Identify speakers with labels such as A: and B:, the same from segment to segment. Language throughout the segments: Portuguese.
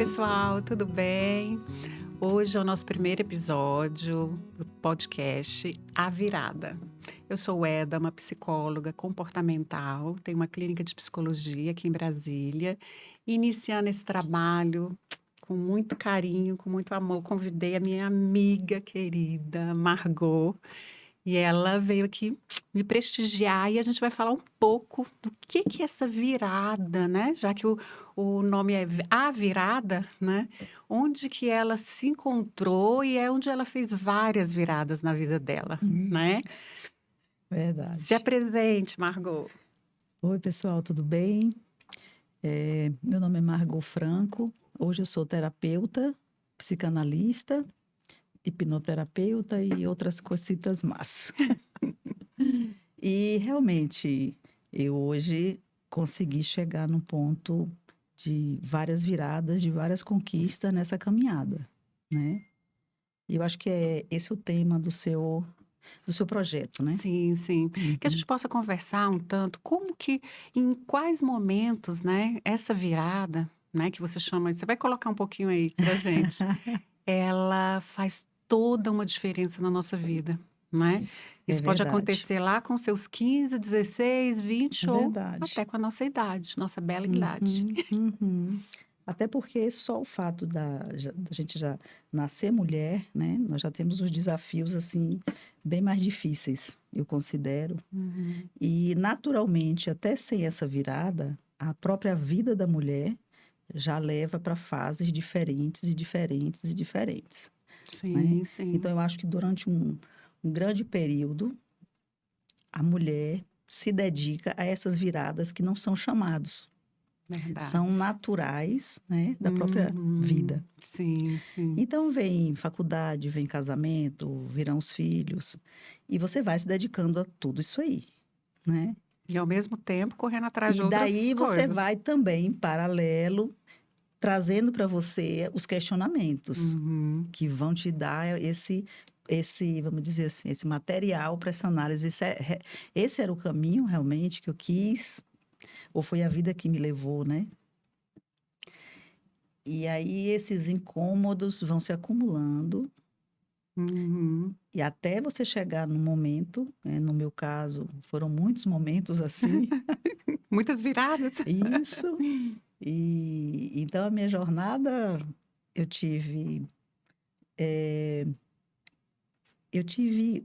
A: pessoal, tudo bem? Hoje é o nosso primeiro episódio do podcast A Virada. Eu sou Eda, uma psicóloga comportamental, tenho uma clínica de psicologia aqui em Brasília. Iniciando esse trabalho com muito carinho, com muito amor, convidei a minha amiga querida, Margot, e ela veio aqui me prestigiar e a gente vai falar um pouco do que é essa virada, né? Já que o nome é A Virada, né? Onde que ela se encontrou e é onde ela fez várias viradas na vida dela, né? Se
B: Verdade.
A: apresente, Margot.
B: Oi, pessoal, tudo bem? Meu nome é Margot Franco. Hoje eu sou terapeuta, psicanalista, hipnoterapeuta e outras cositas más. E realmente, eu hoje consegui chegar num ponto de várias viradas, de várias conquistas nessa caminhada, né? E eu acho que é esse o tema do seu projeto, né?
A: Sim, sim. Que a gente possa conversar um tanto, como que, em quais momentos, né, essa virada, né, que você chama, você vai colocar um pouquinho aí pra gente, ela faz toda uma diferença na nossa vida, né?
B: É
A: Isso pode
B: verdade.
A: acontecer lá com seus 15, 16,
B: É
A: 20 ou
B: verdade.
A: até com a nossa idade, nossa bela idade.
B: Uhum, uhum. Até porque só o fato da gente já nascer mulher, né? Nós já temos os desafios, assim, bem mais difíceis, eu considero.
A: Uhum.
B: E, naturalmente, até sem essa virada, a própria vida da mulher já leva para fases diferentes e diferentes e diferentes, né?
A: Sim, sim,
B: Então, eu acho que durante um grande período, a mulher se dedica a essas viradas que não são chamados. São
A: verdade.
B: naturais, né, da própria
A: Uhum.
B: vida.
A: Sim, sim.
B: Então, vem faculdade, vem casamento, virão os filhos, e você vai se dedicando a tudo isso aí, né?
A: E ao mesmo tempo correndo atrás de
B: E
A: outras
B: daí você
A: coisas.
B: vai também, em paralelo, trazendo para você os questionamentos
A: Uhum.
B: que vão te dar vamos dizer assim, esse material para essa análise. Esse era o caminho realmente que eu quis, ou foi a vida que me levou, né? E aí esses incômodos vão se acumulando
A: Uhum.
B: e até você chegar no momento, né, no meu caso, foram muitos momentos assim.
A: Muitas viradas.
B: Isso. E então a minha jornada eu tive eu tive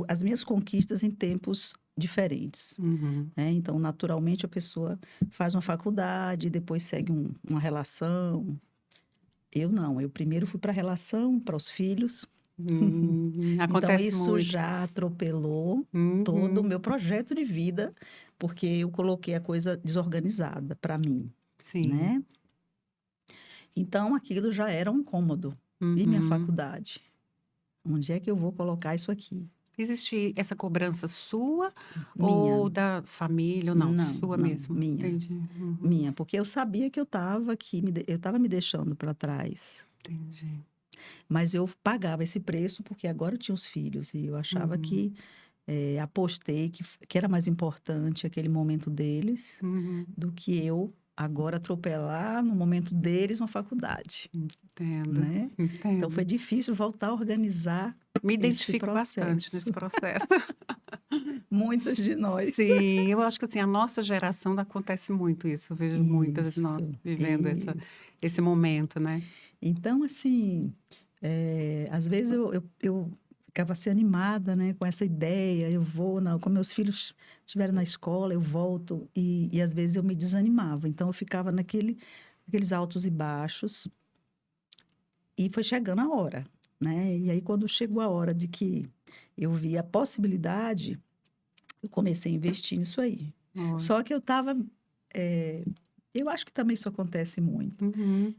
B: as minhas conquistas em tempos diferentes,
A: Uhum.
B: né? Então, naturalmente, a pessoa faz uma faculdade, depois segue uma relação. Eu não, eu primeiro fui para a relação, para os filhos. Então,
A: Acontece
B: isso
A: muito.
B: já atropelou todo o
A: Uhum.
B: meu projeto de vida, porque eu coloquei a coisa desorganizada para mim,
A: Sim.
B: né? Então, aquilo já era um incômodo. E minha
A: Uhum.
B: faculdade? Onde é que eu vou colocar isso aqui?
A: Existe essa cobrança sua
B: Minha.
A: ou da família ou não?
B: Não,
A: Sua
B: não,
A: mesmo?
B: minha.
A: Entendi. Uhum.
B: Minha, porque eu sabia que eu estava aqui, eu estava me deixando para trás.
A: Entendi.
B: Mas eu pagava esse preço porque agora eu tinha os filhos e eu achava
A: Uhum.
B: que apostei que era mais importante aquele momento deles
A: Uhum.
B: do que eu agora atropelar no momento deles uma faculdade,
A: Entendo.
B: né? Então foi
A: Entendo.
B: difícil voltar a organizar
A: Me
B: esse
A: identifico bastante nesse
B: processo.
A: processo.
B: Muitas de nós.
A: Sim, eu acho que assim, a nossa geração acontece muito isso. Eu vejo muitas de nós
B: Isso,
A: vivendo
B: isso.
A: esse momento, né?
B: Então, assim, às vezes eu ficava assim animada, né, com essa ideia, eu vou, não, como meus filhos estiveram na escola, eu volto, e às vezes eu me desanimava. Então, eu ficava naqueles altos e baixos, e foi chegando a hora, né? E aí, quando chegou a hora de que eu vi a possibilidade, eu comecei a investir nisso aí.
A: Olha.
B: Só que eu estava. Eu acho que também isso acontece muito.
A: Uhum.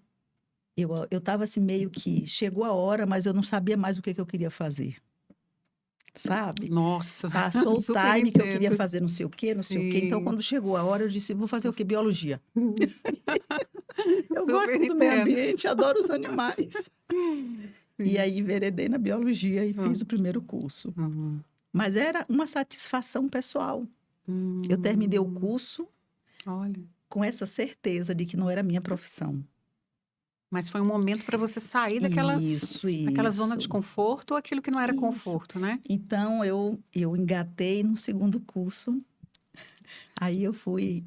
B: Eu estava assim, meio que chegou a hora, mas eu não sabia mais o que eu queria fazer, sabe?
A: Nossa,
B: Passou o
A: super
B: time que eu queria
A: entendo.
B: fazer não sei o quê, não sei o quê. Então,
A: Sim,
B: quando chegou a hora, eu disse, vou fazer o quê? Biologia. Eu
A: super
B: gosto do meio
A: entendo.
B: ambiente, adoro os animais. E
A: Sim.
B: aí, enveredei na biologia e
A: Hum,
B: fiz o primeiro curso.
A: uhum.
B: Mas era uma satisfação pessoal. Eu terminei o
A: Hum,
B: curso
A: olha.
B: com essa certeza de que não era a minha profissão.
A: Mas foi um momento para você sair daquela daquela zona de
B: Isso,
A: conforto ou aquilo que não era
B: isso.
A: conforto, né?
B: Então, eu engatei no segundo curso, aí eu fui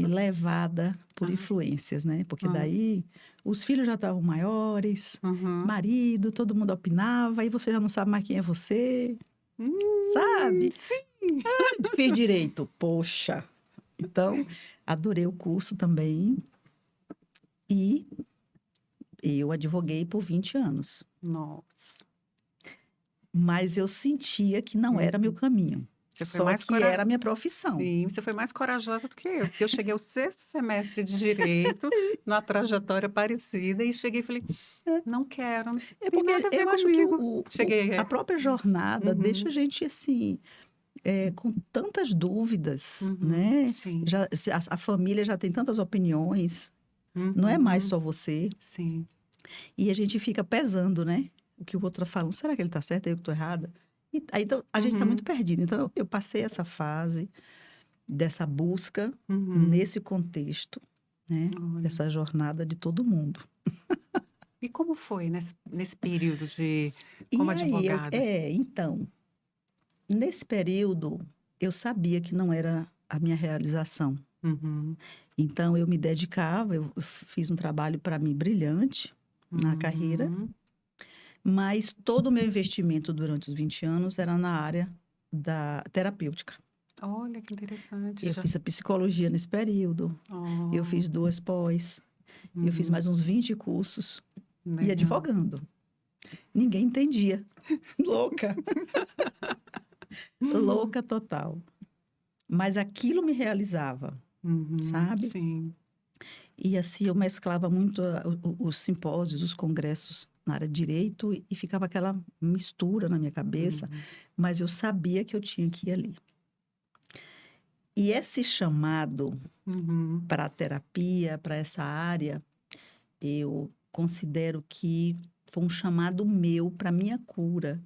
B: levada por
A: Ah,
B: influências, né? Porque
A: hã.
B: daí os filhos já estavam maiores,
A: Uhum.
B: marido, todo mundo opinava, aí você já não sabe mais quem é você, sabe?
A: Sim.
B: Fiz direito, poxa. Então, adorei o curso também e eu advoguei por 20 anos.
A: Nossa.
B: Mas eu sentia que não era meu
A: Uhum.
B: caminho,
A: Você foi
B: só
A: mais
B: que
A: cora
B: era a minha profissão.
A: Sim, você foi mais corajosa do que eu, porque eu cheguei ao sexto semestre de direito, numa trajetória parecida, e cheguei e falei: "Não quero, não
B: É
A: tem
B: porque
A: nada a ver
B: eu acho que
A: comigo". Cheguei,
B: a
A: é.
B: própria jornada deixa a
A: Uhum,
B: gente assim, com tantas dúvidas,
A: uhum,
B: né?
A: sim.
B: Já, a família já tem tantas opiniões, não é mais
A: Uhum,
B: só você.
A: sim.
B: E a gente fica pesando, né? O que o outro está falando. Será que ele está certo? Eu que estou errada? E, aí, então, a gente está muito
A: Uhum,
B: perdido. Então, eu passei essa fase dessa busca
A: uhum.
B: nesse contexto, né?
A: Olha.
B: Dessa jornada de todo mundo.
A: E como foi nesse período de
B: E
A: como
B: aí,
A: advogada?
B: então, nesse período, eu sabia que não era a minha realização.
A: Uhum,
B: Então, eu me dedicava, eu fiz um trabalho para mim brilhante na carreira,
A: uhum.
B: mas todo o meu investimento durante os 20 anos era na área da terapêutica.
A: Olha, que interessante,
B: Eu
A: já
B: fiz a psicologia nesse período, eu
A: oh,
B: fiz 2 pós, eu fiz
A: uhum,
B: mais uns 20 cursos e
A: legal.
B: advogando. Ninguém entendia. Louca, louca total. Mas aquilo me realizava,
A: Uhum,
B: sabe?
A: sim.
B: E assim eu mesclava muito os simpósios, os congressos na área de direito e ficava aquela mistura na minha cabeça,
A: Uhum,
B: mas eu sabia que eu tinha que ir ali. E esse chamado
A: uhum.
B: para a terapia, para essa área, eu considero que foi um chamado meu para minha cura,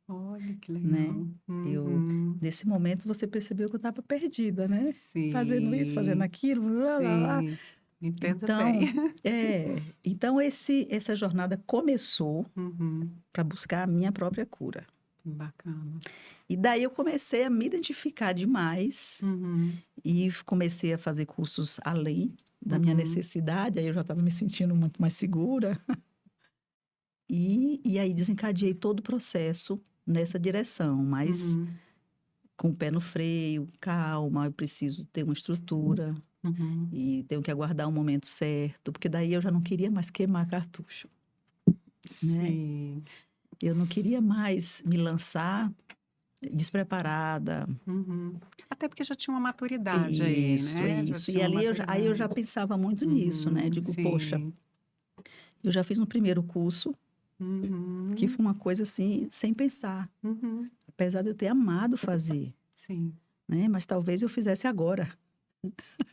A: Olha, que
B: né?
A: legal.
B: Eu,
A: Uhum.
B: nesse momento, você percebeu que eu estava perdida, né? Fazendo isso, fazendo
A: Sim,
B: aquilo, blá, blá, blá.
A: sim. Entendo bem.
B: Então, então essa jornada começou
A: Uhum.
B: para buscar a minha própria cura.
A: Bacana.
B: E daí eu comecei a me identificar demais
A: Uhum,
B: e comecei a fazer cursos além da minha
A: uhum,
B: necessidade, aí eu já estava me sentindo muito mais segura. E aí desencadeei todo o processo nessa direção, mas
A: uhum,
B: com o pé no freio, calma, eu preciso ter uma estrutura
A: uhum.
B: e tenho que aguardar o momento certo, porque daí eu já não queria mais queimar cartucho, né?
A: Sim.
B: Eu não queria mais me lançar despreparada.
A: Uhum. Até porque já tinha uma maturidade aí,
B: Isso,
A: né? Já
B: isso. E
A: tinha uma
B: ali aí eu já
A: maturidade.
B: pensava muito nisso, né?
A: Uhum,
B: Digo, poxa,
A: sim.
B: eu já fiz um primeiro curso, que
A: Uhum,
B: foi uma coisa assim, sem pensar,
A: uhum,
B: apesar de eu ter amado fazer,
A: sim.
B: né? Mas talvez eu fizesse agora.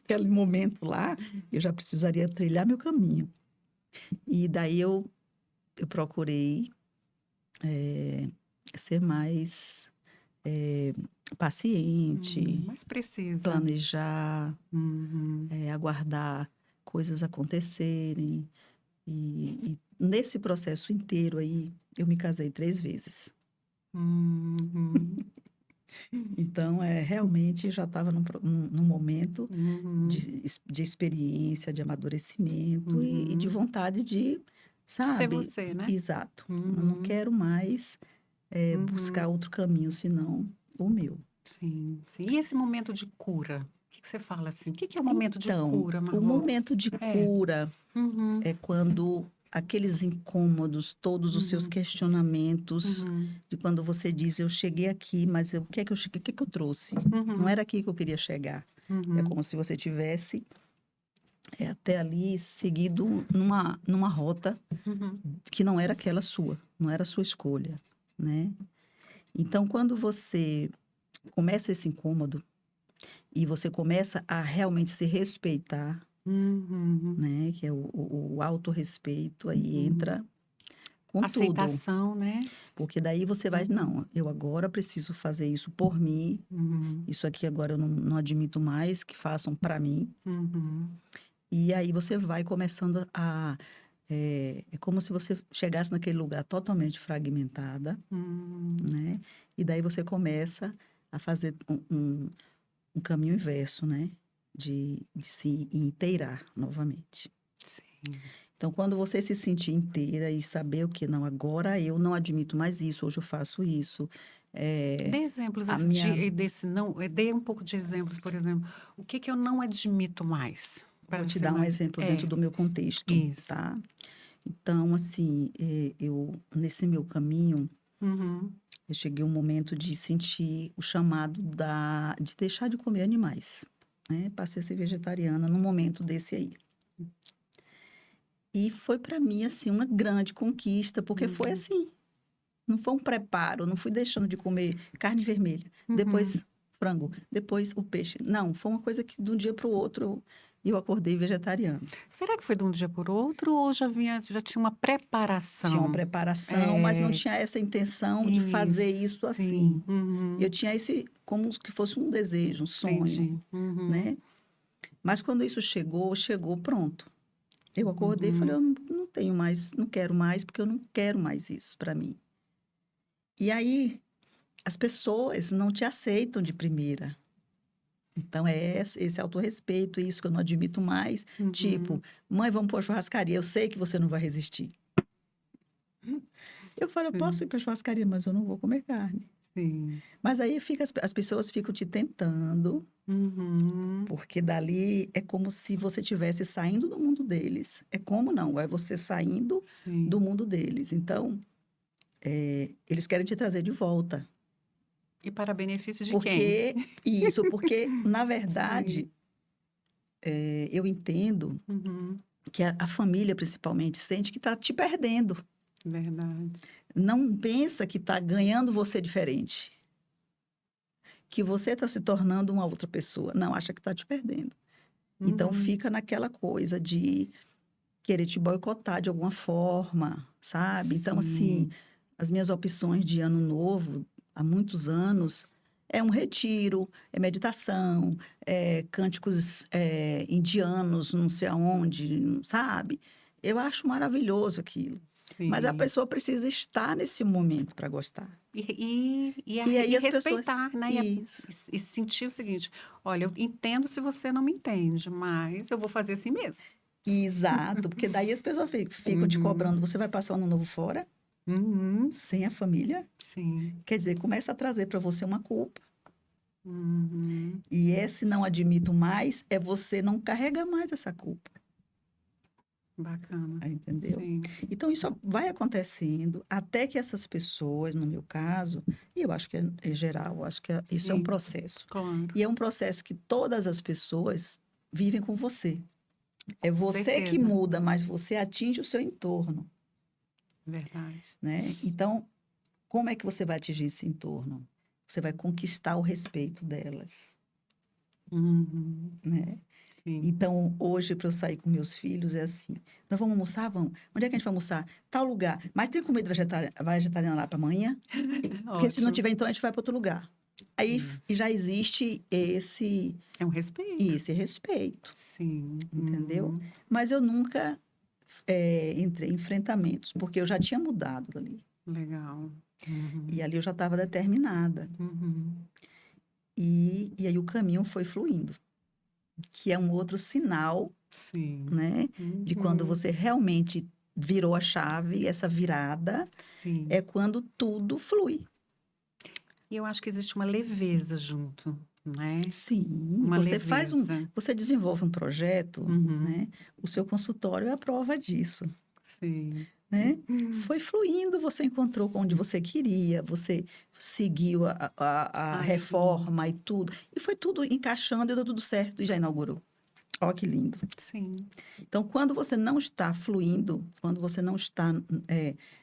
B: Aquele momento lá, eu já precisaria trilhar meu caminho. E daí eu procurei ser mais paciente,
A: Mais precisa.
B: planejar,
A: Uhum,
B: aguardar coisas acontecerem. E nesse processo inteiro aí, eu me casei 3 vezes.
A: uhum,
B: Então, realmente já estava num momento
A: uhum,
B: de experiência, de amadurecimento e de
A: uhum.
B: vontade de,
A: De ser
B: sabe?
A: você, né?
B: Exato. Eu não
A: Uhum,
B: quero mais buscar
A: uhum.
B: outro caminho senão o meu.
A: Sim, sim. E esse momento de cura? O que você fala assim? O que é o momento de
B: Então,
A: cura,
B: o
A: Margot?
B: momento de
A: É.
B: cura
A: Uhum,
B: é quando aqueles incômodos, todos os seus
A: uhum,
B: questionamentos,
A: uhum,
B: de quando você diz, eu cheguei aqui, mas o que é que eu cheguei, o que é que eu trouxe? Não
A: uhum,
B: era aqui que eu queria chegar. É
A: uhum,
B: como se você tivesse até ali seguido numa rota
A: uhum,
B: que não era aquela sua, não era a sua escolha, né? Então, quando você começa esse incômodo e você começa a realmente se respeitar,
A: uhum,
B: né? Que é o autorrespeito, aí
A: uhum.
B: entra com tudo.
A: Aceitação, né?
B: Porque daí você vai,
A: Uhum,
B: não, eu agora preciso fazer isso por mim,
A: uhum,
B: isso aqui agora eu não admito mais que façam para mim.
A: uhum,
B: E aí você vai começando a... É como se você chegasse naquele lugar totalmente fragmentada, né? E daí você começa a fazer um caminho inverso, né? De se inteirar novamente.
A: Sim.
B: Então, quando você se sentir inteira e saber o que não, agora eu não admito mais isso, hoje eu faço isso.
A: Dê exemplos
B: A
A: assim,
B: minha...
A: desse não. Dê um pouco de exemplos, por exemplo. O que que eu não admito mais?
B: Vou
A: Para
B: te
A: ser
B: dar um
A: mais.
B: exemplo dentro do meu contexto,
A: Isso.
B: tá? Então, assim, nesse meu caminho,
A: Uhum.
B: eu cheguei a um momento de sentir o chamado de deixar de comer animais, né? Passei a ser vegetariana num momento desse aí. E foi para mim, assim, uma grande conquista, porque foi
A: Uhum.
B: assim, não foi um preparo, não fui deixando de comer carne vermelha,
A: Uhum.
B: depois frango, depois o peixe. Não, foi uma coisa que de um dia para o outro eu acordei vegetariana.
A: Será que foi de um dia por outro ou já tinha uma
B: Tinha uma
A: preparação?
B: preparação, mas não
A: É,
B: tinha essa intenção de fazer
A: isso,
B: isso assim.
A: sim. Uhum.
B: Eu tinha esse como que fosse um desejo, um sonho,
A: Entendi. Uhum.
B: né? Mas quando isso chegou pronto. Eu acordei e falei,
A: Uhum.
B: eu não tenho mais, não quero mais, porque eu não quero mais isso para mim. E aí, as pessoas não te aceitam de primeira. Então, é esse autorrespeito, isso que eu não admito mais.
A: Uhum.
B: Tipo, mãe, vamos para a churrascaria, eu sei que você não vai resistir. Eu falo, eu posso
A: Sim,
B: ir para a churrascaria, mas eu não vou comer carne.
A: sim.
B: Mas aí as pessoas ficam te tentando,
A: Uhum.
B: porque dali é como se você estivesse saindo do mundo deles. É como não, é você saindo do
A: Sim.
B: mundo deles. Então, eles querem te trazer de volta.
A: E para benefício de quem?
B: Porque, na
A: Sim.
B: verdade, eu entendo
A: Uhum.
B: que a família, principalmente, sente que está te perdendo.
A: Verdade.
B: Não pensa que está ganhando você diferente. Que você está se tornando uma outra pessoa. Não, acha que está te perdendo. Então,
A: Uhum.
B: fica naquela coisa de querer te boicotar de alguma forma, sabe? Então, assim,
A: Sim.
B: as minhas opções de ano novo, há muitos anos, é um retiro, é meditação, é cânticos indianos, não sei aonde, sabe? Eu acho maravilhoso aquilo. Mas a
A: Sim.
B: pessoa precisa estar nesse momento para gostar. E aí
A: E
B: as pessoas.
A: respeitar, né?
B: Isso.
A: E sentir o seguinte: olha, eu entendo se você não me entende, mas eu vou fazer assim mesmo.
B: Exato, porque daí as pessoas ficam te
A: Uhum.
B: cobrando. Você vai passar o ano novo fora,
A: Uhum.
B: sem a família?
A: Sim.
B: Quer dizer, começa a trazer para você uma culpa.
A: Uhum.
B: E esse não admito mais é você não carrega mais essa culpa.
A: Bacana.
B: Entendeu?
A: Sim.
B: Então, isso vai acontecendo até que essas pessoas, no meu caso, e eu acho que é geral, eu acho que isso é um
A: Sim.
B: processo.
A: Claro.
B: E é um processo que todas as pessoas vivem com você. É
A: Com
B: você que
A: certeza.
B: muda, mas você atinge o seu entorno,
A: Verdade.
B: né? Então, como é que você vai atingir esse entorno? Você vai conquistar o respeito delas,
A: Uhum.
B: né?
A: Sim.
B: Então, hoje, para eu sair com meus filhos, é assim: nós vamos almoçar? Vamos. Onde é que a gente vai almoçar? Tal lugar. Mas tem comida vegetariana lá para amanhã? Porque se não
A: Ótimo.
B: tiver, então a gente vai para outro lugar. Aí
A: Isso.
B: já existe
A: É um respeito.
B: esse respeito,
A: Sim.
B: entendeu?
A: Uhum.
B: Mas eu nunca entrei em enfrentamentos, porque eu já tinha mudado ali.
A: Legal.
B: E
A: Uhum.
B: ali eu já estava determinada.
A: Uhum.
B: E aí o caminho foi fluindo, que é um outro sinal,
A: Sim.
B: né, de quando
A: Uhum.
B: você realmente virou a chave, essa virada
A: Sim.
B: é quando tudo flui.
A: E eu acho que existe uma leveza junto, né?
B: Sim,
A: Uma leveza.
B: você desenvolve um projeto,
A: Uhum.
B: né? O seu consultório é a prova disso,
A: Sim.
B: né?
A: Uhum.
B: Foi fluindo, você encontrou onde
A: Sim.
B: você queria, você seguiu a
A: Ai, que lindo.
B: reforma e tudo, e foi tudo encaixando e deu tudo certo e já inaugurou. Ó, que lindo.
A: Sim.
B: Então, quando você não está fluindo, quando você não está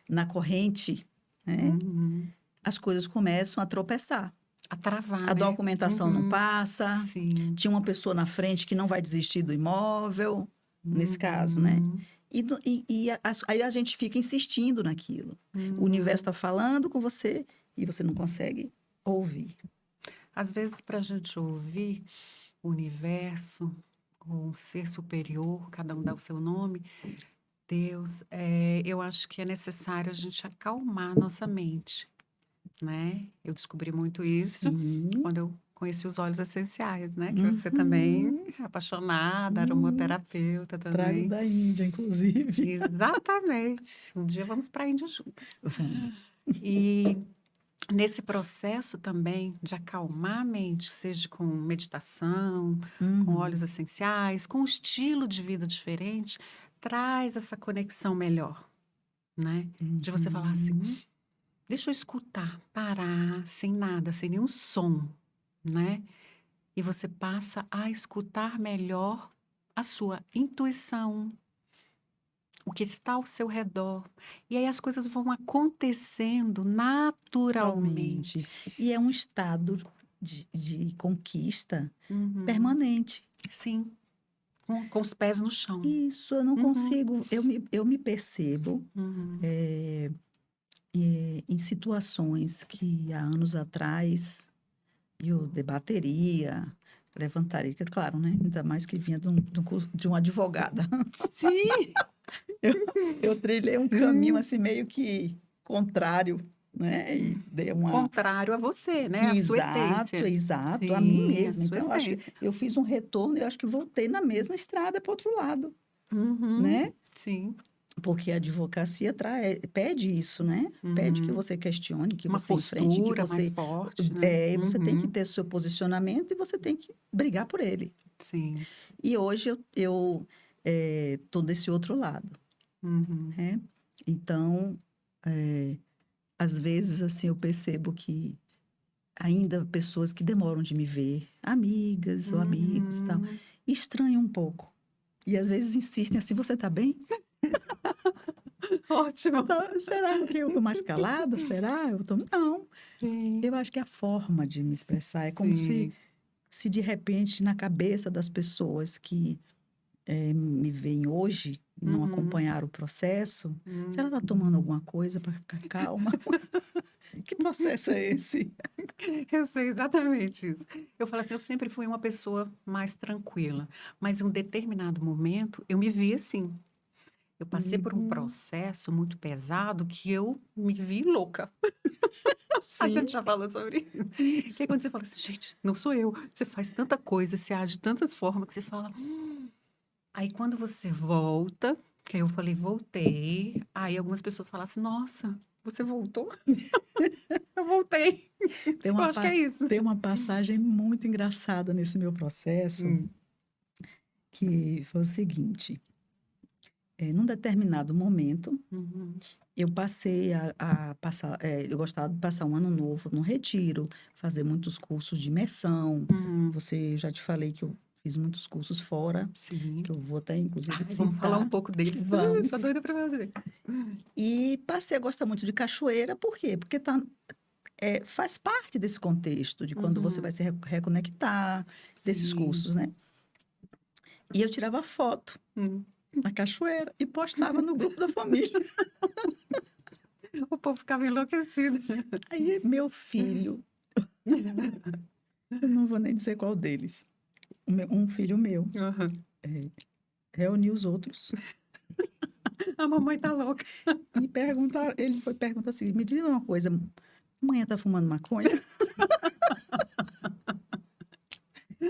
B: na corrente, né?
A: Uhum.
B: As coisas começam a tropeçar.
A: A travar,
B: A
A: né?
B: documentação não
A: Uhum.
B: passa,
A: Sim.
B: tinha uma pessoa na frente que não vai desistir do imóvel, nesse caso, né?
A: Uhum.
B: Aí a gente fica insistindo naquilo. O universo
A: Uhum.
B: está falando com você e você não consegue ouvir.
A: Às vezes, para a gente ouvir o universo, ou um ser superior, cada um dá o seu nome, Deus, eu acho que é necessário a gente acalmar nossa mente, né? Eu descobri muito isso
B: Sim.
A: quando eu conheci os óleos essenciais, né? Que você também
B: Uhum.
A: é apaixonada,
B: Hum.
A: aromaterapeuta
B: Trago
A: também.
B: da Índia, inclusive.
A: Exatamente. Um dia vamos para a Índia juntas.
B: Vamos.
A: E nesse processo também de acalmar a mente, seja com meditação, com
B: Uhum.
A: óleos essenciais, com um estilo de vida diferente, traz essa conexão melhor, né? De você falar assim,
B: Uhum.
A: deixa eu escutar, parar, sem nada, sem nenhum som, né? E você passa a escutar melhor a sua intuição, o que está ao seu redor. E aí as coisas vão acontecendo
B: Naturalmente.
A: naturalmente.
B: E é um estado de conquista
A: Uhum.
B: permanente.
A: Sim, com os pés no chão.
B: Isso, eu não
A: Uhum,
B: consigo, eu me percebo
A: uhum,
B: eh, em situações que há anos atrás eu debateria, levantaria, que, claro, né? Ainda mais que vinha de uma advogada.
A: sim,
B: Eu, eu trilhei um caminho
A: sim.
B: assim meio que contrário, né? E dei uma.
A: Contrário a você, né? A sua
B: Exato,
A: essência.
B: exato, a mim
A: Sim, a
B: mesma.
A: sua
B: Então, eu acho que
A: essência.
B: eu fiz um retorno e eu acho que voltei na mesma estrada para o outro lado,
A: Uhum,
B: né?
A: sim.
B: Porque a advocacia pede isso, né? Pede que
A: Uhum.
B: você questione, que
A: Uma
B: você enfrente, que
A: postura mais
B: você,
A: forte, né?
B: você tem que
A: Uhum,
B: ter seu posicionamento e você tem que brigar por ele.
A: sim.
B: E hoje eu tô desse outro lado,
A: Uhum,
B: né? Então, eh, às vezes, assim, eu percebo que ainda pessoas que demoram de me ver, amigas ou amigos, tal,
A: uhum.
B: estranham um pouco. E às vezes insistem assim: você tá bem?
A: Ótimo.
B: Será que eu tô mais calada? Será? Não.
A: Sim,
B: Eu acho que a forma de me expressar é como
A: sim.
B: se de repente na cabeça das pessoas que me veem hoje e não
A: Uhum,
B: acompanharam o processo, se ela está
A: uhum.
B: tomando alguma coisa para ficar calma, que processo é esse?
A: Eu sei exatamente isso. Eu falo assim, eu sempre fui uma pessoa mais tranquila, mas em um determinado momento eu me vi assim. Eu passei por um
B: Uhum.
A: processo muito pesado que eu me vi louca. A
B: Sim,
A: gente já falou sobre isso. Que
B: isso.
A: é quando você fala assim, gente, não sou eu. Você faz tanta coisa, você age de tantas formas que você fala. Aí quando você volta, que aí eu falei, voltei. Aí algumas pessoas falam assim, nossa, você voltou? Eu voltei.
B: Tem
A: Eu
B: uma,
A: acho que é isso.
B: tem uma passagem muito engraçada nesse meu processo,
A: Hum.
B: que foi o seguinte: num determinado momento,
A: Uhum.
B: eu passei a passar, eu gostava de passar um ano novo no retiro, fazer muitos cursos de imersão.
A: Uhum.
B: Você, já te falei que eu fiz muitos cursos fora,
A: Sim.
B: que eu vou até inclusive
A: Ai, vamos falar um
B: citar.
A: pouco deles. Sou
B: Vamos.
A: doida pra fazer.
B: E passei a gostar muito de cachoeira, por quê? Porque faz parte desse contexto, de quando você vai
A: Uhum.
B: se reconectar, desses
A: Sim.
B: cursos, né? E eu tirava foto
A: Hum.
B: na cachoeira e postava no grupo da família.
A: O povo ficava enlouquecido.
B: Aí, meu filho, eu não vou nem dizer qual deles, um filho meu,
A: Uhum.
B: eh, reuniu os outros
A: A mamãe tá louca.
B: e ele foi perguntar assim: me diz uma coisa, mãe tá fumando maconha?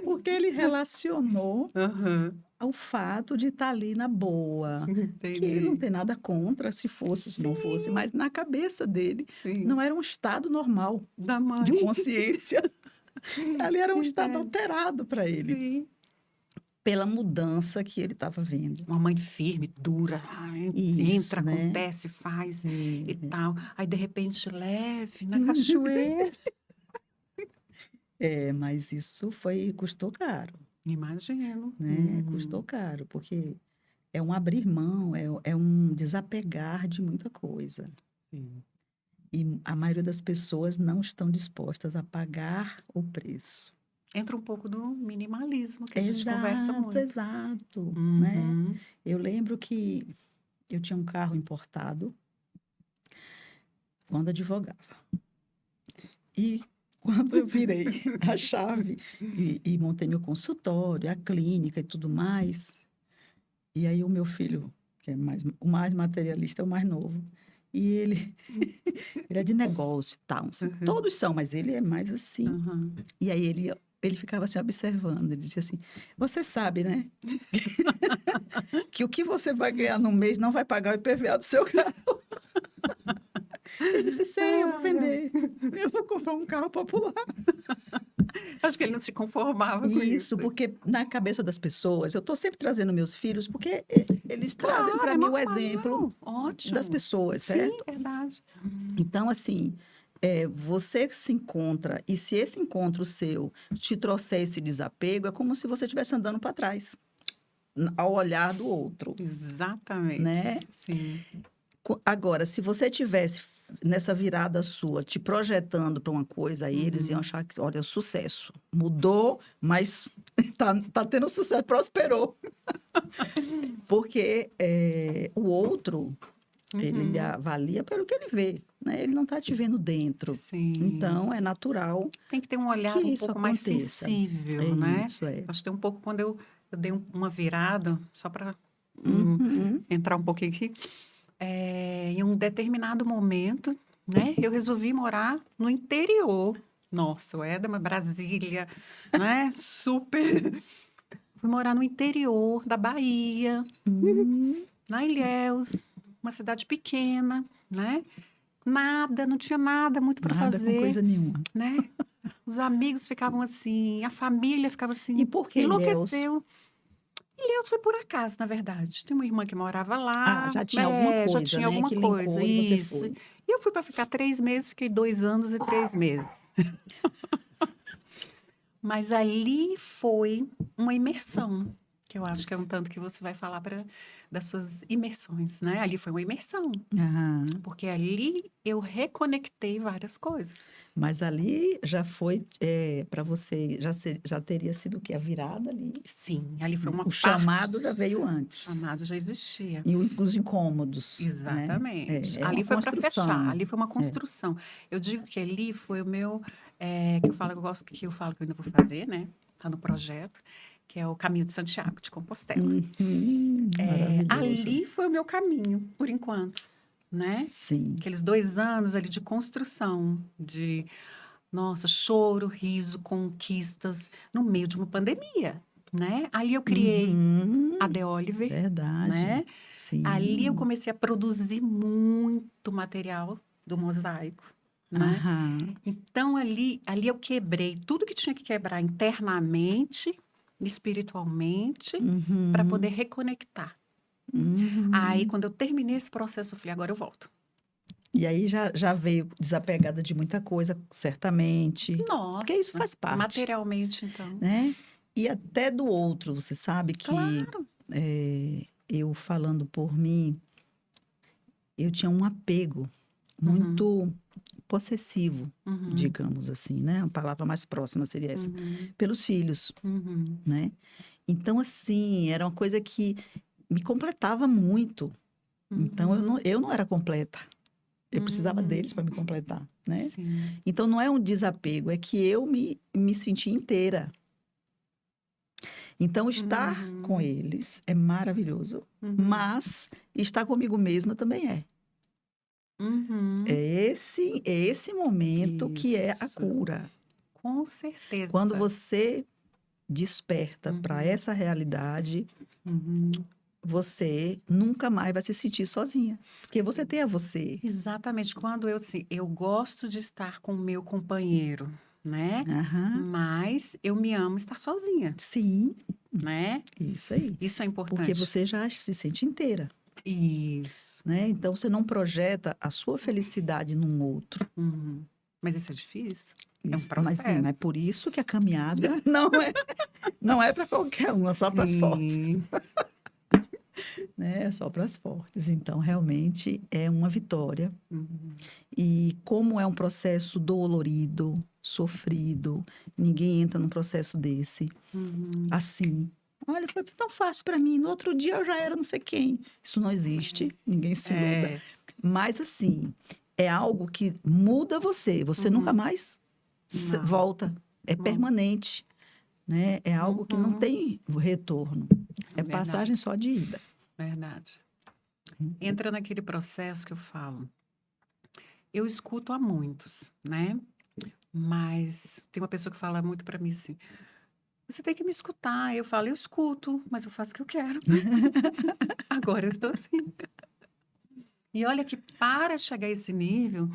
B: Porque ele relacionou
A: Aham.
B: ao fato de estar ali na boa, que não
A: Entendi.
B: tem nada contra, se fosse, se não fosse,
A: Sim,
B: mas na cabeça dele
A: sim.
B: não era um estado normal
A: Da
B: de
A: mãe.
B: consciência, ali era um estado
A: Entendo.
B: alterado para ele,
A: Sim.
B: pela mudança que ele estava vendo.
A: Uma mãe firme, dura, entra,
B: Isso, né?
A: acontece, faz e
B: É,
A: tal. Aí, de repente, leve na cachoeira.
B: mas isso custou caro,
A: Imagino.
B: né? Custou
A: Uhum.
B: caro, porque é um abrir mão, é um desapegar de muita coisa.
A: Sim.
B: E a maioria das pessoas não estão dispostas a pagar o preço.
A: Entra um pouco do minimalismo que a gente conversa
B: Exato,
A: muito.
B: exato, né?
A: Uhum.
B: Eu lembro que eu tinha um carro importado quando advogava. E quando eu virei a chave e montei meu consultório, a clínica e tudo mais, e aí o meu filho, que é o mais materialista, é o mais novo, e ele, ele é de negócio e tal, todos são, mas ele é mais assim.
A: Uhum.
B: E aí ele ficava assim observando, ele dizia assim, você sabe, né, que o que você vai ganhar no mês não vai pagar o IPVA do seu carro. Eu disse, sei, eu vou vender, eu vou comprar um carro popular.
A: Acho que ele não se conformava com isso.
B: Isso, porque na cabeça das pessoas, eu estou sempre trazendo meus filhos, porque eles trazem
A: Claro,
B: para
A: é
B: mim o
A: normal.
B: exemplo
A: Ótimo.
B: das pessoas,
A: Sim,
B: certo?
A: verdade.
B: Então, assim, você se encontra, e se esse encontro seu te trouxer esse desapego, é como se você estivesse andando para trás, ao olhar do outro,
A: Exatamente.
B: né?
A: Sim.
B: Agora, se você tivesse nessa virada sua, te projetando para uma coisa, aí eles iam achar que, olha, é sucesso. Mudou, mas tá tendo sucesso, prosperou. Porque o outro, ele lhe avalia pelo que ele vê, né? Ele não está te vendo dentro.
A: Sim.
B: Então, é natural
A: Tem que ter um olhar
B: que
A: um
B: isso
A: pouco mais
B: aconteça.
A: sensível, né?
B: Isso, é.
A: Acho que tem um pouco quando eu dei uma virada, só para
B: Uhum.
A: entrar um pouquinho aqui. Em um determinado momento, né? Eu resolvi morar no interior. Nossa, o Édama, Brasília, né? Super. Fui morar no interior da Bahia, na Ilhéus, uma cidade pequena, né? Nada, não tinha nada muito para
B: Nada com
A: fazer,
B: coisa nenhuma.
A: né? Os amigos ficavam assim, a família ficava assim,
B: E por que Ilhéus?
A: enlouqueceu. Ilhéus foi por acaso, na verdade. Tem uma irmã que morava
B: Ah,
A: lá,
B: já tinha alguma
A: já
B: coisa,
A: tinha
B: né?
A: alguma
B: Que
A: coisa,
B: linkou e você
A: isso.
B: foi.
A: E eu fui para ficar 3 meses, fiquei 2 anos e 3 meses. Mas ali foi uma imersão, que eu acho que é um tanto que você vai falar das suas imersões, né? Ali foi uma imersão,
B: Aham.
A: porque ali eu reconectei várias coisas.
B: Mas ali já foi para você, já teria sido o quê? A virada ali?
A: Sim, ali foi
B: Né?
A: uma
B: O
A: parte.
B: chamado já veio
A: O
B: antes.
A: chamado já existia.
B: E os incômodos, né?
A: Exatamente.
B: É
A: Ali
B: uma
A: foi para fechar,
B: construção.
A: ali foi uma construção. Eu digo que ali foi o meu, que eu falo, que eu falo que eu ainda vou fazer, né? Tá no projeto, que é o Caminho de Santiago, de Compostela.
B: Maravilhoso.
A: Ali foi o meu caminho, por enquanto, né?
B: Sim.
A: Aqueles 2 anos ali de construção, de, nossa, choro, riso, conquistas, no meio de uma pandemia, né? Ali eu criei a The Oliver,
B: Verdade.
A: né?
B: Sim.
A: Ali eu comecei a produzir muito material do mosaico, né?
B: Aham.
A: Então, ali eu quebrei tudo que tinha que quebrar internamente, espiritualmente, para poder reconectar. Aí, quando eu terminei esse processo, eu falei, agora eu volto.
B: E aí já veio desapegada de muita coisa, certamente.
A: Nossa,
B: Porque isso faz parte.
A: materialmente, então.
B: Né? E até do outro, você sabe que
A: Claro.
B: Eu falando por mim, eu tinha um apego muito possessivo, digamos assim, né? Uma palavra mais próxima seria essa, pelos filhos, né? Então, assim, era uma coisa que me completava muito. Então, eu não era completa. Eu precisava deles para me completar, né?
A: Sim.
B: Então, não é um desapego, é que eu me senti inteira. Então, estar com eles é maravilhoso, mas estar comigo mesma também é. É esse momento que é a cura.
A: Com certeza.
B: Quando você desperta para essa realidade, você nunca mais vai se sentir sozinha, porque você tem a você.
A: Exatamente. Quando eu gosto de estar com o meu companheiro, né?
B: Aham.
A: Mas eu me amo estar sozinha,
B: Sim,
A: né?
B: isso aí.
A: Isso é importante.
B: Porque você já se sente inteira,
A: Isso.
B: né? Então, você não projeta a sua felicidade num outro.
A: Mas isso é difícil. É um
B: Mas sim,
A: processo.
B: é por isso que a caminhada não é para qualquer um, é só para as fortes.
A: Sim.
B: Né? É só para as fortes. Então, realmente é uma vitória. E como é um processo dolorido, sofrido, ninguém entra num processo desse assim. Olha, foi tão fácil para mim. No outro dia eu já era não sei quem. Isso não existe, ninguém se iluda. Mas assim, é algo que muda você. Você nunca mais
A: Não.
B: volta, é
A: Não.
B: permanente, né? É algo que não
A: Uhum.
B: tem retorno, é passagem só de ida.
A: Verdade. Entra naquele processo que eu falo. Eu escuto a muitos, né? Mas tem uma pessoa que fala muito para mim assim: você tem que me escutar. Eu falo, eu escuto, mas eu faço o que eu quero. Agora eu estou assim. E olha que para chegar a esse nível,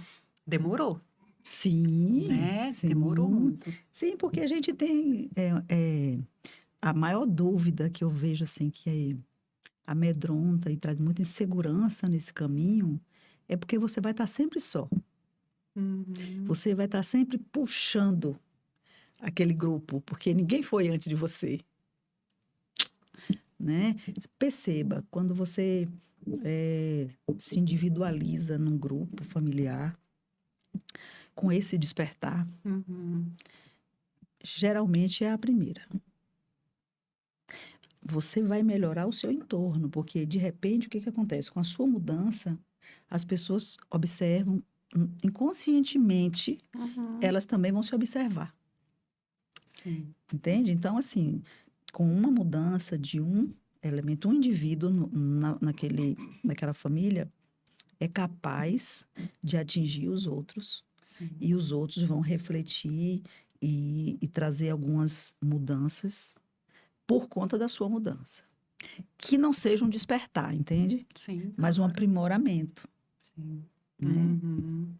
A: demorou,
B: Sim,
A: né? Demorou
B: sim,
A: muito.
B: sim, porque a gente tem a maior dúvida que eu vejo assim que amedronta e traz muita insegurança nesse caminho é porque você vai estar sempre só.
A: Uhum.
B: Você vai estar sempre puxando aquele grupo, porque ninguém foi antes de você, né? Perceba, quando você se individualiza num grupo familiar, com esse despertar,
A: Uhum.
B: geralmente é a primeira. Você vai melhorar o seu entorno, porque de repente o que acontece? Com a sua mudança, as pessoas observam inconscientemente,
A: Uhum.
B: elas também vão se observar,
A: Sim.
B: entende? Então, assim, com uma mudança de um elemento, um indivíduo naquela família, é capaz de atingir os outros
A: Sim.
B: e os outros vão refletir e trazer algumas mudanças por conta da sua mudança. Que não seja um despertar, entende?
A: Sim,
B: Mas um
A: claro.
B: aprimoramento,
A: Sim.
B: né?
A: Uhum.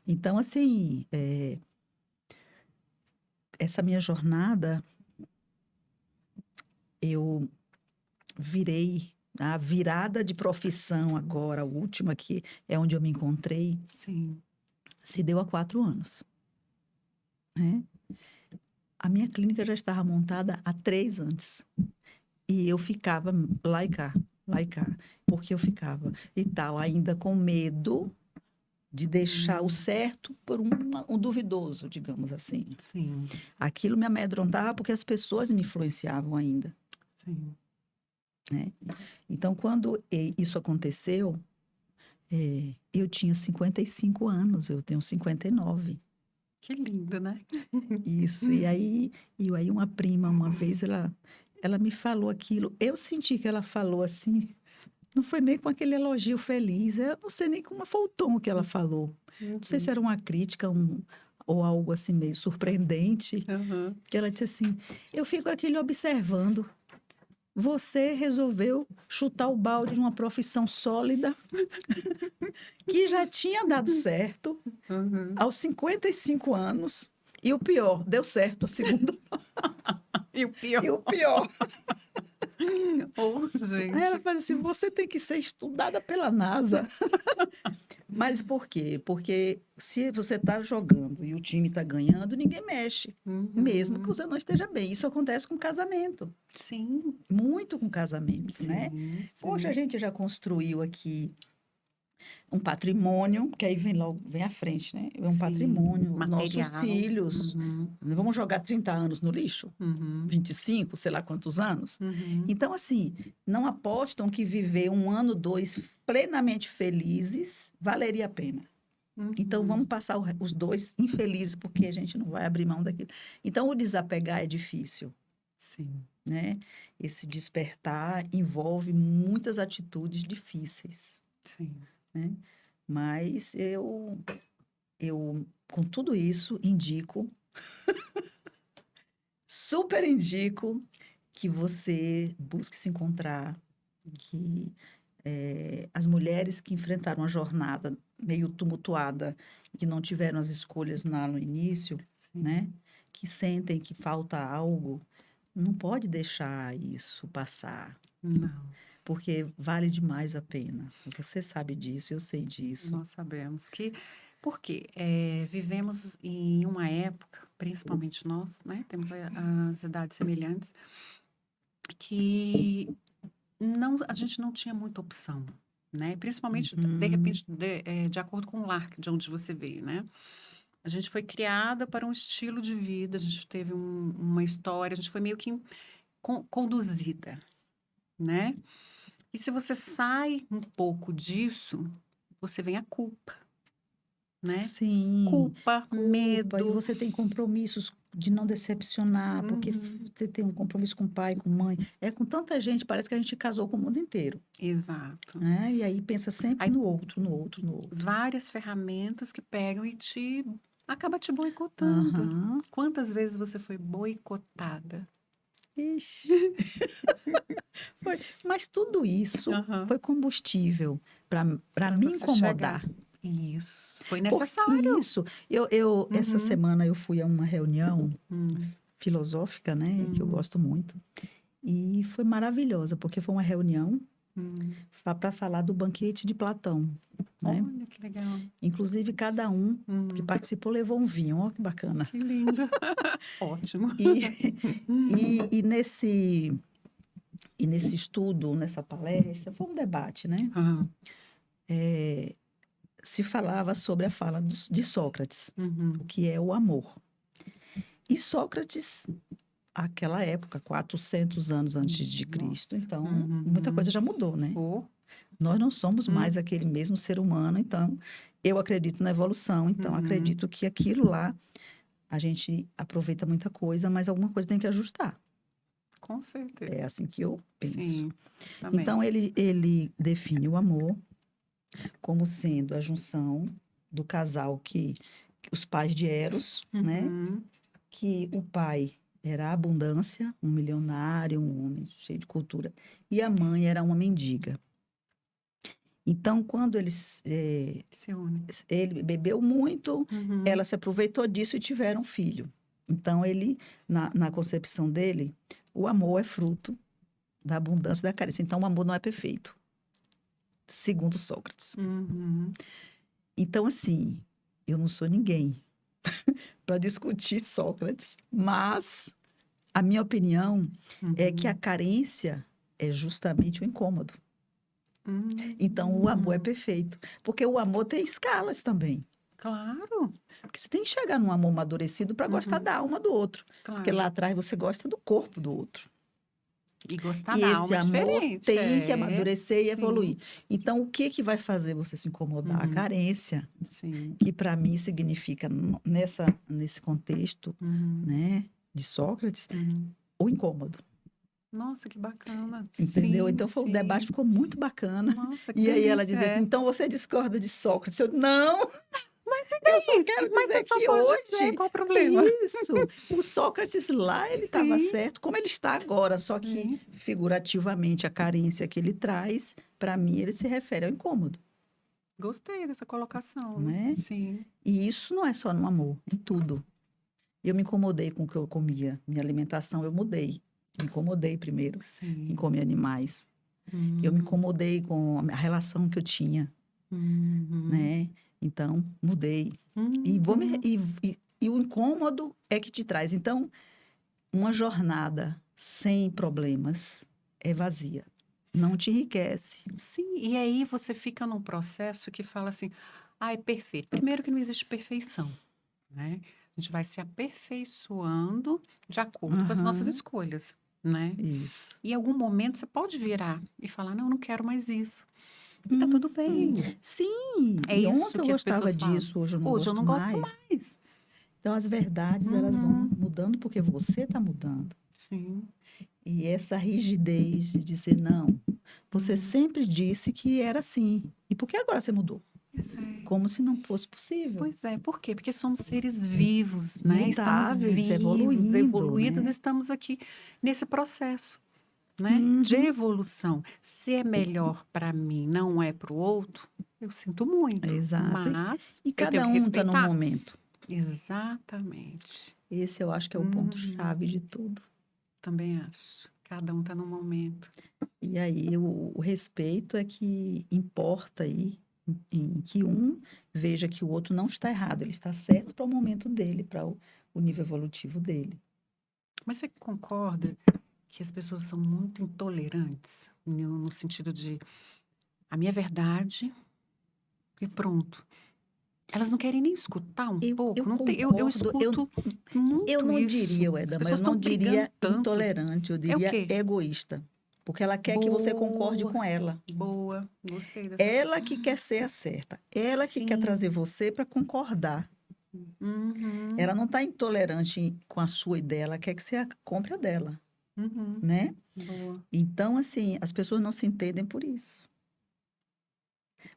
B: Então, assim, essa minha jornada, eu virei a virada de profissão agora, a última que é onde eu me encontrei,
A: Sim.
B: se deu há 4 anos, né? A minha clínica já estava montada há 3 antes. E eu ficava lá e cá, porque eu ficava e tal, ainda com medo de deixar o certo por um duvidoso, digamos assim.
A: Sim.
B: Aquilo me amedrontava porque as pessoas me influenciavam ainda,
A: Sim.
B: né? Então, quando isso aconteceu, eu tinha 55 anos, eu tenho 59.
A: Que lindo, né?
B: Isso. E aí uma prima, uma vez, ela me falou aquilo. Eu senti que ela falou assim, não foi nem com aquele elogio feliz, eu não sei nem como foi o tom que ela falou. Não sei se
A: Uhum.
B: era uma crítica ou algo assim meio surpreendente,
A: Uhum.
B: que ela disse assim, eu fico aqui lhe observando. Você resolveu chutar o balde de uma profissão sólida que já tinha dado certo
A: Uhum.
B: aos 55 anos. E o pior, deu certo a segunda.
A: E o pior.
B: E o pior.
A: Oh,
B: Aí ela
A: gente.
B: fala assim: você tem que ser estudada pela NASA. Mas por quê? Porque se você está jogando e o time está ganhando, ninguém mexe. Mesmo que
A: Uhum.
B: você não esteja bem. Isso acontece com casamento.
A: Sim.
B: Muito com casamento, né?
A: Sim.
B: Poxa, a
A: Sim.
B: gente já construiu aqui um patrimônio, que aí vem logo, vem à frente, né? É um
A: Sim.
B: patrimônio, nossos
A: Material.
B: filhos.
A: Uhum.
B: Não vamos jogar 30 anos no lixo?
A: Uhum.
B: 25, sei lá quantos anos?
A: Uhum.
B: Então, assim, não apostam que viver 1 ano, 2 plenamente felizes valeria a pena. Então,
A: Uhum.
B: vamos passar os 2 infelizes, porque a gente não vai abrir mão daquilo. Então, o desapegar é difícil,
A: Sim.
B: né? Esse despertar envolve muitas atitudes difíceis,
A: Sim.
B: né? Mas eu, com tudo isso, indico, super indico, que você busque se encontrar, que as mulheres que enfrentaram a jornada meio tumultuada, que não tiveram as escolhas lá no início,
A: Sim.
B: né? Que sentem que falta algo, não pode deixar isso passar,
A: Não.
B: porque vale demais a pena. Você sabe disso, eu sei disso.
A: Nós sabemos que, porque vivemos em uma época, principalmente nós, né, temos as idades semelhantes, que não, a gente não tinha muita opção, né? Principalmente, de
B: Uhum,
A: repente, de acordo com o lar de onde você veio, né? A gente foi criada para um estilo de vida, a gente teve uma história, a gente foi meio que conduzida, né? E se você sai um pouco disso, você vem a culpa, né?
B: Sim.
A: Culpa,
B: E
A: medo.
B: você tem compromissos de não decepcionar, porque você tem um compromisso com o pai, com mãe. É com tanta gente, parece que a gente casou com o mundo inteiro,
A: Exato.
B: né? E aí pensa sempre
A: Aí-
B: no outro, no outro, no outro.
A: Várias ferramentas que pegam e acaba te boicotando.
B: Aham.
A: Quantas vezes você foi boicotada?
B: Ixi. Mas tudo isso
A: Aham.
B: foi combustível para
A: Pra
B: me
A: você
B: incomodar.
A: chegar. Isso. Foi
B: Por
A: necessário.
B: isso, essa
A: Uhum.
B: semana eu fui a uma reunião
A: Hum,
B: filosófica, né, que eu
A: Uhum.
B: gosto muito, e foi maravilhosa, porque foi uma reunião
A: hum.
B: para falar do banquete de Platão, né?
A: Olha que legal.
B: Inclusive, cada um que participou levou um vinho, ó, que bacana.
A: Que lindo. Ótimo.
B: E nesse estudo, nessa palestra, foi um debate, né?
A: Ah,
B: Se falava sobre a fala de Sócrates,
A: uhum.
B: o que é o amor. E Sócrates, aquela época, 400 anos antes de Cristo,
A: Nossa.
B: então
A: Uhum.
B: muita coisa já mudou, né?
A: Oh.
B: Nós não somos mais aquele mesmo ser humano, então eu acredito na evolução, então acredito que aquilo lá a gente aproveita muita coisa, mas alguma coisa tem que ajustar.
A: Com certeza.
B: É assim que eu penso.
A: Sim, também.
B: Então ele define o amor como sendo a junção do casal que os pais de Eros, né?
A: Uhum.
B: Que o pai era a abundância, um milionário, um homem cheio de cultura, e a mãe era uma mendiga. Então, quando
A: Se une.
B: ele bebeu muito,
A: Uhum.
B: ela se aproveitou disso e tiveram um filho. Então, ele, na concepção dele, o amor é fruto da abundância e da carência. Então, o amor não é perfeito, segundo Sócrates.
A: Uhum.
B: Então, assim, eu não sou ninguém para discutir Sócrates, mas a minha opinião é que a carência é justamente o incômodo.
A: Uhum.
B: Então, o amor é perfeito, porque o amor tem escalas também.
A: Claro,
B: Porque você tem que chegar num amor amadurecido para gostar da alma do outro.
A: claro.
B: Porque lá atrás você gosta do corpo do outro.
A: E gostar
B: E
A: da
B: esse
A: alma é
B: amor
A: diferente.
B: tem que amadurecer e
A: Sim.
B: evoluir. Então, o que vai fazer você se incomodar? A carência,
A: Sim.
B: que para mim significa, nesse contexto, né, de Sócrates, o incômodo.
A: Nossa, que bacana.
B: Entendeu?
A: Sim,
B: Então, o
A: sim.
B: debate ficou muito bacana.
A: Nossa, que
B: E aí ela
A: delícia,
B: dizia assim, então você discorda de Sócrates? Eu, não,
A: Mas
B: eu só quero
A: mas
B: dizer
A: você só
B: que
A: pode dizer
B: hoje,
A: qual o problema.
B: isso, o Sócrates lá, ele estava
A: Sim.
B: certo, como ele está agora, só que
A: Sim.
B: figurativamente a carência que ele traz, para mim, ele se refere ao incômodo,
A: Gostei dessa colocação.
B: né?
A: Sim.
B: E isso não é só no amor, em tudo. Eu me incomodei com o que eu comia, minha alimentação eu mudei. Me incomodei primeiro
A: Sim.
B: em comer animais. Eu me incomodei com a relação que eu tinha, né? Então, mudei. E o incômodo é que te traz. Então, uma jornada sem problemas é vazia. Não te enriquece.
A: Sim, e aí você fica num processo que fala assim, ah, é perfeito. Primeiro que não existe perfeição, né? A gente vai se aperfeiçoando de acordo com as nossas escolhas, né?
B: Isso.
A: E em algum momento você pode virar e falar, não, eu não quero mais isso. E tá tudo bem.
B: Sim.
A: É
B: E
A: isso
B: ontem eu
A: que as
B: gostava
A: pessoas falam.
B: disso, hoje eu não
A: Hoje
B: gosto
A: eu não gosto
B: mais.
A: mais.
B: Então, as verdades, elas vão mudando porque você está mudando.
A: Sim.
B: E essa rigidez de dizer, não, você sempre disse que era assim. E por que agora você mudou?
A: Pois é.
B: Como se não fosse possível.
A: Pois é, por quê? Porque somos seres vivos, né? Estamos
B: Mutáveis,
A: vivos,
B: evoluindo,
A: evoluídos,
B: né?
A: estamos aqui nesse processo, né? De evolução. Se é melhor para mim, não é para o outro, eu sinto muito.
B: Exato.
A: Mas
B: E
A: eu tenho
B: cada
A: que
B: um está num
A: respeitar.
B: momento.
A: Exatamente.
B: Esse eu acho que é o ponto-chave de tudo.
A: Também acho. Cada um está num momento.
B: E aí, o respeito é que importa aí, em que um veja que o outro não está errado, ele está certo para o momento dele, para o nível evolutivo dele.
A: Mas você concorda que as pessoas são muito intolerantes no sentido de a minha verdade e pronto. Elas não querem nem escutar um pouco. Não tem, eu
B: concordo,
A: escuto muito
B: eu não
A: isso.
B: diria,
A: As
B: Edama, eu
A: pessoas
B: não
A: estão brigando
B: diria
A: tanto.
B: intolerante, eu
A: É o
B: diria
A: quê?
B: egoísta. Porque ela quer que você concorde
A: Boa.
B: com ela.
A: Boa. Gostei dessa.
B: Ela que quer ser a certa. Ela que quer
A: Sim.
B: trazer você para concordar.
A: Uhum.
B: Ela não está intolerante com a sua ideia, ela quer que você compre a dela,
A: Uhum.
B: né?
A: Boa.
B: Então, assim, as pessoas não se entendem por isso.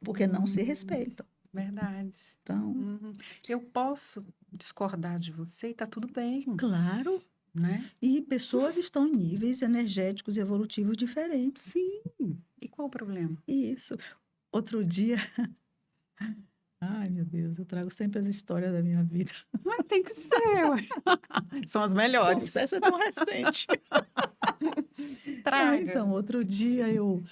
B: Porque não se respeitam.
A: Verdade.
B: Então,
A: Uhum. Eu posso discordar de você e tá tudo bem,
B: claro.
A: né?
B: E pessoas estão em níveis energéticos e evolutivos diferentes.
A: Sim. E qual o problema?
B: Isso. Outro dia. Ai, meu Deus, eu trago sempre as histórias da minha vida.
A: Mas tem que ser, ué. São as melhores.
B: Nossa, essa é tão recente. Não,
A: Traga.
B: então, outro dia eu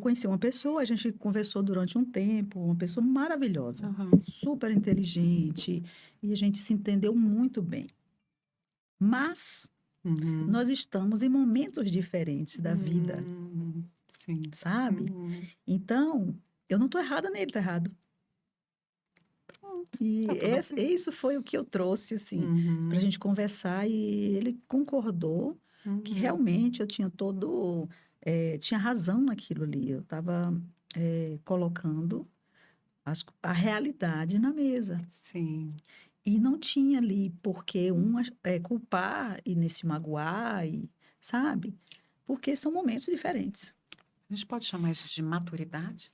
B: conheci uma pessoa, a gente conversou durante um tempo, uma pessoa maravilhosa,
A: Uhum.
B: super inteligente, e a gente se entendeu muito bem. Mas
A: Uhum.
B: nós estamos em momentos diferentes da vida,
A: Sim.
B: sabe?
A: Uhum.
B: Então, eu não estou errada nele, tá errado. E
A: Tá tudo bem.
B: isso foi o que eu trouxe, assim,
A: Uhum.
B: para a gente conversar, e ele concordou que
A: Uhum.
B: realmente eu tinha tinha razão naquilo ali. Eu estava colocando a realidade na mesa.
A: Sim.
B: E não tinha ali porque culpar e se magoar, sabe? Porque são momentos diferentes.
A: A gente pode chamar isso de maturidade?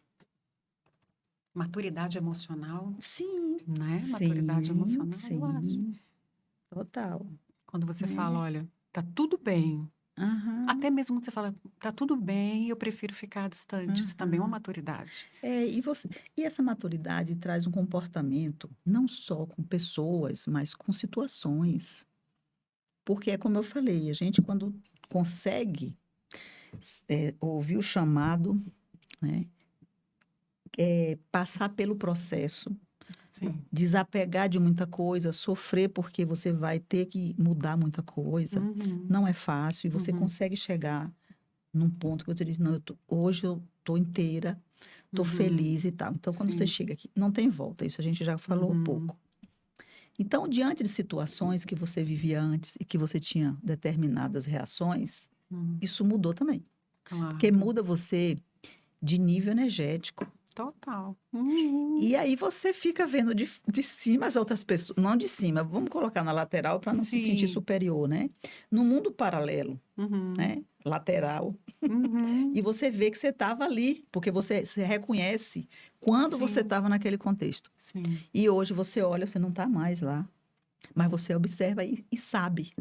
A: Maturidade emocional,
B: Sim,
A: né? Maturidade
B: sim,
A: emocional, eu acho.
B: sim, total.
A: Quando você
B: Né?
A: fala, olha, tá tudo bem.
B: Aham,
A: Até mesmo quando você fala, tá tudo bem, eu prefiro ficar distante. Isso também é uma
B: aham.
A: maturidade.
B: E essa maturidade traz um comportamento não só com pessoas, mas com situações. Porque é como eu falei, a gente quando consegue ouvir o chamado, né, passar pelo processo,
A: Sim.
B: desapegar de muita coisa, sofrer porque você vai ter que mudar muita coisa,
A: Uhum.
B: não é fácil e você
A: Uhum.
B: consegue chegar num ponto que você diz, não, hoje eu tô inteira, tô
A: Uhum.
B: feliz e tal. Então, quando você
A: Sim.
B: chega aqui, não tem volta, isso a gente já falou
A: Uhum.
B: pouco. Então, diante de situações que você vivia antes e que você tinha determinadas reações,
A: Uhum.
B: isso mudou também.
A: Claro.
B: Porque muda você de nível energético.
A: Total. Uhum.
B: E aí você fica vendo de cima as outras pessoas, não de cima, vamos colocar na lateral para não se sentir
A: Sim.
B: superior, né? No mundo paralelo,
A: Uhum.
B: né? Lateral.
A: Uhum.
B: E você vê que você estava ali, porque você reconhece quando você
A: Sim.
B: estava naquele contexto.
A: Sim.
B: E hoje você olha, você não está mais lá. Mas você observa e sabe.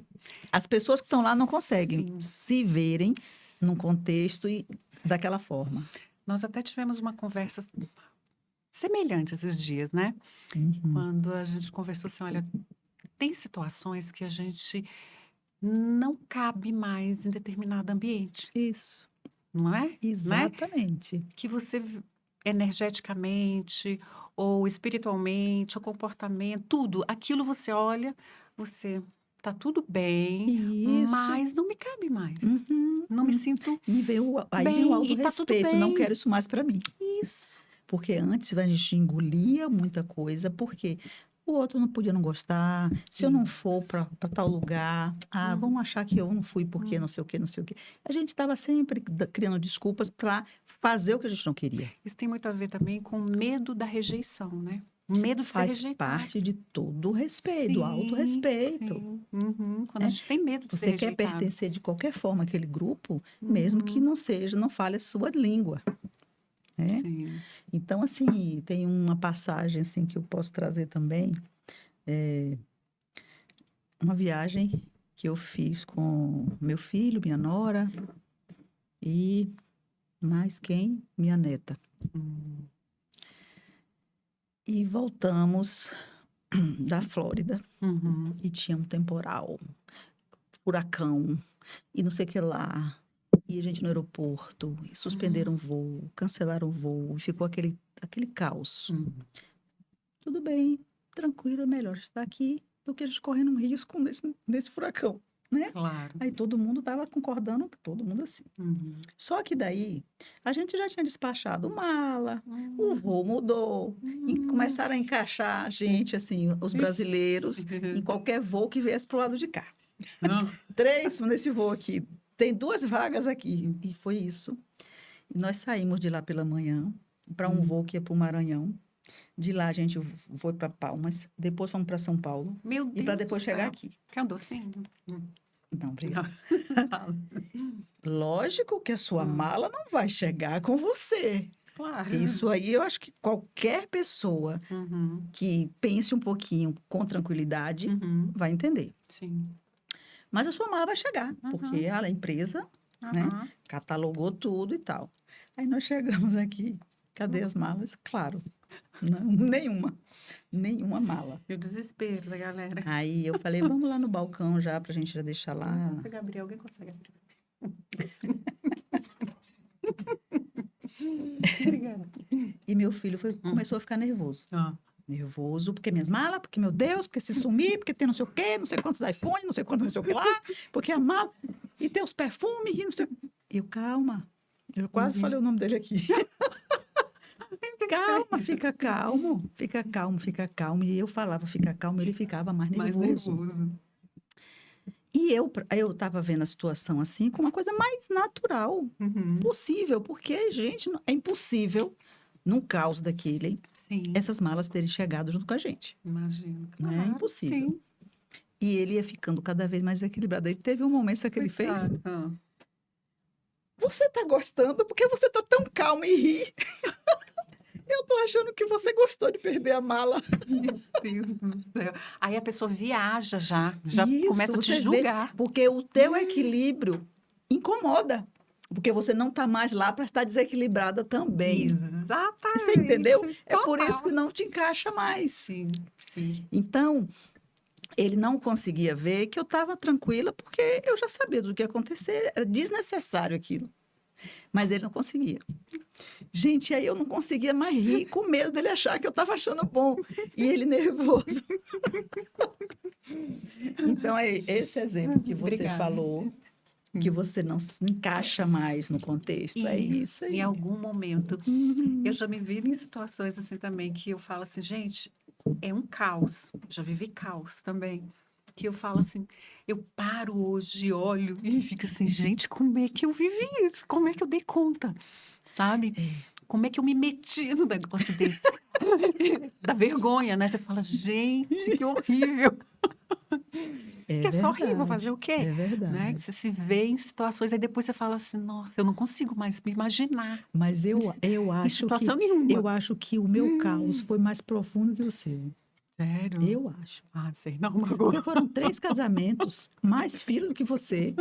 B: As pessoas que estão lá não conseguem
A: Sim.
B: se verem num contexto e daquela forma.
A: Nós até tivemos uma conversa semelhante esses dias, né?
B: Uhum.
A: Quando a gente conversou assim, olha, tem situações que a gente não cabe mais em determinado ambiente,
B: Isso,
A: não é? Né?
B: exatamente.
A: Que você energeticamente ou espiritualmente, ou comportamento, tudo, aquilo você olha, você tá tudo bem,
B: Isso.
A: mas não me cabe mais.
B: Uhum,
A: Não me
B: uhum.
A: sinto
B: E aí vem o
A: bem e tá tudo
B: autorrespeito. Não
A: bem.
B: quero isso mais para mim.
A: Isso.
B: Porque antes a gente engolia muita coisa, porque o outro não podia não gostar. Se eu não
A: Sim.
B: for para tal lugar, vão achar que eu não fui porque não sei o quê, não sei o quê. A gente estava sempre criando desculpas para fazer o que a gente não queria.
A: Isso tem muito a ver também com medo da rejeição, né? Medo de ser
B: Faz
A: rejeitado.
B: parte de todo o respeito, do
A: Sim,
B: autorrespeito.
A: sim. Uhum. Quando a
B: Né?
A: gente tem medo de ser
B: Você quer
A: rejeitado.
B: pertencer de qualquer forma àquele grupo, mesmo que não seja, não fale a sua língua. Né?
A: Sim.
B: Então, assim, tem uma passagem assim, que eu posso trazer também. Uma viagem que eu fiz com meu filho, minha nora e mais quem? Minha neta.
A: Hum.
B: E voltamos da Flórida
A: Uhum.
B: e tinha um temporal, furacão e não sei o que lá. E a gente no aeroporto, e suspenderam o voo, cancelaram o voo, e ficou aquele caos.
A: Uhum.
B: Tudo bem, tranquilo, é melhor estar aqui do que a gente correndo um risco desse furacão, né?
A: Claro.
B: Aí todo mundo estava concordando, todo mundo assim.
A: Uhum.
B: Só que daí, a gente já tinha despachado mala, o voo mudou, e começaram a encaixar gente, assim, os brasileiros, em qualquer voo que viesse pro lado de cá.
A: Não.
B: 3 nesse voo aqui, tem 2 vagas aqui. E foi isso. E nós saímos de lá pela manhã para um voo que ia para o Maranhão. De lá a gente foi para Palmas, depois fomos para São Paulo
A: Meu
B: e para
A: Deus
B: depois
A: do
B: chegar
A: céu.
B: aqui.
A: Quer um docinho?
B: Não, obrigada.
A: Fala.
B: Lógico que a sua mala não vai chegar com você.
A: Claro.
B: Isso aí eu acho que qualquer pessoa
A: Uhum.
B: que pense um pouquinho com tranquilidade
A: Uhum.
B: vai entender.
A: Sim.
B: Mas a sua mala vai chegar, porque a empresa, né,
A: Aham.
B: catalogou tudo e tal. Aí nós chegamos aqui. Cadê as malas? Claro, não, nenhuma mala.
A: E o desespero da galera.
B: Aí eu falei, vamos lá no balcão já, pra gente já deixar lá.
A: Consegue abrir? Alguém consegue abrir? Obrigada.
B: E meu filho começou a ficar nervoso.
A: Ah.
B: Nervoso, porque minhas malas, porque meu Deus, porque se sumir, porque tem não sei o quê, não sei quantos iPhones, não sei quantos não sei o que lá, porque a mala, e tem os perfumes, e não sei. Eu, calma. Eu quase falei o nome dele aqui. Calma, fica calmo, fica calmo, fica calmo. E eu falava, fica calmo, ele ficava mais
A: Mais
B: nervoso.
A: nervoso.
B: E eu estava vendo a situação assim, com uma coisa mais natural
A: Uhum.
B: possível, porque, gente, é impossível, num caos daquele,
A: Sim.
B: essas malas terem chegado junto com a gente.
A: Imagino.
B: Não é
A: Claro,
B: impossível.
A: Sim.
B: E ele ia ficando cada vez mais equilibrado. Aí teve um momento que ele fez,
A: Coitado. Ah.
B: você tá gostando porque você tá tão calmo e ri. Eu tô achando que você gostou de perder a mala.
A: Meu Deus do céu. Aí a pessoa viaja já
B: Isso,
A: começa a te
B: você vê,
A: julgar.
B: porque o teu equilíbrio incomoda. Porque você não tá mais lá para estar desequilibrada também.
A: Exatamente.
B: Você entendeu? É por
A: Total.
B: isso que não te encaixa mais.
A: Sim, sim.
B: Então, ele não conseguia ver que eu estava tranquila, porque eu já sabia do que ia acontecer. Era desnecessário aquilo. Mas ele não conseguia. Gente, aí eu não conseguia mais rir, com medo dele achar que eu estava achando bom. E ele nervoso. Então, é esse exemplo que você
A: Obrigada.
B: falou, que você não se encaixa mais no contexto. É isso aí.
A: Em algum momento. Eu já me vi em situações assim também, que eu falo assim, gente, é um caos. Já vivi caos também. Que eu falo assim, eu paro hoje, olho e fico assim, gente, como é que eu vivi isso? Como é que eu dei conta? Sabe? Como é que eu me meti no negócio desse? Da vergonha, né? Você fala, gente, que horrível. Que é só horrível fazer o quê?
B: É verdade.
A: Né? Que você se vê em situações, aí depois você fala assim, nossa, eu não consigo mais me imaginar.
B: Mas eu
A: Em
B: acho
A: situação
B: que
A: nenhuma.
B: eu acho que o meu caos foi mais profundo que o seu.
A: Sério?
B: Eu acho.
A: Ah, sei não, agora.
B: Porque foram 3 casamentos, mais filho do que você.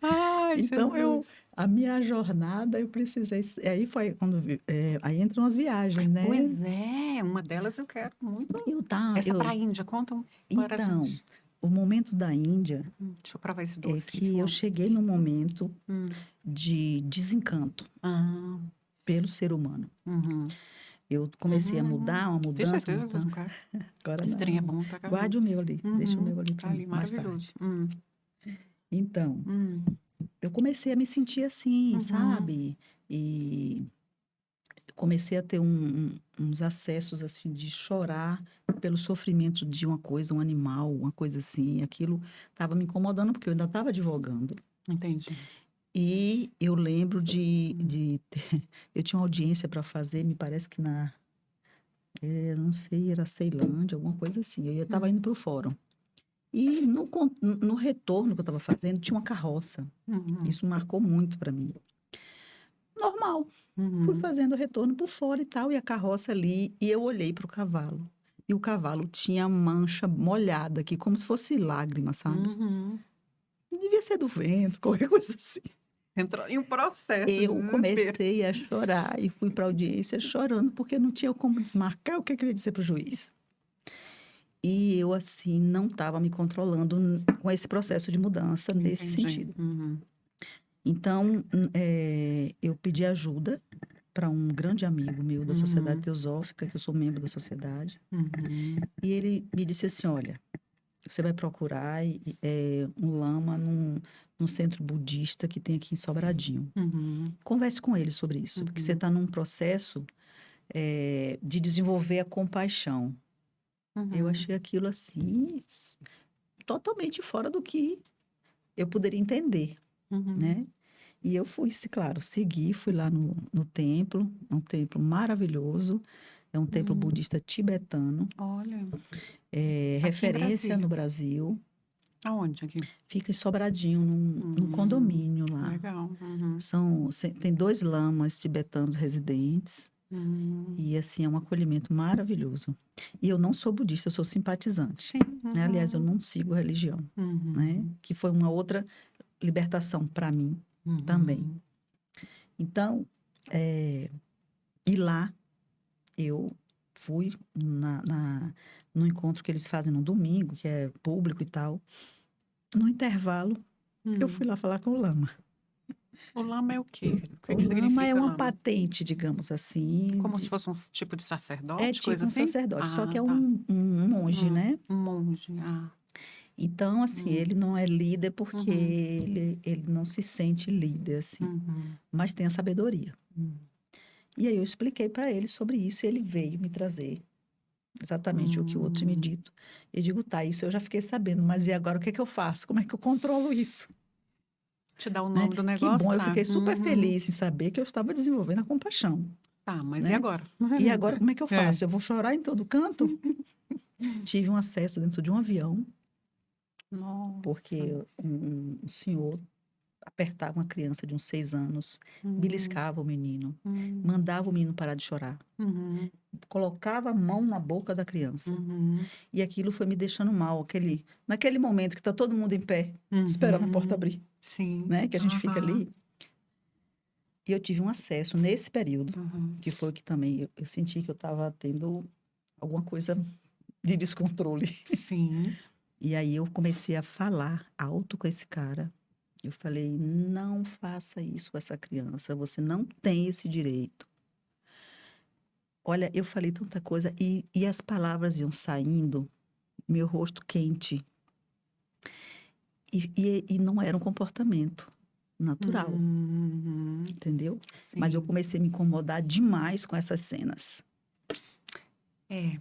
A: Ai,
B: Então,
A: Jesus.
B: a minha jornada, eu precisei. Aí foi quando. Aí entram as viagens, né?
A: Pois é, uma delas eu quero muito. Essa para a Índia, conta para a
B: Então,
A: gente.
B: o momento da Índia
A: Deixa eu provar esse
B: é
A: doce aqui.
B: que eu cheguei num momento
A: Hum.
B: de desencanto
A: Ah,
B: pelo ser humano.
A: uhum.
B: Eu comecei a mudar, uma
A: Deixa
B: mudança,
A: eu
B: uma mudança.
A: cara.
B: Agora
A: Esse trem é
B: não.
A: bom pra caramba.
B: Guarde o meu ali, deixa o meu ali
A: Tá
B: para
A: ali,
B: mim, mais
A: maravilhoso.
B: tarde. Então,
A: Hum.
B: eu comecei a me sentir assim,
A: Uhum.
B: sabe? E comecei a ter uns acessos assim de chorar pelo sofrimento de uma coisa, um animal, uma coisa assim. Aquilo estava me incomodando porque eu ainda estava advogando.
A: Entendi.
B: E eu lembro eu tinha uma audiência para fazer, me parece que não sei, era Ceilândia, alguma coisa assim. Eu estava indo para o fórum. E no retorno que eu estava fazendo, tinha uma carroça.
A: Uhum.
B: Isso marcou muito para mim. Normal. Fui fazendo o retorno por fora e tal, e a carroça ali, e eu olhei para o cavalo. E o cavalo tinha mancha molhada aqui, como se fosse lágrima, sabe?
A: Uhum.
B: Devia ser do vento, qualquer coisa assim.
A: Entrou em um processo de
B: Eu
A: desespero.
B: comecei a chorar e fui para a audiência chorando, porque não tinha como desmarcar o que eu ia dizer para o juiz. E eu, assim, não estava me controlando com esse processo de mudança nesse
A: Entendi.
B: sentido.
A: Uhum.
B: Então, eu pedi ajuda para um grande amigo meu da Sociedade Teosófica, que eu sou membro da sociedade.
A: Uhum.
B: E ele me disse assim, olha, você vai procurar um lama num centro budista que tem aqui em Sobradinho.
A: Uhum.
B: Converse com ele sobre isso, porque você está num processo de desenvolver a compaixão.
A: Uhum.
B: Eu achei aquilo assim, totalmente fora do que eu poderia entender,
A: Uhum.
B: né? E eu fui, claro, segui, fui lá no templo, um templo maravilhoso, é um templo budista tibetano,
A: Olha, aqui em
B: referência
A: Brasília.
B: no Brasil,
A: Aonde aqui?
B: fica em Sobradinho, num
A: Hum,
B: condomínio lá.
A: legal. Uhum.
B: Tem 2 lamas tibetanos residentes,
A: Hum.
B: e assim, é um acolhimento maravilhoso. E eu não sou budista, eu sou simpatizante,
A: Sim.
B: né? Aliás, eu
A: Uhum.
B: não sigo religião, né?
A: Uhum.
B: Que foi uma outra libertação para mim também.
A: Uhum.
B: Então, e lá eu fui no encontro que eles fazem no domingo, que é público e tal. No intervalo, eu fui lá falar com o lama.
A: O lama é o quê? O que
B: O
A: que
B: lama é
A: significa
B: uma
A: lama?
B: patente, digamos assim,
A: Como se fosse um tipo de
B: é
A: sacerdote, coisa
B: tipo um
A: assim?
B: sacerdote, só que
A: Ah,
B: é
A: tá.
B: um monge, né?
A: Um monge. Ah.
B: Então, assim, ele não é líder porque
A: Uhum.
B: ele não se sente líder, assim,
A: Uhum.
B: mas tem a sabedoria.
A: Uhum.
B: E aí eu expliquei para ele sobre isso e ele veio me trazer exatamente o que o outro tinha me dito. Eu digo, tá, isso eu já fiquei sabendo, mas e agora o que é que eu faço? Como é que eu controlo isso?
A: Te dá o
B: Né?
A: nome do
B: Que
A: negócio,
B: bom, eu
A: tá?
B: fiquei super
A: Uhum.
B: feliz em saber que eu estava desenvolvendo a compaixão,
A: Tá, mas e
B: né?
A: agora?
B: E agora como é que eu
A: É.
B: faço? Eu vou chorar em todo canto? Tive um acesso dentro de um avião,
A: Nossa.
B: porque um senhor apertava uma criança de uns 6 anos,
A: Uhum.
B: beliscava o menino,
A: Uhum.
B: mandava o menino parar de chorar,
A: Uhum.
B: colocava a mão na boca da criança.
A: Uhum.
B: E aquilo foi me deixando mal, naquele momento que está todo mundo em pé, esperando a porta
A: Uhum.
B: abrir,
A: Sim.
B: né? Que a gente fica
A: Aham.
B: ali. E eu tive um acesso nesse período,
A: Uhum.
B: que foi o que também eu senti que eu estava tendo alguma coisa de descontrole.
A: Sim.
B: E aí eu comecei a falar alto com esse cara. Eu falei: não faça isso com essa criança, você não tem esse direito. Olha, eu falei tanta coisa e as palavras iam saindo, meu rosto quente. E não era um comportamento natural,
A: Uhum.
B: entendeu? Mas eu
A: Sim.
B: comecei a me incomodar demais com essas cenas.
A: É.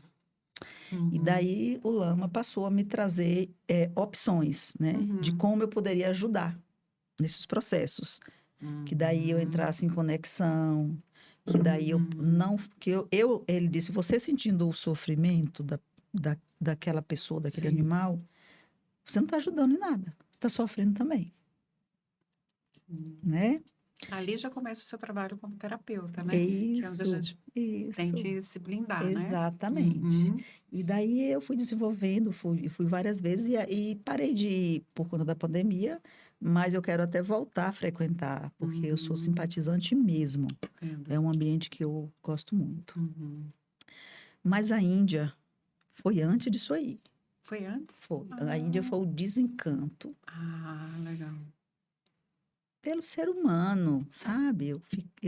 B: E
A: Uhum.
B: daí o Lama passou a me trazer opções, né? De
A: Uhum.
B: como eu poderia ajudar nesses processos. Que daí eu
A: Uhum.
B: entrasse em conexão, que daí eu
A: Uhum.
B: não... Ele disse, você sentindo o sofrimento daquela pessoa, daquele
A: Sim.
B: animal, você não está ajudando em nada. Você está sofrendo também,
A: Sim.
B: né?
A: Ali já começa o seu trabalho como terapeuta,
B: É
A: né? Que é onde a
B: isso,
A: gente tem
B: isso.
A: que se blindar, né?
B: Exatamente.
A: Uhum.
B: E daí eu fui desenvolvendo, fui várias vezes e parei de ir por conta da pandemia, mas eu quero até voltar a frequentar, porque eu sou
A: Uhum.
B: simpatizante mesmo.
A: Entendo.
B: É um ambiente que eu gosto muito.
A: Uhum.
B: Mas a Índia foi antes disso aí.
A: Foi antes?
B: Foi. A Índia
A: Ah,
B: foi o desencanto
A: legal.
B: pelo ser humano, sabe? Eu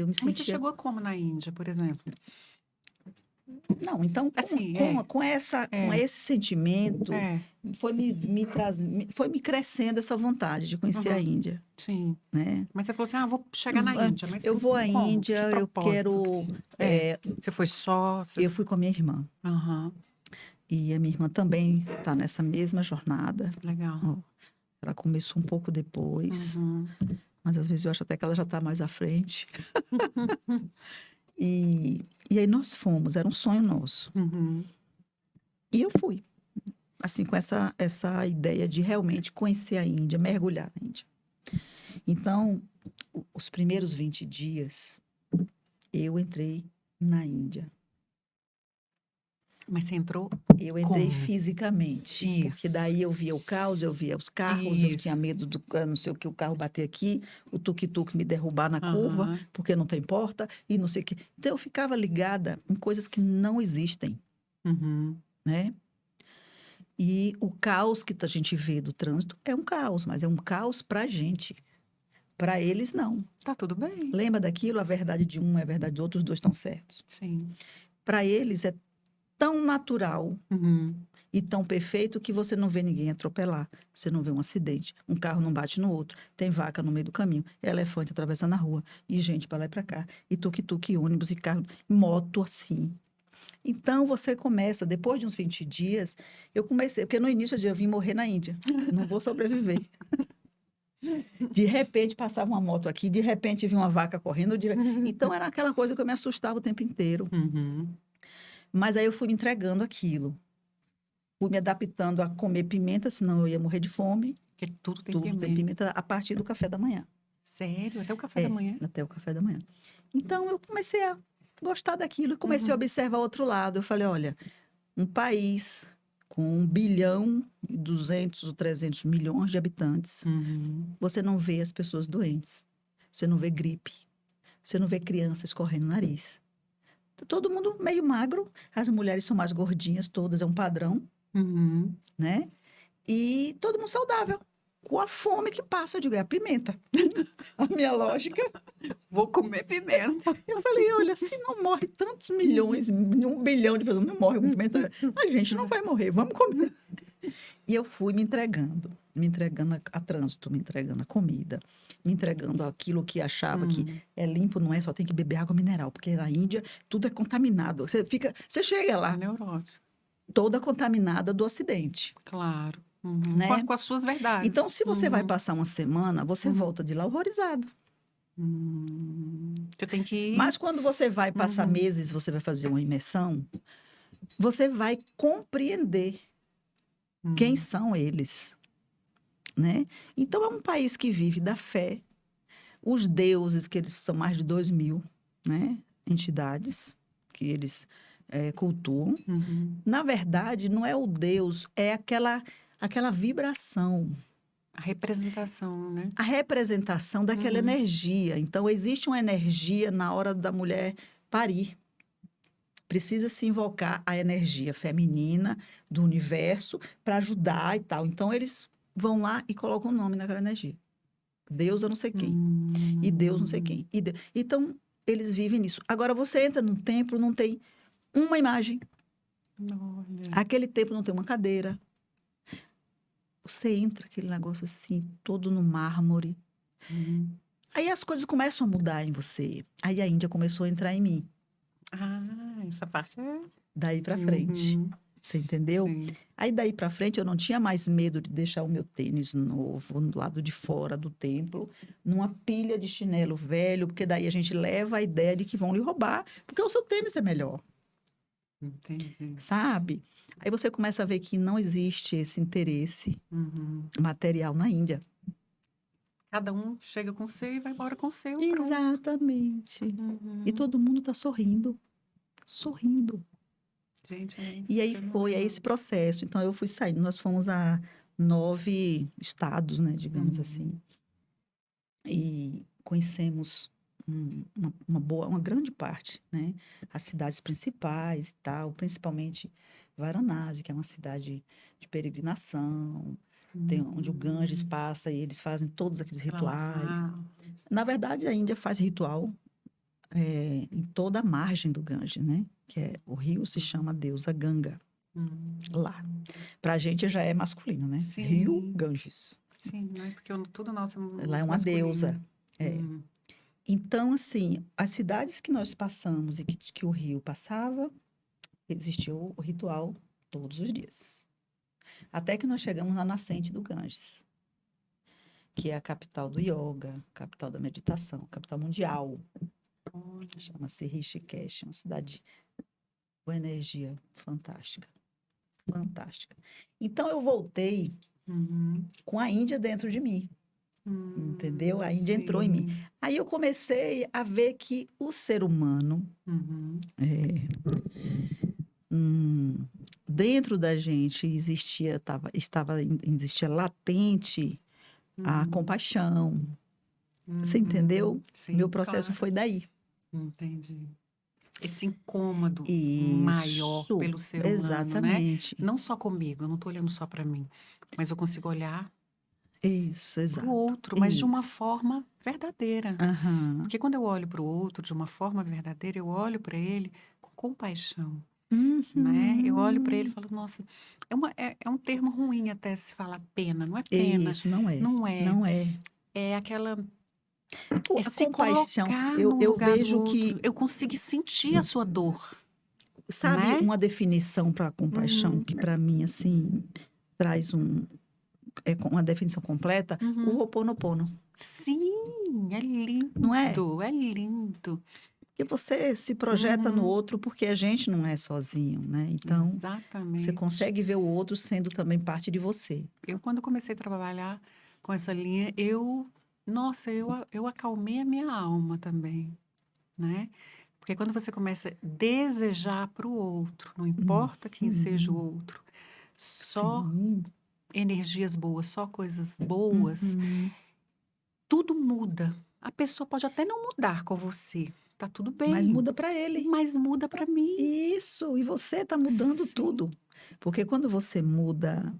B: me
A: Mas você
B: sentia.
A: chegou como na Índia, por exemplo?
B: Não, então,
A: Assim,
B: com
A: é,
B: esse sentimento,
A: é.
B: foi me crescendo essa vontade de conhecer a
A: Uhum.
B: Índia,
A: Sim.
B: né?
A: Mas você falou assim, vou chegar na Índia, mas
B: Eu vou à
A: como? Que
B: Índia, eu
A: propósito?
B: quero.
A: É. Você foi só?
B: Eu fui com a minha irmã.
A: Aham,
B: E a minha irmã também está nessa mesma jornada.
A: legal.
B: Ó, ela começou um pouco depois,
A: Uhum.
B: mas às vezes eu acho até que ela já está mais à frente. E aí nós fomos, era um sonho nosso.
A: Uhum.
B: E eu fui, assim, com essa ideia de realmente conhecer a Índia, mergulhar na Índia. Então, os primeiros 20 dias, eu entrei na Índia.
A: Mas você entrou
B: Eu entrei
A: como?
B: fisicamente, porque
A: Isso.
B: daí eu via o caos, eu via os carros, eu tinha
A: Isso.
B: medo do não sei o que, o carro bater aqui, o tuk-tuk me derrubar na curva,
A: Aham.
B: porque não tem porta, e não sei o que. Então eu ficava ligada em coisas que não existem,
A: Uhum.
B: né? E o caos que a gente vê do trânsito é um caos, mas é um caos para a gente. Para eles, não.
A: Tá tudo bem.
B: Lembra daquilo? A verdade de um é a verdade do outro, os dois estão certos.
A: Sim.
B: Para eles é tão natural
A: Uhum.
B: e tão perfeito que você não vê ninguém atropelar, você não vê um acidente, um carro não bate no outro, tem vaca no meio do caminho, elefante atravessando a rua, e gente para lá e para cá, e tuk-tuk, e ônibus, e carro, moto assim. Então, você começa, depois de uns 20 dias, eu comecei, porque no início eu vim morrer na Índia, não vou sobreviver. De repente, passava uma moto aqui, de repente, vinha uma vaca correndo. Então, era aquela coisa que eu me assustava o tempo inteiro.
A: Uhum.
B: Mas aí eu fui me entregando aquilo. Fui me adaptando a comer pimenta, senão eu ia morrer de fome.
A: Porque tudo tem
B: Tudo tem
A: pimenta.
B: pimenta a partir do café da manhã.
A: Sério? Até o café da manhã?
B: Até o café da manhã. Então, eu comecei a gostar daquilo e comecei a observar o outro lado. Eu falei, olha, um país com 1 bilhão e 200 ou 300 milhões de habitantes,
A: Uhum.
B: você não vê as pessoas doentes. Você não vê gripe. Você não vê crianças escorrendo o nariz. Todo mundo meio magro. As mulheres são mais gordinhas todas, é um padrão,
A: Uhum.
B: né? E todo mundo saudável. Com a fome que passa, eu digo, é a pimenta. A minha lógica.
A: Vou comer pimenta.
B: Eu falei, olha, se não morre tantos milhões, 1 bilhão de pessoas não morrem com pimenta, a gente não vai morrer, vamos comer. E eu fui me entregando a trânsito, me entregando a comida, me entregando aquilo que achava que é limpo, não é, só tem que beber água mineral, porque na Índia tudo é contaminado. Você chega lá,
A: Neurótico.
B: toda contaminada do Ocidente.
A: Claro. Uhum.
B: Né?
A: Com as suas verdades.
B: Então, se você vai passar uma semana, você volta de lá horrorizado.
A: Você tem que ir.
B: Mas quando você vai passar meses, você vai fazer uma imersão, você vai compreender quem são eles, né? Então, é um país que vive da fé, os deuses, que eles são mais de 2.000, né? Entidades que eles cultuam. Na verdade, não é o Deus, é aquela vibração.
A: A representação, né?
B: A representação daquela energia. Então, existe uma energia na hora da mulher parir. Precisa se invocar a energia feminina do universo para ajudar e tal. Então, eles vão lá e colocam o nome naquela energia. Deus eu não sei quem. E Deus não sei quem. Então, eles vivem nisso. Agora, você entra num templo, não tem uma imagem.
A: Olha.
B: Aquele templo não tem uma cadeira. Você entra, aquele negócio assim, todo no mármore. Aí as coisas começam a mudar em você. Aí a Índia começou a entrar em mim.
A: Ah, essa parte é...
B: Daí pra frente. Você entendeu?
A: Sim.
B: Aí daí pra frente eu não tinha mais medo de deixar o meu tênis novo no lado de fora do templo, numa pilha de chinelo velho, porque daí a gente leva a ideia de que vão lhe roubar, porque o seu tênis é melhor.
A: Entendi.
B: Sabe? Aí você começa a ver que não existe esse interesse material na Índia.
A: Cada um chega com o seu e vai embora com o seu.
B: Exatamente. E todo mundo está sorrindo. Sorrindo.
A: Gente,
B: e aí foi esse processo. Então, eu fui saindo. Nós fomos a 9 estados, né? Digamos assim. E conhecemos uma grande parte, né? As cidades principais e tal. Principalmente Varanasi, que é uma cidade de peregrinação. Tem onde o Ganges passa e eles fazem todos aqueles rituais. Na verdade, a Índia faz ritual em toda a margem do Ganges, né? Que o rio se chama deusa Ganga. Lá. Pra gente já é masculino, né?
A: Sim.
B: Rio Ganges.
A: Sim, né? Porque tudo nosso é
B: lá é uma
A: masculino.
B: deusa. Então, assim, as cidades que nós passamos e que o rio passava, existiu o ritual todos os dias. Até que nós chegamos na nascente do Ganges, que é a capital do yoga, capital da meditação, capital mundial. Chama-se Rishikesh, uma cidade com energia fantástica. Fantástica. Então, eu voltei com a Índia dentro de mim. Entendeu? A Índia entrou em mim. Aí eu comecei a ver que o ser humano, dentro da gente existia latente a compaixão. Você entendeu?
A: Sim,
B: Meu processo
A: claro.
B: foi daí.
A: Entendi. Esse incômodo
B: Isso,
A: maior pelo ser humano,
B: exatamente.
A: né? Não só comigo, eu não estou olhando só para mim, mas eu consigo olhar
B: Isso, exato.
A: para o outro, mas de uma
B: Isso.
A: forma verdadeira. Porque quando eu olho para o outro de uma forma verdadeira, eu olho para ele com compaixão. Né? Eu olho para ele e falo, nossa, é um termo ruim até se falar pena, não é pena.
B: Isso, não é.
A: Não é.
B: Não é.
A: É aquela...
B: A
A: se
B: compaixão.
A: colocar
B: Eu
A: no lugar
B: vejo
A: do
B: que
A: outro. Eu consigo sentir a sua dor.
B: Sabe,
A: né?
B: uma definição para a compaixão que para mim assim traz uma definição completa, o Ho'oponopono,
A: Sim, é
B: não é?
A: lindo, é lindo.
B: Que você se projeta no outro porque a gente não é sozinho, né? Então, você
A: Exatamente.
B: consegue ver o outro sendo também parte de você.
A: Eu, quando comecei a trabalhar com essa linha, eu acalmei a minha alma também, né? Porque quando você começa a desejar para o outro, não importa quem seja o outro, só
B: Sim.
A: energias boas, só coisas boas,
B: Uhum.
A: tudo muda. A pessoa pode até não mudar com você, tá tudo
B: Mas
A: bem,
B: muda para ele.
A: mas muda para mim.
B: Isso, e você está mudando
A: Sim,
B: tudo. Porque quando você muda,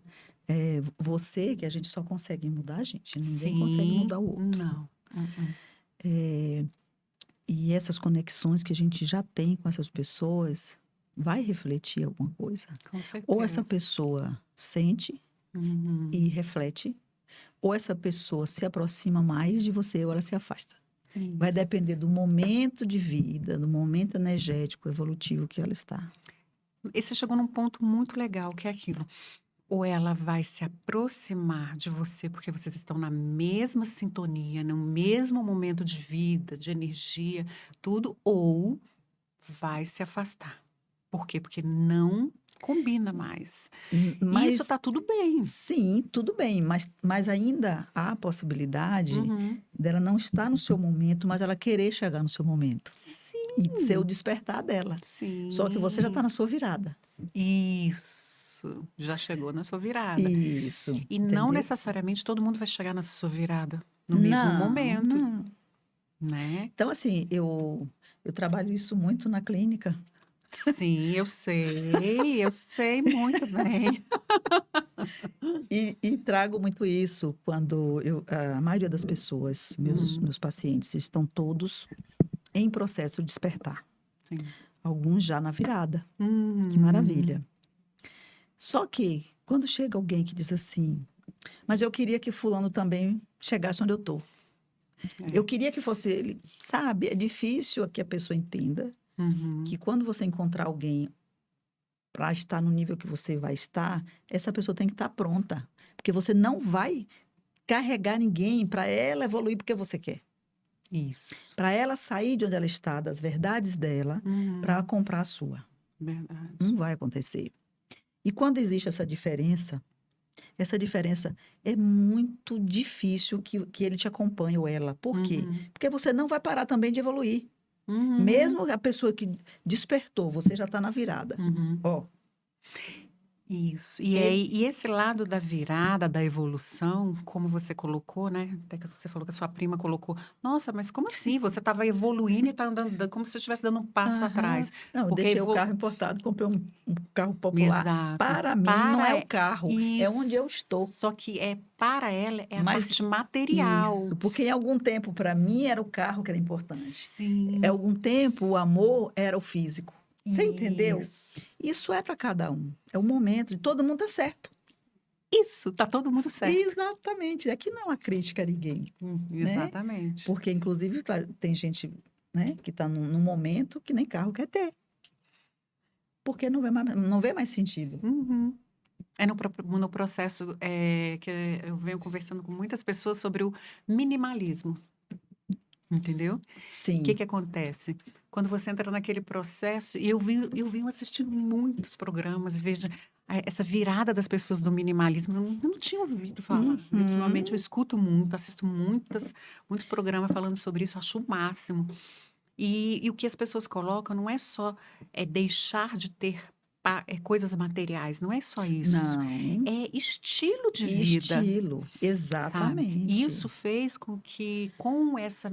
B: você, que a gente só consegue mudar a gente, ninguém consegue
A: sim,
B: mudar o outro.
A: não.
B: É, e essas conexões que a gente já tem com essas pessoas, vai refletir alguma coisa.
A: Com
B: Ou essa
A: certeza.
B: pessoa sente e reflete, ou essa pessoa se aproxima mais de você ou ela se afasta. Vai depender
A: Isso.
B: do momento de vida, do momento energético, evolutivo que ela está.
A: E você chegou num ponto muito legal, que é aquilo. Ou ela vai se aproximar de você porque vocês estão na mesma sintonia, no mesmo momento de vida, de energia, tudo, ou vai se afastar. Por quê? Porque não combina mais. E isso
B: Mas
A: tá tudo bem.
B: sim, tudo bem, mas ainda há a possibilidade
A: Uhum.
B: dela não estar no seu momento, mas ela querer chegar no seu momento e ser o
A: Sim,
B: despertar dela. Só que você já está
A: sim.
B: na sua virada.
A: Isso. Já chegou na sua virada.
B: Isso,
A: E não
B: entendeu?
A: necessariamente todo mundo vai chegar na sua virada no mesmo
B: Não,
A: momento,
B: não.
A: né?
B: Então, assim, eu trabalho isso muito na clínica.
A: Sim, eu sei muito bem.
B: E trago muito isso quando a maioria das pessoas, meus pacientes, estão todos em processo de despertar.
A: Sim.
B: Alguns já na virada. Que
A: Uhum.
B: maravilha. Só que, quando chega alguém que diz assim, mas eu queria que fulano também chegasse onde eu estou. Eu
A: É.
B: queria que fosse ele. Sabe, é difícil que a pessoa entenda
A: Uhum.
B: que quando você encontrar alguém para estar no nível que você vai estar, essa pessoa tem que estar pronta. Porque você não vai carregar ninguém para ela evoluir porque você quer.
A: Isso.
B: Para ela sair de onde ela está, das verdades dela, para
A: Uhum.
B: comprar a sua.
A: Verdade.
B: Não vai acontecer. E quando existe essa diferença é muito difícil que ele te acompanhe ou ela. Por quê?
A: Uhum.
B: Porque você não vai parar também de evoluir.
A: Uhum.
B: Mesmo a pessoa que despertou, você já está na virada.
A: Uhum.
B: Ó,
A: Isso. E,
B: ele,
A: aí, e esse lado da virada, da evolução, como você colocou, né? Até que você falou que a sua prima colocou. Nossa, mas como assim? Você estava evoluindo e está andando como se você estivesse dando um passo
B: aham,
A: atrás.
B: não, eu
A: Porque
B: deixei o carro importado, comprei um carro popular.
A: Exato.
B: Para mim, não é o carro, é onde eu
A: Isso.
B: estou.
A: Só que para ela é a
B: Mas
A: parte material.
B: isso, porque em algum tempo, para mim, era o carro que era importante. Em
A: Sim.
B: algum tempo, o amor era o físico. Você entendeu?
A: Isso.
B: Isso é para cada um. É o momento de todo mundo tá certo.
A: Isso, tá todo mundo certo.
B: Exatamente. Aqui não há crítica a ninguém, né?
A: Exatamente.
B: Porque, inclusive, tem gente, né, que está num momento que nem carro quer ter. Porque não vê mais sentido.
A: Uhum. É no processo que eu venho conversando com muitas pessoas sobre o minimalismo, entendeu? O que
B: Sim.
A: que acontece? Quando você entra naquele processo, e eu vim assistindo muitos programas, e vejo essa virada das pessoas do minimalismo, eu não tinha ouvido falar. E ultimamente eu
B: Uhum.
A: escuto muito, assisto muitos programas falando sobre isso, acho o máximo. E o que as pessoas colocam não é só deixar de ter coisas materiais, não é só isso.
B: Não.
A: É estilo de vida,
B: Estilo.
A: sabe? E
B: Exatamente.
A: isso fez com que, com esse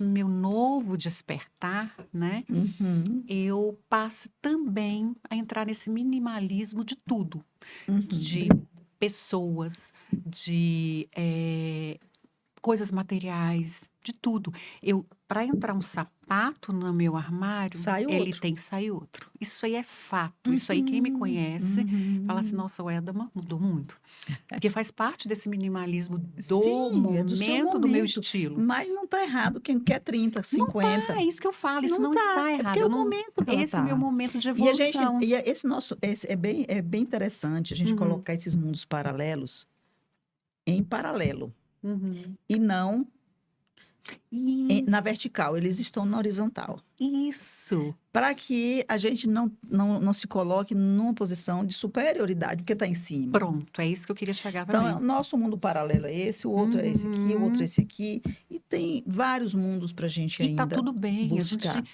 A: meu novo despertar, né,
B: Uhum.
A: eu passe também a entrar nesse minimalismo de tudo, de
B: Uhum.
A: pessoas, de coisas materiais, de tudo. Para entrar um sapato no meu armário,
B: Sai
A: ele
B: outro.
A: tem que sair outro. Isso aí é fato. Isso aí, quem me conhece, fala assim,
B: Uhum.
A: nossa, o Edama mudou muito. Porque faz parte desse minimalismo do
B: Sim, é do seu
A: momento, do meu
B: momento.
A: estilo.
B: Mas não está errado quem quer 30,
A: Não tá,
B: 50.
A: é isso que eu falo, isso
B: Não
A: não
B: tá.
A: está
B: É porque
A: errado.
B: é
A: Eu
B: o
A: não,
B: momento que ela
A: esse é meu
B: tá.
A: momento de
B: E a gente,
A: evolução.
B: esse é bem interessante a gente
A: Uhum,
B: colocar esses mundos paralelos em paralelo
A: uhum.
B: e não na
A: Isso,
B: vertical, eles estão na horizontal.
A: isso.
B: Para que a gente não se coloque numa posição de superioridade, porque está em cima.
A: Pronto, é isso que eu queria chegar
B: Então,
A: também.
B: o nosso mundo paralelo é esse, o outro é esse aqui, o outro é
A: Uhum.
B: esse aqui. E tem vários mundos para a gente
A: E tá
B: ainda
A: tudo bem.
B: buscar.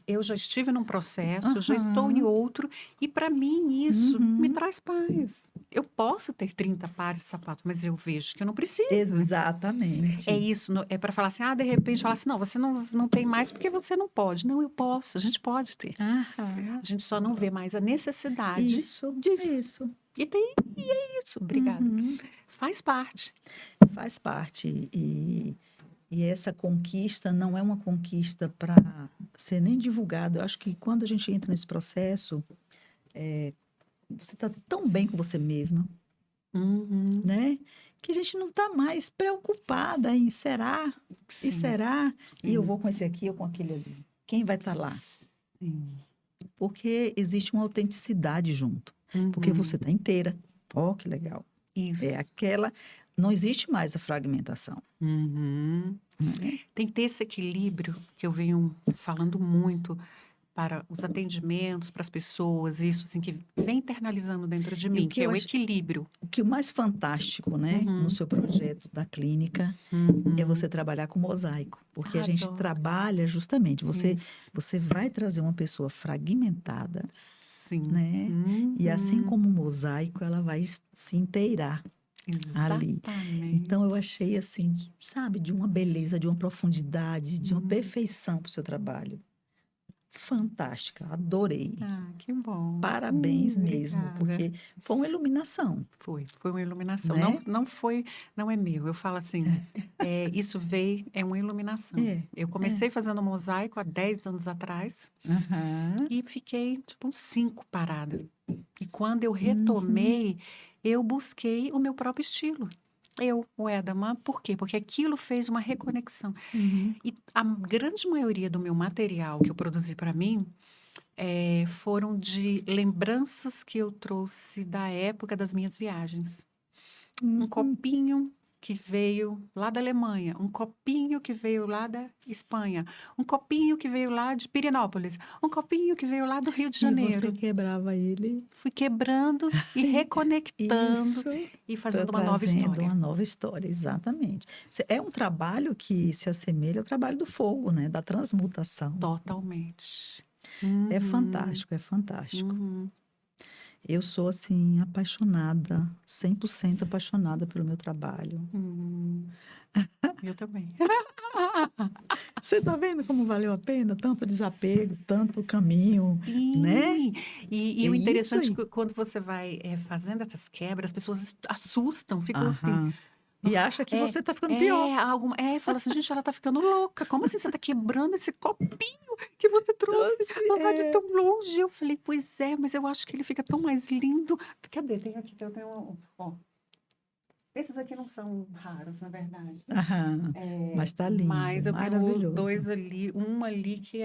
A: Eu já estive num processo, eu já estou em
B: Aham,
A: outro, e para mim isso me
B: uhum,
A: traz paz. Eu posso ter 30 pares de sapato, mas eu vejo que eu não preciso. É
B: exatamente.
A: isso, é para falar assim, de repente, falar assim, não, você não tem mais porque você não pode. Não, eu posso, a gente pode ter.
B: Aham,
A: A gente só não vê mais a necessidade
B: isso,
A: disso.
B: isso.
A: E é isso, obrigada.
B: Uhum.
A: Faz parte.
B: Faz parte. E essa conquista não é uma conquista para ser nem divulgada. Eu acho que quando a gente entra nesse processo, você está tão bem com você mesma,
A: Uhum,
B: né? Que a gente não está mais preocupada em será, e
A: sim,
B: será, e eu
A: sim,
B: vou com esse aqui ou com aquele ali. Quem vai estar lá?
A: sim.
B: Porque existe uma autenticidade junto. Porque você
A: Uhum,
B: está inteira. Ó, que legal. É
A: isso.
B: aquela. Não existe mais a fragmentação.
A: Uhum.
B: Né?
A: Tem que ter esse equilíbrio que eu venho falando muito para os atendimentos, para as pessoas, isso assim que vem internalizando dentro de
B: E o
A: mim,
B: que
A: que é
B: eu
A: o
B: acho,
A: equilíbrio.
B: o que o mais fantástico, né, no
A: Uhum,
B: seu projeto da clínica é
A: uhum.
B: você trabalhar com mosaico, porque a gente
A: Adoro
B: trabalha justamente,
A: isso.
B: você vai trazer uma pessoa fragmentada,
A: Sim.
B: né? E assim
A: Uhum.
B: como o mosaico, ela vai se inteirar ali. Então eu achei
A: Exatamente.
B: assim, sabe, de uma beleza, de uma profundidade, de uma
A: Uhum.
B: perfeição para o seu trabalho. Fantástica, adorei.
A: Ah, que bom.
B: Parabéns mesmo,
A: Obrigada.
B: porque foi uma iluminação,
A: Foi uma iluminação. Não,
B: né?
A: não foi, não é meu. Eu falo assim, isso veio, é uma iluminação.
B: É,
A: Eu
B: é.
A: comecei fazendo mosaico há 10 anos atrás
B: Aham.
A: e fiquei, tipo, uns 5 parada. E quando eu
B: Uhum.
A: retomei, eu busquei o meu próprio estilo. Eu, o Edaman, por quê? Porque aquilo fez uma reconexão.
B: Uhum.
A: E a grande maioria do meu material que eu produzi para mim foram de lembranças que eu trouxe da época das minhas viagens. Um
B: Uhum.
A: copinho que veio lá da Alemanha, um copinho que veio lá da Espanha, um copinho que veio lá de Pirenópolis, um copinho que veio lá do Rio de
B: E você
A: Janeiro.
B: quebrava ele.
A: Fui quebrando e reconectando
B: Isso,
A: e
B: tá
A: fazendo uma nova
B: trazendo uma
A: história.
B: nova história, exatamente. É um trabalho que se assemelha ao trabalho do fogo, né? Da transmutação.
A: Totalmente.
B: É
A: Uhum,
B: fantástico, é fantástico.
A: uhum,
B: Eu sou, assim, apaixonada, 100% apaixonada pelo meu trabalho.
A: uhum. Eu também.
B: Você tá vendo como valeu a pena? Tanto desapego, tanto caminho, né?
A: Sim, e
B: É
A: o
B: isso
A: interessante é
B: aí.
A: que quando você vai fazendo essas quebras, as pessoas assustam, ficam assim,
B: Aham. E
A: nossa,
B: acha que você tá ficando pior.
A: fala assim, gente, ela tá ficando louca, como assim você tá quebrando esse copinho que você trouxe
B: Trouxe,
A: lá de tão longe? Eu falei, pois é, mas eu acho que ele fica tão mais lindo. Cadê? Tem aqui, eu tenho ó, esses aqui não são raros, na verdade.
B: Aham. Mas tá lindo,
A: Mas eu tenho
B: maravilhoso.
A: dois ali, um ali que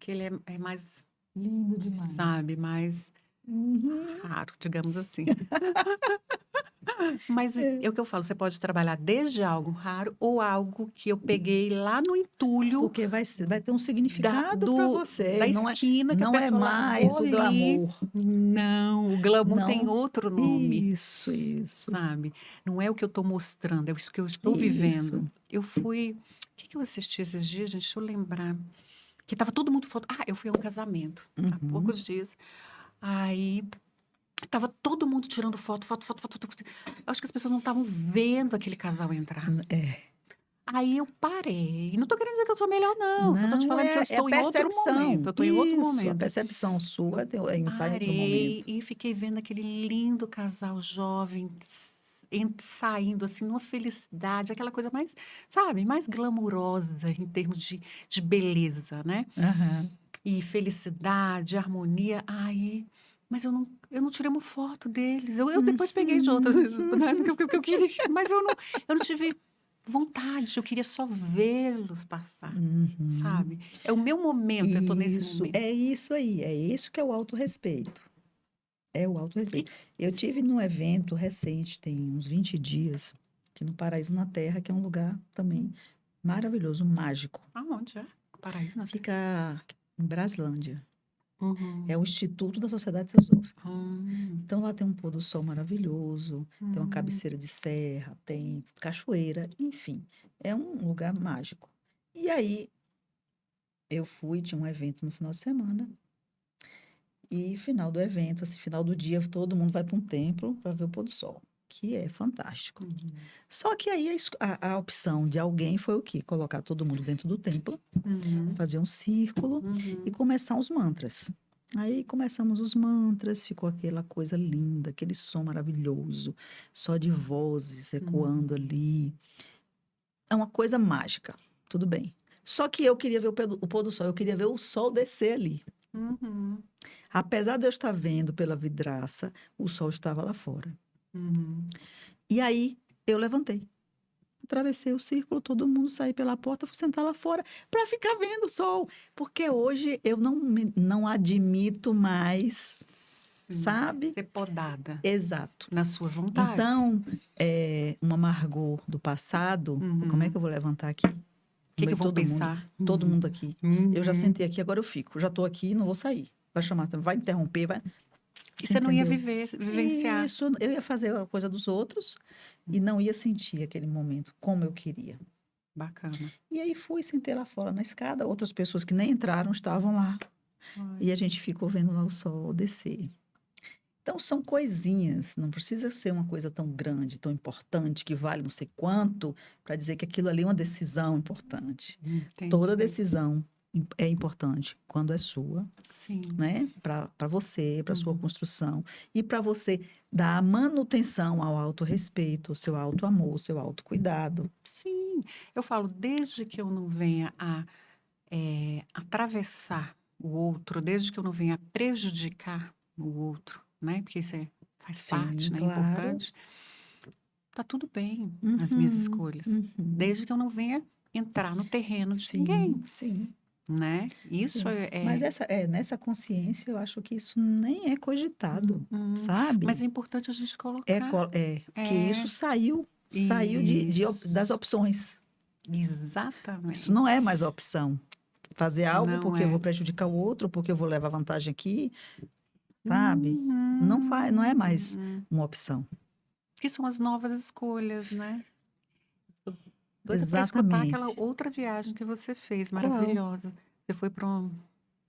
A: ele é mais,
B: Lindo demais.
A: sabe, mais
B: Uhum.
A: raro, digamos assim. Mas
B: É.
A: é o que eu falo, você pode trabalhar desde algo raro ou algo que eu peguei lá no entulho
B: Porque vai ter um significado para você.
A: da esquina que a
B: Não é
A: pessoa largou
B: mais o
A: ali.
B: glamour.
A: Não, o glamour tem
B: Não.
A: outro nome,
B: Isso.
A: sabe? Não é o que eu estou mostrando, é isso que eu estou
B: Isso.
A: vivendo. Eu fui. O que eu assisti esses dias, gente? Deixa eu lembrar. Que tava todo mundo foto. Eu fui a um casamento há
B: Uhum.
A: poucos dias. Aí tava todo mundo tirando foto. Eu acho que as pessoas não estavam vendo aquele casal entrar.
B: É.
A: Aí eu parei. Não tô querendo dizer que eu sou melhor, não. Só tô te
B: Não
A: falando que eu
B: é a
A: estou em outro momento.
B: percepção.
A: Eu estou em outro
B: Isso. A
A: momento.
B: percepção sua está em outro
A: Parei
B: momento.
A: e fiquei vendo aquele lindo casal jovem, saindo assim numa felicidade, aquela coisa mais, sabe, mais glamurosa em termos de beleza, né?
B: Aham.
A: E felicidade, harmonia. Aí, mas eu não tirei uma foto deles. Eu depois peguei de outras vezes, né? Que eu queria, mas eu não tive vontade, eu queria só vê-los passar,
B: Uhum.
A: sabe? É o meu momento, eu tô nesse
B: Isso,
A: momento.
B: é isso aí, é isso que é o autorrespeito. É o
A: E,
B: autorrespeito. Eu tive num evento recente, tem uns 20 dias, aqui no Paraíso na Terra, que é um lugar também maravilhoso, mágico.
A: aonde é? Paraíso na Terra.
B: Fica em Braslândia. É o
A: Uhum.
B: Instituto da Sociedade Teosófica.
A: Hum,
B: Então lá tem um pôr do sol maravilhoso, tem uma
A: hum,
B: cabeceira de serra, tem cachoeira, enfim, é um lugar mágico. E aí eu fui, tinha um evento no final de semana, e final do evento, assim, final do dia, todo mundo vai para um templo para ver o pôr do sol, que é fantástico.
A: uhum,
B: Só que aí a opção de alguém foi o quê? Colocar todo mundo dentro do templo,
A: uhum,
B: fazer um círculo e
A: uhum,
B: começar os mantras. Aí começamos os mantras, ficou aquela coisa linda, aquele som maravilhoso, só de vozes ecoando
A: uhum,
B: ali. É uma coisa mágica, tudo bem. Só que eu queria ver o pôr do sol, eu queria ver o sol descer ali.
A: uhum,
B: Apesar de eu estar vendo pela vidraça, o sol estava lá fora.
A: uhum.
B: E aí eu levantei. Atravessei o círculo, todo mundo saiu pela porta, fui sentar lá fora para ficar vendo o sol. Porque hoje eu não admito mais,
A: Sim,
B: sabe?
A: ser podada
B: Exato.
A: nas suas vontades.
B: Então, uma Margot do passado, como é
A: Uhum.
B: que eu vou levantar aqui?
A: O
B: No
A: que que
B: meio de
A: vão
B: todo
A: pensar?
B: mundo aqui. Eu já
A: Uhum.
B: sentei aqui, agora eu fico. Já estou aqui, não vou sair. Vai chamar, vai interromper, vai.
A: E
B: Você
A: você não ia
B: entendeu?
A: vivenciar.
B: Isso, eu ia fazer a coisa dos outros e não ia sentir aquele momento como eu queria.
A: Bacana.
B: E aí fui, sentei lá fora na escada, outras pessoas que nem entraram estavam lá.
A: Ai.
B: E a gente ficou vendo lá o sol descer. Então são coisinhas, não precisa ser uma coisa tão grande, tão importante, que vale não sei quanto, para dizer que aquilo ali é uma decisão importante. Toda
A: Entendi.
B: decisão é importante quando é sua,
A: Sim.
B: né? Para você, para sua
A: Uhum.
B: construção e para você dar a manutenção ao autorrespeito, ao seu autoamor, ao seu autocuidado.
A: Sim. Eu falo, desde que eu não venha a atravessar o outro, desde que eu não venha a prejudicar o outro, né? Porque faz
B: Sim,
A: parte, né?
B: claro.
A: Importante. Tá tudo bem as minhas
B: Uhum,
A: escolhas,
B: uhum.
A: desde que eu não venha entrar no terreno de
B: Sim,
A: ninguém,
B: sim,
A: né? Isso
B: sim. Mas nessa consciência, eu acho que isso nem é cogitado,
A: uhum. Mas
B: sabe?
A: é importante a gente colocar.
B: Porque isso
A: É,
B: saiu das
A: isso,
B: opções. Isso não é mais
A: exatamente.
B: opção. Fazer algo
A: Não
B: porque eu vou
A: é.
B: prejudicar o outro, porque eu vou levar vantagem aqui, sabe? Não é mais
A: Uhum.
B: uma opção.
A: Que são as novas escolhas, né? Tô doida para escutar aquela
B: Exatamente.
A: outra viagem que você fez,
B: Qual?
A: maravilhosa. Você foi para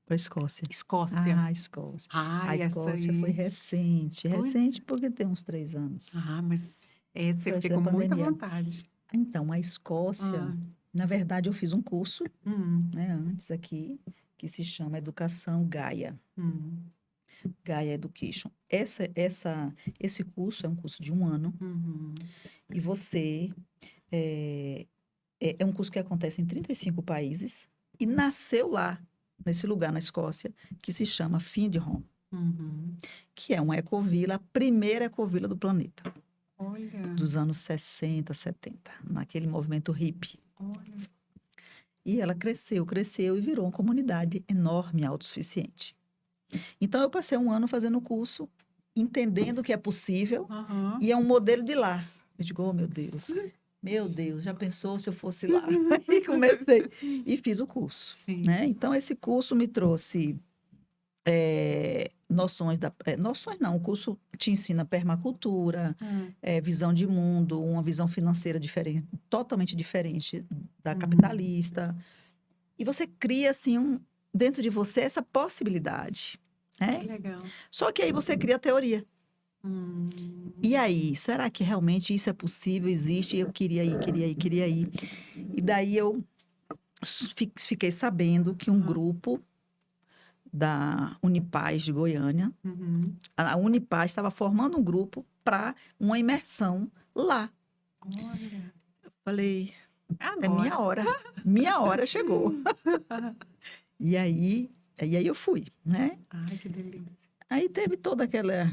B: Para a Escócia.
A: Escócia.
B: Ah, a Escócia. A
A: Ai, essa
B: Escócia foi
A: aí.
B: recente.
A: Pois
B: Recente
A: é.
B: porque tem uns 3 anos.
A: Ah, mas esse
B: Foi
A: eu
B: antes
A: fiquei
B: da
A: com muita
B: pandemia.
A: vontade.
B: Então, a Escócia,
A: Ah,
B: na verdade, eu fiz um curso,
A: hum,
B: né, antes aqui, que se chama Educação Gaia,
A: hum,
B: Gaia Education. Esse curso é um curso de 1 ano
A: uhum,
B: e você é um curso que acontece em 35 países e nasceu lá, nesse lugar na Escócia, que se chama Findhorn,
A: uhum.
B: que é uma ecovila, a primeira ecovila do planeta,
A: Olha,
B: dos anos 60, 70, naquele movimento hippie.
A: olha.
B: E ela cresceu, cresceu e virou uma comunidade enorme, autossuficiente. Então, eu passei 1 ano fazendo o curso, entendendo que é possível,
A: Aham.
B: e é um modelo de lá. Eu digo, oh, meu Deus, já pensou se eu fosse lá? Aí comecei e fiz o curso,
A: Sim.
B: né? Então, esse curso me trouxe noções noções não, o curso te ensina permacultura,
A: Ah,
B: visão de mundo, uma visão financeira diferente, totalmente diferente da
A: uhum.
B: capitalista. E você cria, assim, dentro de você essa possibilidade,
A: Que
B: né?
A: legal.
B: Só que aí você cria a teoria. E
A: Hum,
B: aí, será que realmente isso é possível, existe? Eu queria ir, queria ir, queria ir. E daí eu fiquei sabendo que um
A: aham,
B: grupo da Unipaz de Goiânia,
A: uhum,
B: a Unipaz estava formando um grupo para uma imersão lá.
A: Olha.
B: Falei, é
A: Agora.
B: minha hora chegou. E aí eu fui, né?
A: Ai, que delícia.
B: Aí teve toda aquela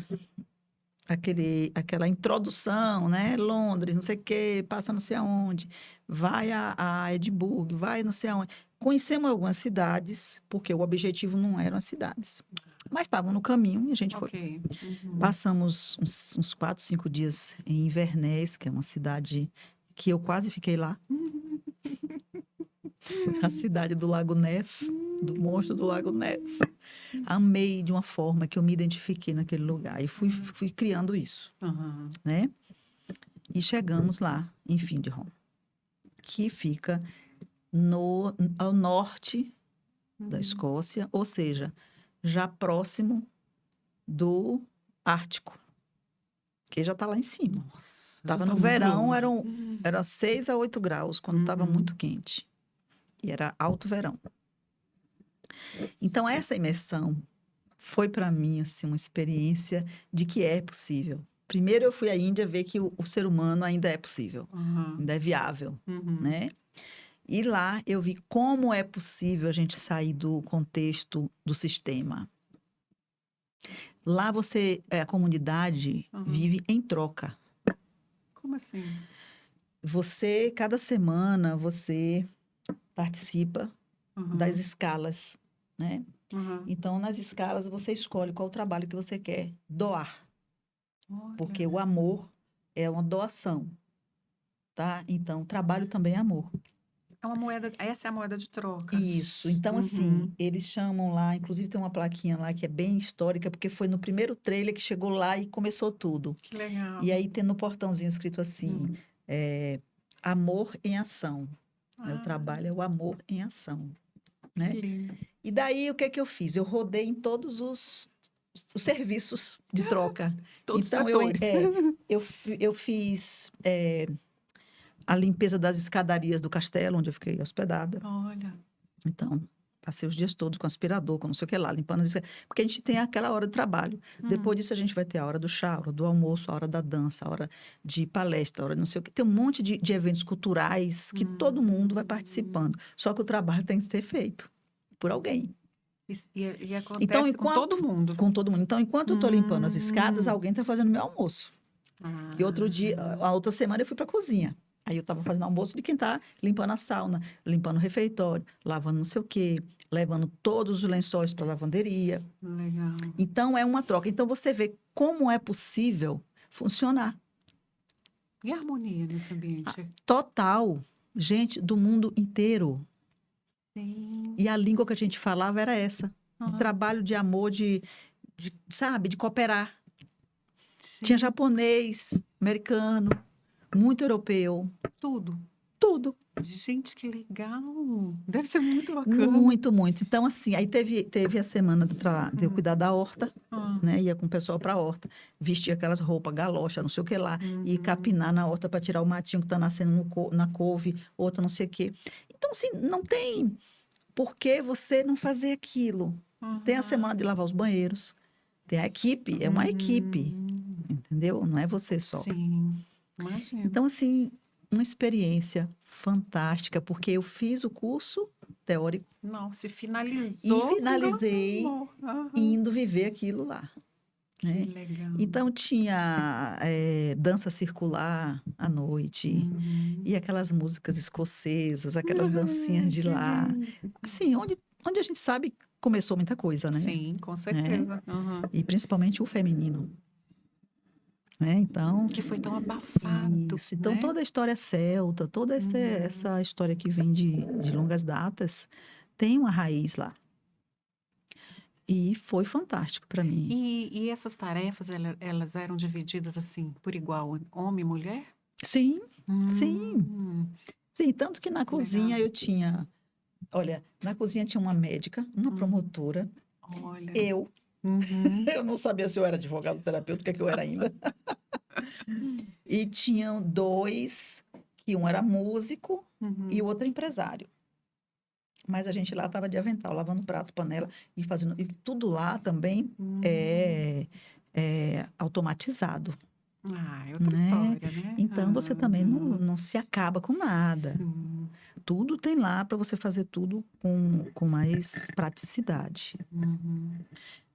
B: introdução, né? Londres, não sei o quê, passa não sei aonde, vai a Edimburgo, vai não sei aonde. Conhecemos algumas cidades, porque o objetivo não eram as cidades. Mas estavam no caminho e a gente foi.
A: Ok. Uhum.
B: Passamos uns 4, 5 dias em Inverness, que é uma cidade que eu quase fiquei lá. A cidade do Lago Ness, do monstro do Lago Ness. Amei de uma forma que eu me identifiquei naquele lugar. E fui criando isso,
A: Uhum.
B: né? E chegamos lá, em Findhorn, que fica ao norte da Escócia, ou seja, já próximo do Ártico, que já está lá em cima.
A: Nossa, já
B: Estava
A: tá
B: no
A: muito
B: verão,
A: longe.
B: era 6 a 8 graus, quando estava muito quente. E era alto verão. Então, essa imersão foi para mim assim, uma experiência de que é possível. Primeiro, eu fui à Índia ver que o ser humano ainda é possível,
A: Uhum.
B: ainda é viável,
A: Uhum.
B: né? E lá eu vi como é possível a gente sair do contexto do sistema. Lá a comunidade vive em troca.
A: Como assim?
B: Cada semana, você participa
A: Uhum.
B: das escalas, né?
A: Uhum.
B: Então, nas escalas, você escolhe qual o trabalho que você quer doar.
A: Olha.
B: Porque o amor é uma doação, tá? Então, trabalho também é amor.
A: É uma moeda, essa é a moeda de troca.
B: Isso. Então, assim, eles chamam lá, inclusive tem uma plaquinha lá que é bem histórica, porque foi no primeiro trailer que chegou lá e começou tudo.
A: Que legal.
B: E aí tem no portãozinho escrito assim, amor em ação. O trabalho é o amor em ação, né?
A: Que lindo.
B: E daí, o que é que eu fiz? Eu rodei em todos os serviços de troca.
A: Todos
B: Então,
A: os setores.
B: eu fiz a limpeza das escadarias do castelo, onde eu fiquei hospedada.
A: Olha.
B: Então, passei os dias todos com aspirador, com não sei o que lá, limpando as escadarias. Porque a gente tem aquela hora de trabalho. Depois disso, a gente vai ter a hora do chá, a hora do almoço, a hora da dança, a hora de palestra, a hora de não sei o que. Tem um monte de eventos culturais que todo mundo vai participando. Só que o trabalho tem que ser feito por alguém.
A: E acontece
B: Então,
A: com todo mundo.
B: Com todo mundo. Então, enquanto eu estou limpando as escadas, alguém está fazendo meu almoço. E outro dia, a outra semana, eu fui para a cozinha. Aí eu estava fazendo almoço de quem está limpando a sauna, limpando o refeitório, lavando não sei o quê, levando todos os lençóis para a lavanderia.
A: Legal.
B: Então, é uma troca. Então, você vê como é possível funcionar.
A: E a harmonia nesse ambiente?
B: Total. Gente do mundo inteiro.
A: Sim.
B: E a língua que a gente falava era essa. De trabalho, de amor, sabe, de cooperar.
A: Sim.
B: Tinha japonês, americano, muito europeu.
A: Tudo.
B: Tudo.
A: Gente, que legal. Deve ser muito bacana.
B: Muito, muito. Então, assim, aí teve a semana de eu cuidar da horta, né? Ia com o pessoal para a horta, vestir aquelas roupas, galocha, não sei o que lá, e capinar na horta para tirar o matinho que está nascendo na couve, outra não sei o quê. Então, assim, não tem por que você não fazer aquilo. Tem a semana de lavar os banheiros, tem a equipe, é uma equipe, entendeu? Não é você só.
A: Sim, imagina.
B: Então, assim, uma experiência fantástica, porque eu fiz o curso teórico.
A: Não, se finalizou.
B: E finalizei indo viver aquilo lá. Né?
A: Que legal.
B: Então, tinha dança circular à noite, e aquelas músicas escocesas, aquelas dancinhas de lá. Assim, onde a gente sabe começou muita coisa, né?
A: Sim, com certeza.
B: E principalmente o feminino. Né? Então,
A: que foi tão abafado.
B: Isso. Então,
A: né?
B: toda a história celta, toda essa história que vem de longas datas, tem uma raiz lá. E foi fantástico para mim.
A: E essas tarefas, elas eram divididas assim, por igual, homem e mulher?
B: Sim, sim. Sim, tanto que na cozinha eu tinha... Olha, na cozinha tinha uma médica, uma promotora,
A: Olha.
B: eu. Eu não sabia se eu era advogado, terapeuta, o que é que eu era ainda. E tinham 2, que um era músico e o outro empresário. Mas a gente lá estava de avental, lavando prato, panela e fazendo... E tudo lá também é automatizado.
A: Ah, é outra
B: né?
A: história, né?
B: Então, você também
A: Aham.
B: não se acaba com nada.
A: Sim.
B: Tudo tem lá para você fazer tudo com mais praticidade.
A: Uhum.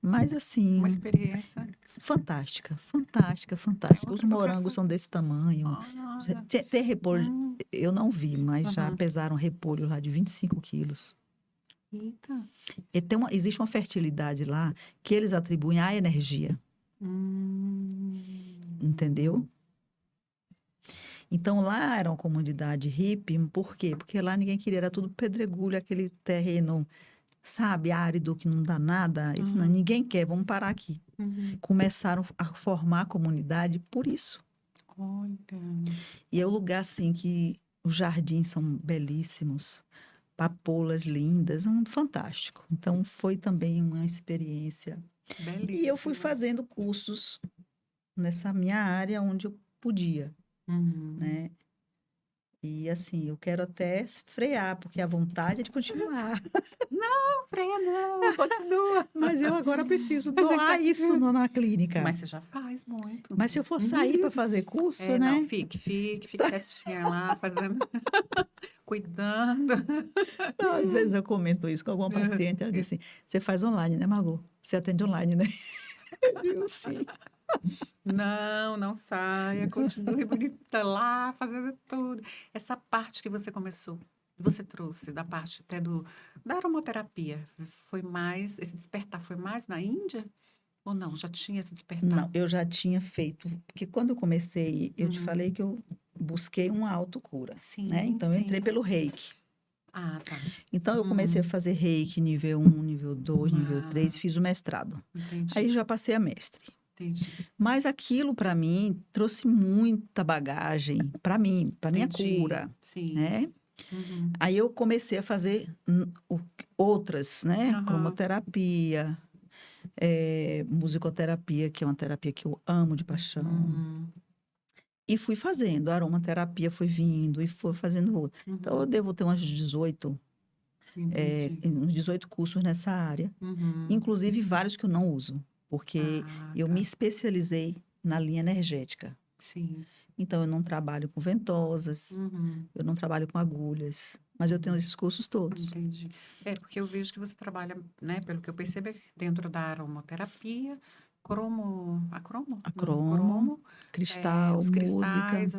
B: Mas,
A: Uma
B: assim,
A: experiência
B: fantástica, fantástica,
A: é
B: fantástica. Os
A: outra que eu quero
B: morangos
A: fazer.
B: são desse tamanho.
A: Olha.
B: Tem repolho,
A: Hum.
B: eu não vi, mas já
A: Aham.
B: pesaram repolho lá de 25 quilos.
A: Eita.
B: E existe uma fertilidade lá que eles atribuem à energia,
A: Hum.
B: entendeu? Então lá era uma comunidade hippie, por quê? Porque lá ninguém queria, era tudo pedregulho, aquele terreno, sabe, árido que não dá nada. Eles, não,
A: Aham.
B: ninguém quer, vamos parar aqui.
A: Uhum.
B: Começaram a formar a comunidade por isso.
A: Olha.
B: E é um lugar assim que os jardins são belíssimos, papoulas lindas, fantástico. Então foi também uma experiência. E eu fui
A: Belíssima.
B: fazendo cursos nessa minha área onde eu podia,
A: Uhum.
B: né? E assim, eu quero até frear, porque a vontade é de continuar.
A: Não, freia não, continua.
B: Mas eu agora preciso
A: A gente
B: doar
A: já-
B: isso na clínica.
A: Mas você já faz muito.
B: Mas se eu for sair para fazer curso,
A: É, não,
B: né?
A: fique quietinha lá, fazendo, cuidando.
B: Não, às vezes eu comento isso com alguma paciente, ela diz assim: você faz online, né, Margot? Você atende online, né? Eu digo sim.
A: Não, não saia, continue bonita lá, fazendo tudo. Essa parte que você começou, você trouxe da parte até da aromaterapia, foi mais, esse despertar foi mais na Índia? Ou não? Já tinha esse despertar?
B: Não, eu já tinha feito, porque quando eu comecei, eu te
A: Uhum.
B: falei que eu busquei uma autocura, né?
A: Sim,
B: Então eu entrei
A: sim.
B: pelo reiki.
A: Ah, tá.
B: Então eu comecei a
A: Hum,
B: fazer reiki nível 1, nível 2, nível 3,
A: ah,
B: fiz o mestrado. Aí
A: entendi,
B: já passei a mestre.
A: entendi,
B: Mas aquilo para mim trouxe muita bagagem para mim, para minha
A: entendi.
B: cura,
A: Sim.
B: né?
A: Uhum.
B: Aí eu comecei a fazer outras, né?
A: Aham.
B: Cromoterapia, musicoterapia, que é uma terapia que eu amo de paixão.
A: Uhum.
B: E fui fazendo, a aromaterapia foi vindo e foi fazendo outra. Então eu
A: Uhum.
B: devo ter
A: Entendi.
B: uns 18 cursos nessa área,
A: Uhum.
B: inclusive vários que eu não uso, porque
A: Ah,
B: eu me
A: tá.
B: especializei na linha energética.
A: Sim.
B: Então eu não trabalho com ventosas,
A: Uhum.
B: eu não trabalho com agulhas, mas eu tenho
A: Uhum.
B: esses cursos todos.
A: Entendi. É, porque eu vejo que você trabalha, né, pelo que eu percebo, é dentro da aromaterapia, a cromo?
B: A
A: Não,
B: cromo,
A: cromo,
B: cristal,
A: os
B: música,
A: cristais.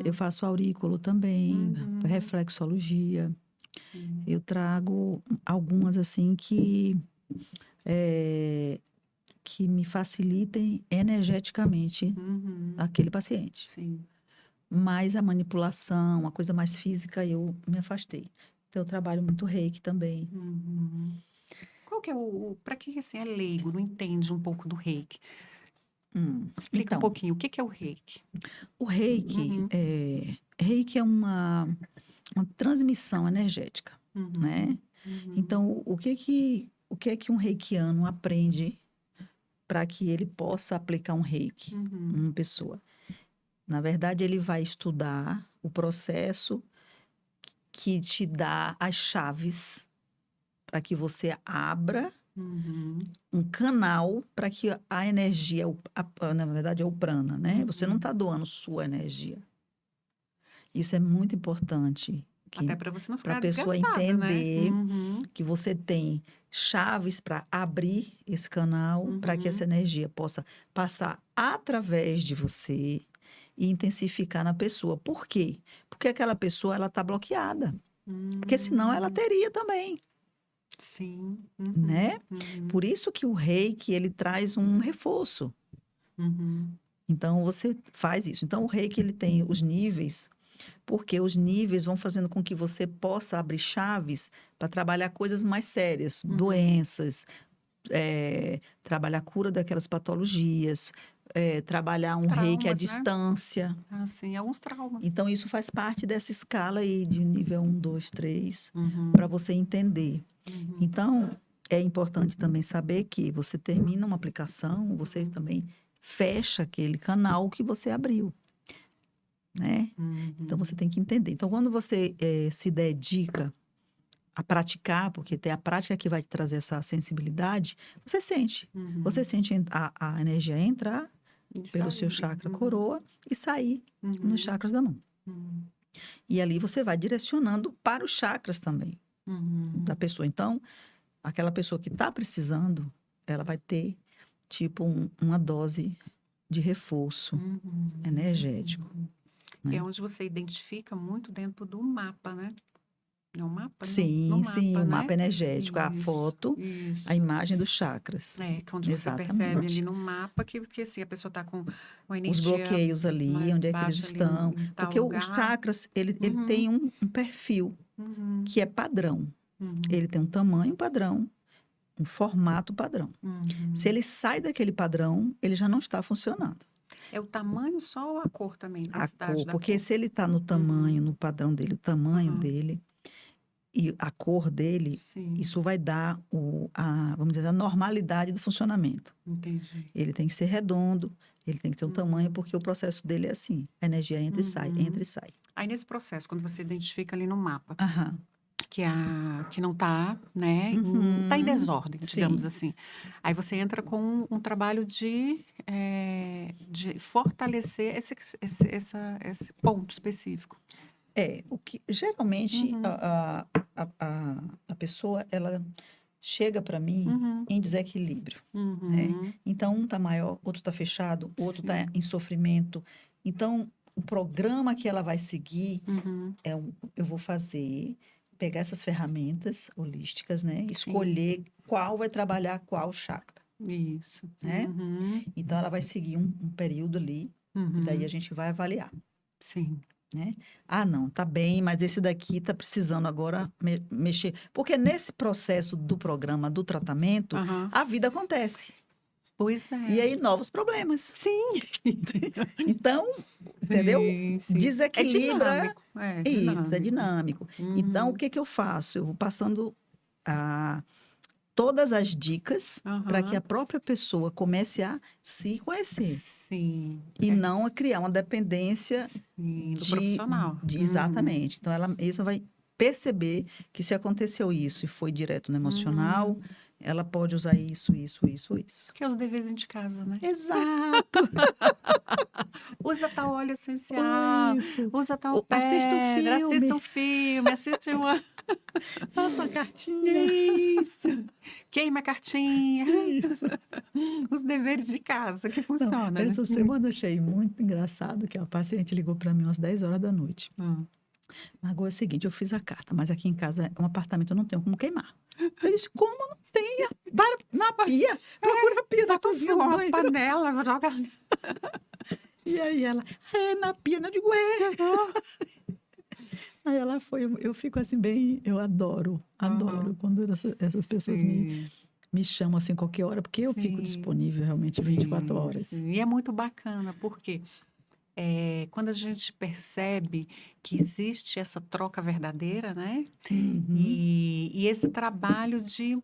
B: eu
A: Uhum.
B: faço aurículo também,
A: Uhum.
B: reflexologia.
A: Sim.
B: Eu trago algumas assim eh, que me facilitem energeticamente
A: Uhum.
B: aquele paciente.
A: Sim.
B: Mas a manipulação, a coisa mais física, eu me afastei. Então, eu trabalho muito reiki também.
A: Uhum. Qual que é para quem assim é leigo, não entende um pouco do reiki? Explica um
B: Então,
A: pouquinho, o que que é o reiki?
B: o reiki,
A: Uhum.
B: reiki é uma transmissão energética,
A: Uhum.
B: né?
A: Uhum.
B: Então, o que é que um reikiano aprende para que ele possa aplicar um reiki em
A: Uhum.
B: uma pessoa? Na verdade, ele vai estudar o processo que te dá as chaves para que você abra
A: Uhum.
B: um canal para que a energia, na verdade é o prana, né? Você não
A: Uhum.
B: está doando sua energia. Isso é muito importante
A: Até para você não
B: para a
A: ficar
B: pessoa
A: desgastada, né?
B: entender
A: Uhum.
B: que você tem chaves para abrir esse canal para que essa
A: Uhum.
B: energia possa passar através de você e intensificar na pessoa. Por quê? Porque aquela pessoa ela está bloqueada, porque senão ela
A: Hum.
B: teria também,
A: Sim. Uhum.
B: né?
A: Uhum.
B: Por isso que o reiki ele traz um reforço.
A: Uhum.
B: Então você faz isso. Então o reiki ele tem os níveis, porque os níveis vão fazendo com que você possa abrir chaves para trabalhar coisas mais sérias,
A: Uhum.
B: doenças, trabalhar a cura daquelas patologias, trabalhar um reiki à
A: Traumas, né?
B: distância.
A: Assim, alguns traumas.
B: Então isso faz parte dessa escala aí de nível 1, 2, 3, para
A: Uhum.
B: você entender.
A: Uhum.
B: Então, é importante também saber que você termina uma aplicação, você também fecha aquele canal que você abriu, né? Então, você
A: Uhum.
B: tem que entender. Então, quando você se dedica a praticar, porque tem a prática que vai te trazer essa sensibilidade, você sente. Você
A: Uhum.
B: sente a energia entrar pelo seu chakra coroa e sair nos chakras da mão. E ali você vai direcionando para os chakras também da pessoa. Então, aquela pessoa que está precisando, ela vai ter, tipo, uma dose de reforço energético.
A: É
B: Né?
A: onde você identifica muito dentro do mapa, né? É um mapa?
B: Sim,
A: No mapa,
B: sim, o
A: né?
B: mapa energético, a
A: Isso,
B: foto,
A: isso.
B: a imagem dos chakras.
A: É, que é onde você percebe
B: Exatamente.
A: ali no mapa que assim, a pessoa está com uma
B: Os
A: energia
B: bloqueios ali,
A: mais
B: onde é que eles
A: baixa ali
B: estão.
A: em tal
B: Porque os
A: lugar.
B: chakras, ele tem um perfil que é padrão. Ele tem um tamanho padrão, um formato padrão. Se ele sai daquele padrão, ele já não está funcionando.
A: É o tamanho só ou a cor também? A
B: A
A: intensidade
B: cor,
A: da
B: porque
A: cor?
B: se ele está no tamanho, no padrão dele, o tamanho dele e a cor dele,
A: Sim,
B: isso vai dar vamos dizer, a normalidade do funcionamento.
A: entendi.
B: Ele tem que ser redondo, ele tem que ter um tamanho, porque o processo dele é assim. A energia entra e sai, entra e sai.
A: Aí nesse processo, quando você identifica ali no mapa
B: Aham.
A: que não está, né, tá em desordem, digamos
B: Sim.
A: assim. Aí você entra com um trabalho de fortalecer esse ponto específico.
B: O que geralmente a pessoa ela chega para mim em desequilíbrio, né? Então um tá maior, outro tá fechado, o outro tá em sofrimento. Então o programa que ela vai seguir eu vou pegar essas ferramentas holísticas, né? Escolher qual vai trabalhar qual chakra,
A: Isso.
B: né? Então ela vai seguir um período ali, e daí a gente vai avaliar.
A: Sim.
B: Né? Ah, não, tá bem, mas esse daqui tá precisando agora mexer. Porque nesse processo do programa, do tratamento, a vida acontece.
A: Pois é.
B: E aí, novos problemas.
A: Sim.
B: Então, entendeu?
A: Sim.
B: Desequilibra.
A: É
B: Isso,
A: dinâmico.
B: é dinâmico. Então, o que eu faço? Eu vou passando todas as dicas para que a própria pessoa comece a se conhecer.
A: Sim.
B: E não a criar uma dependência
A: do profissional.
B: Exatamente. Então, ela mesma vai perceber que se aconteceu isso e foi direto no emocional, ela pode usar isso.
A: Que é os deveres de casa, né?
B: Exato.
A: Usa tal óleo essencial.
B: Isso.
A: Usa tal
B: Assista o
A: pedra.
B: filme.
A: Assista um filme. Assiste uma...
B: Faça uma cartinha.
A: Isso. Queima a cartinha.
B: Isso.
A: Os deveres de casa que funciona, né?
B: Essa semana eu achei muito engraçado que a paciente ligou para mim às 10 horas da noite. Margot, é o seguinte, eu fiz a carta, mas aqui em casa é um apartamento, eu não tenho como queimar. Eu disse, como não tem? Para na pia, procura a pia da cozinha do banheiro.
A: Uma panela, joga ali.
B: E aí ela, na pia, não digo, Aí ela foi, eu fico assim bem, eu adoro quando essas pessoas me chamam assim qualquer hora, porque eu fico disponível realmente 24 horas.
A: E é muito bacana, porque quando a gente percebe que existe essa troca verdadeira, né? E esse trabalho de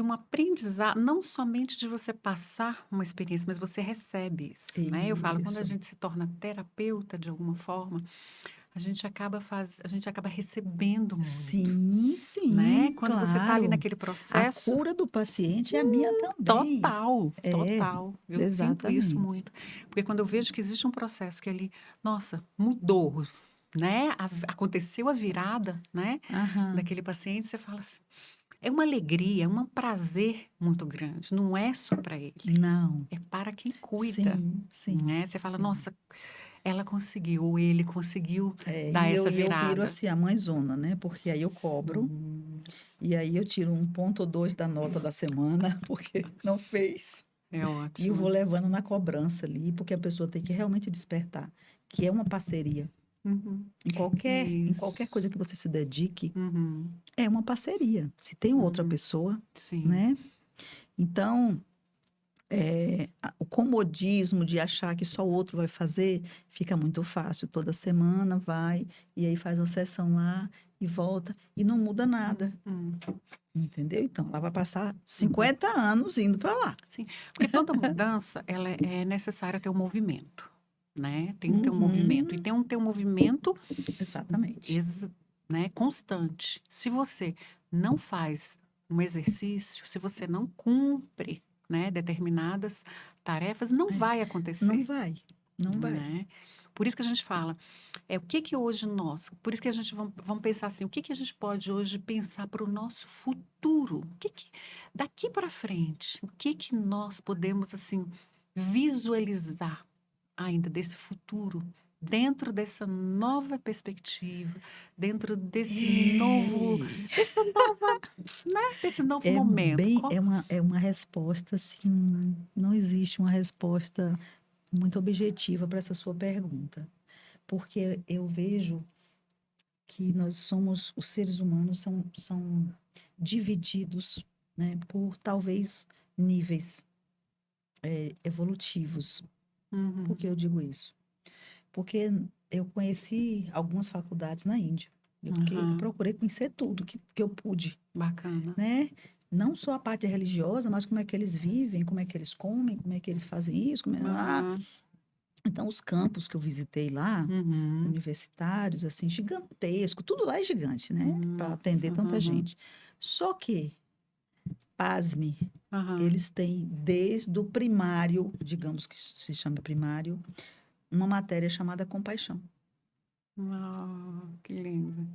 A: um aprendizado, não somente de você passar uma experiência, mas você recebe isso, né? Eu falo, quando a gente se torna terapeuta de alguma forma, a gente acaba recebendo muito.
B: Sim,
A: Né? Quando
B: claro.
A: você está ali naquele processo...
B: A cura do paciente é a minha também.
A: Total. Eu sinto isso
B: exatamente.
A: muito. Porque quando eu vejo que existe um processo que ali, nossa, mudou, né? Aconteceu a virada, né? Daquele paciente, você fala assim... É uma alegria, é um prazer muito grande. Não é só para ele.
B: Não.
A: É para quem cuida.
B: Sim.
A: Né? Você fala, nossa, ela conseguiu, ou ele conseguiu dar essa virada.
B: Eu viro assim a mãezona, né? Porque aí eu cobro. E aí eu tiro 1 ponto ou 2 da nota da semana, porque não fez.
A: É ótimo.
B: E eu vou levando na cobrança ali, porque a pessoa tem que realmente despertar, que é uma parceria. Em qualquer coisa que você se dedique, é uma parceria. Se tem outra pessoa, né? Então, o comodismo de achar que só o outro vai fazer, fica muito fácil. Toda semana vai, e aí faz uma sessão lá, e volta, e não muda nada. Entendeu? Então, ela vai passar 50 anos indo para lá.
A: Sim, porque toda mudança, ela é necessária ter um movimento. Né? Tem que ter um movimento. E tem que ter um movimento...
B: Exatamente.
A: Né? Constante. Se você não faz um exercício, se você não cumpre né, determinadas tarefas, não
B: É.
A: vai
B: Não
A: acontecer,
B: vai, não vai.
A: né? Por isso que a gente fala, o que que hoje nós, por isso que a gente vamos pensar assim, o que que a gente pode hoje pensar para o nosso futuro? O que que, daqui para frente, o que que nós podemos, assim, visualizar ainda desse futuro, dentro dessa nova perspectiva, dentro dessa nova, né, desse novo
B: É
A: momento?
B: bem, é uma resposta assim, não existe uma resposta muito objetiva para essa sua pergunta, porque eu vejo que nós somos, os seres humanos são divididos, né, por talvez níveis evolutivos. Por
A: Uhum,
B: que eu digo isso? Porque eu conheci algumas faculdades na Índia. Eu
A: uhum,
B: procurei conhecer tudo que eu pude,
A: bacana.
B: né? Não só a parte religiosa, mas como é que eles vivem, como é que eles comem, como é que eles fazem isso.
A: Aham,
B: Então, os campos que eu visitei lá,
A: uhum,
B: universitários, assim, gigantesco, tudo lá é gigante, né? Para atender
A: nossa,
B: tanta
A: uhum,
B: gente. Só que, pasme,
A: aham.
B: eles têm desde o primário, digamos que se chama primário, uma matéria chamada compaixão.
A: Ah, que lindo.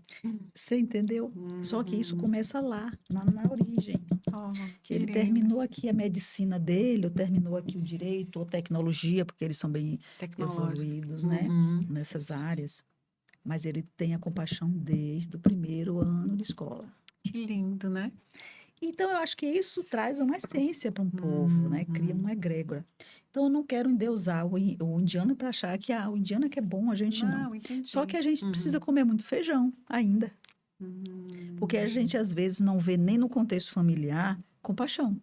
B: Você entendeu? Só que isso
A: Uhum.
B: começa lá, na origem.
A: Oh, que
B: Ele
A: lindo.
B: terminou aqui a medicina dele, ou terminou aqui o direito, ou tecnologia, porque eles são bem
A: Tecnológico.
B: evoluídos, né?
A: Uhum.
B: Nessas áreas. Mas ele tem a compaixão desde o primeiro ano de escola.
A: Que lindo, né?
B: Então, eu acho que isso traz uma essência para um povo, né? Cria
A: Uhum.
B: uma egrégora. Então, eu não quero endeusar o indiano para achar que o indiano é que é bom, a gente não.
A: Não,
B: Só que
A: entendi.
B: a gente precisa
A: Uhum.
B: comer muito feijão ainda. Porque a gente,
A: Uhum.
B: às vezes, não vê nem no contexto familiar compaixão,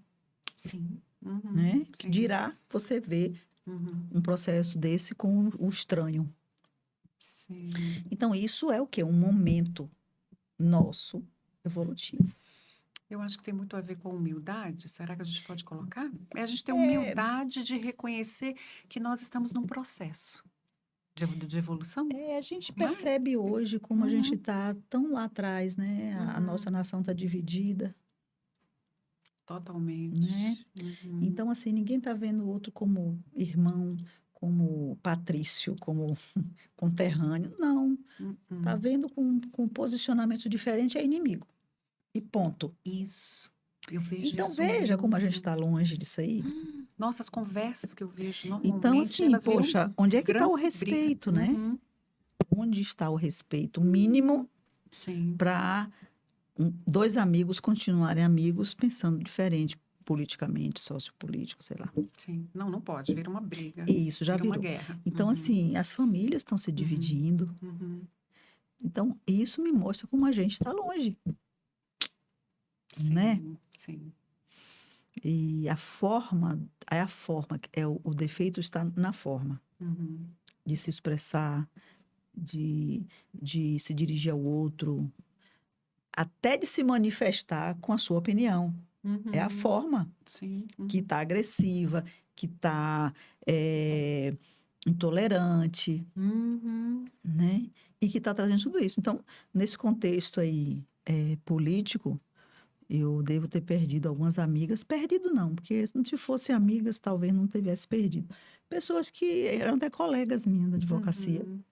A: Sim. Uhum.
B: né? Que
A: Sim.
B: dirá você ver
A: Uhum.
B: um processo desse com o estranho.
A: Sim.
B: Então, isso é o quê? Um momento nosso evolutivo.
A: Eu acho que tem muito a ver com humildade. Será que a gente pode colocar? É a gente ter
B: É,
A: humildade de reconhecer que nós estamos num processo de evolução,
B: a gente
A: não é?
B: percebe hoje como a gente
A: Uhum.
B: está tão lá atrás, né? A
A: Uhum.
B: nossa nação está dividida, né?
A: Totalmente. Uhum.
B: Então, assim, ninguém está vendo o outro como irmão, como patrício, como conterrâneo. Não. Está
A: Uhum.
B: vendo com posicionamento diferente é inimigo. E ponto.
A: Isso. Eu vejo
B: Então,
A: isso
B: veja como a gente
A: muito.
B: está longe disso aí.
A: Nossa, as conversas que eu vejo
B: Então,
A: normalmente,
B: assim,
A: elas viram
B: poxa, onde é que está o
A: grandes brigas.
B: respeito, né?
A: Uhum.
B: Onde está o respeito mínimo
A: Sim,
B: para dois amigos continuarem amigos pensando diferente, politicamente, sociopolítico, sei lá.
A: sim. Não, não pode. Vira uma briga.
B: E isso já
A: Vira uma
B: virou.
A: guerra.
B: Então,
A: Uhum.
B: assim, as famílias estão se
A: Uhum.
B: dividindo.
A: Uhum.
B: Então, isso me mostra como a gente está longe, né?
A: Sim, sim.
B: E a forma, o defeito está na forma
A: Uhum.
B: de se expressar, de se dirigir ao outro, até de se manifestar com a sua opinião. É a
A: Uhum.
B: forma
A: Sim.
B: que
A: Uhum.
B: está agressiva, que está intolerante,
A: Uhum.
B: né? E que está trazendo tudo isso. Então, nesse contexto aí político, eu devo ter perdido algumas amigas. Perdido não, porque se fossem amigas, talvez não tivesse perdido. Pessoas que eram até colegas minhas da advocacia.
A: Uhum.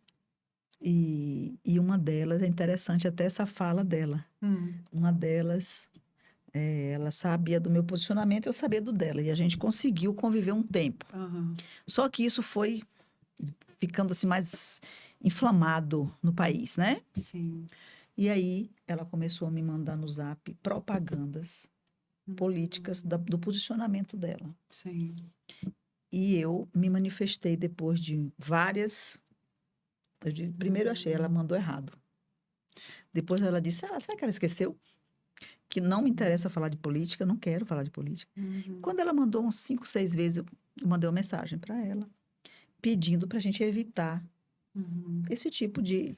B: E uma delas, é interessante até essa fala dela.
A: Uhum.
B: Uma delas, ela sabia do meu posicionamento, eu sabia do dela. E a gente conseguiu conviver um tempo.
A: Aham.
B: Só que isso foi ficando assim mais inflamado no país, né?
A: Sim.
B: E aí ela começou a me mandar no Zap propagandas políticas do posicionamento dela.
A: Sim.
B: E eu me manifestei depois de várias. Primeiro eu achei, ela mandou errado. Depois ela disse: será que ela esqueceu? Que não me interessa falar de política, eu não quero falar de política.
A: Uhum.
B: Quando ela mandou uns 5, 6 vezes, eu mandei uma mensagem para ela, pedindo para a gente evitar
A: Uhum.
B: esse tipo de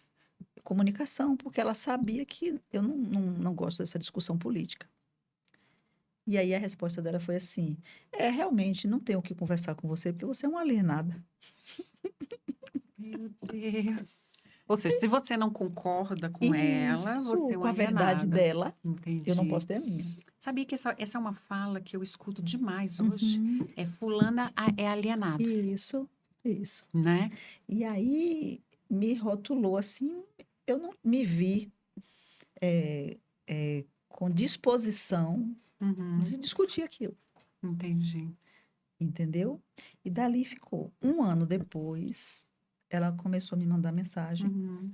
B: comunicação, porque ela sabia que eu não gosto dessa discussão política. E aí a resposta dela foi assim: realmente não tenho o que conversar com você, porque você é uma alienada.
A: Meu Deus. Ou seja, se você não concorda com ela, você
B: Isso,
A: é
B: com
A: uma
B: a verdade
A: alienada.
B: dela, eu não
A: Entendi.
B: posso ter a minha.
A: Sabia que essa é uma fala que eu escuto demais hoje?
B: Uhum.
A: É fulana é alienado,
B: Isso, isso.
A: né?
B: E aí me rotulou assim, eu não me vi com disposição
A: Uhum,
B: de discutir aquilo,
A: entendi.
B: entendeu? E dali ficou. Um ano depois, ela começou a me mandar mensagem,
A: Uhum,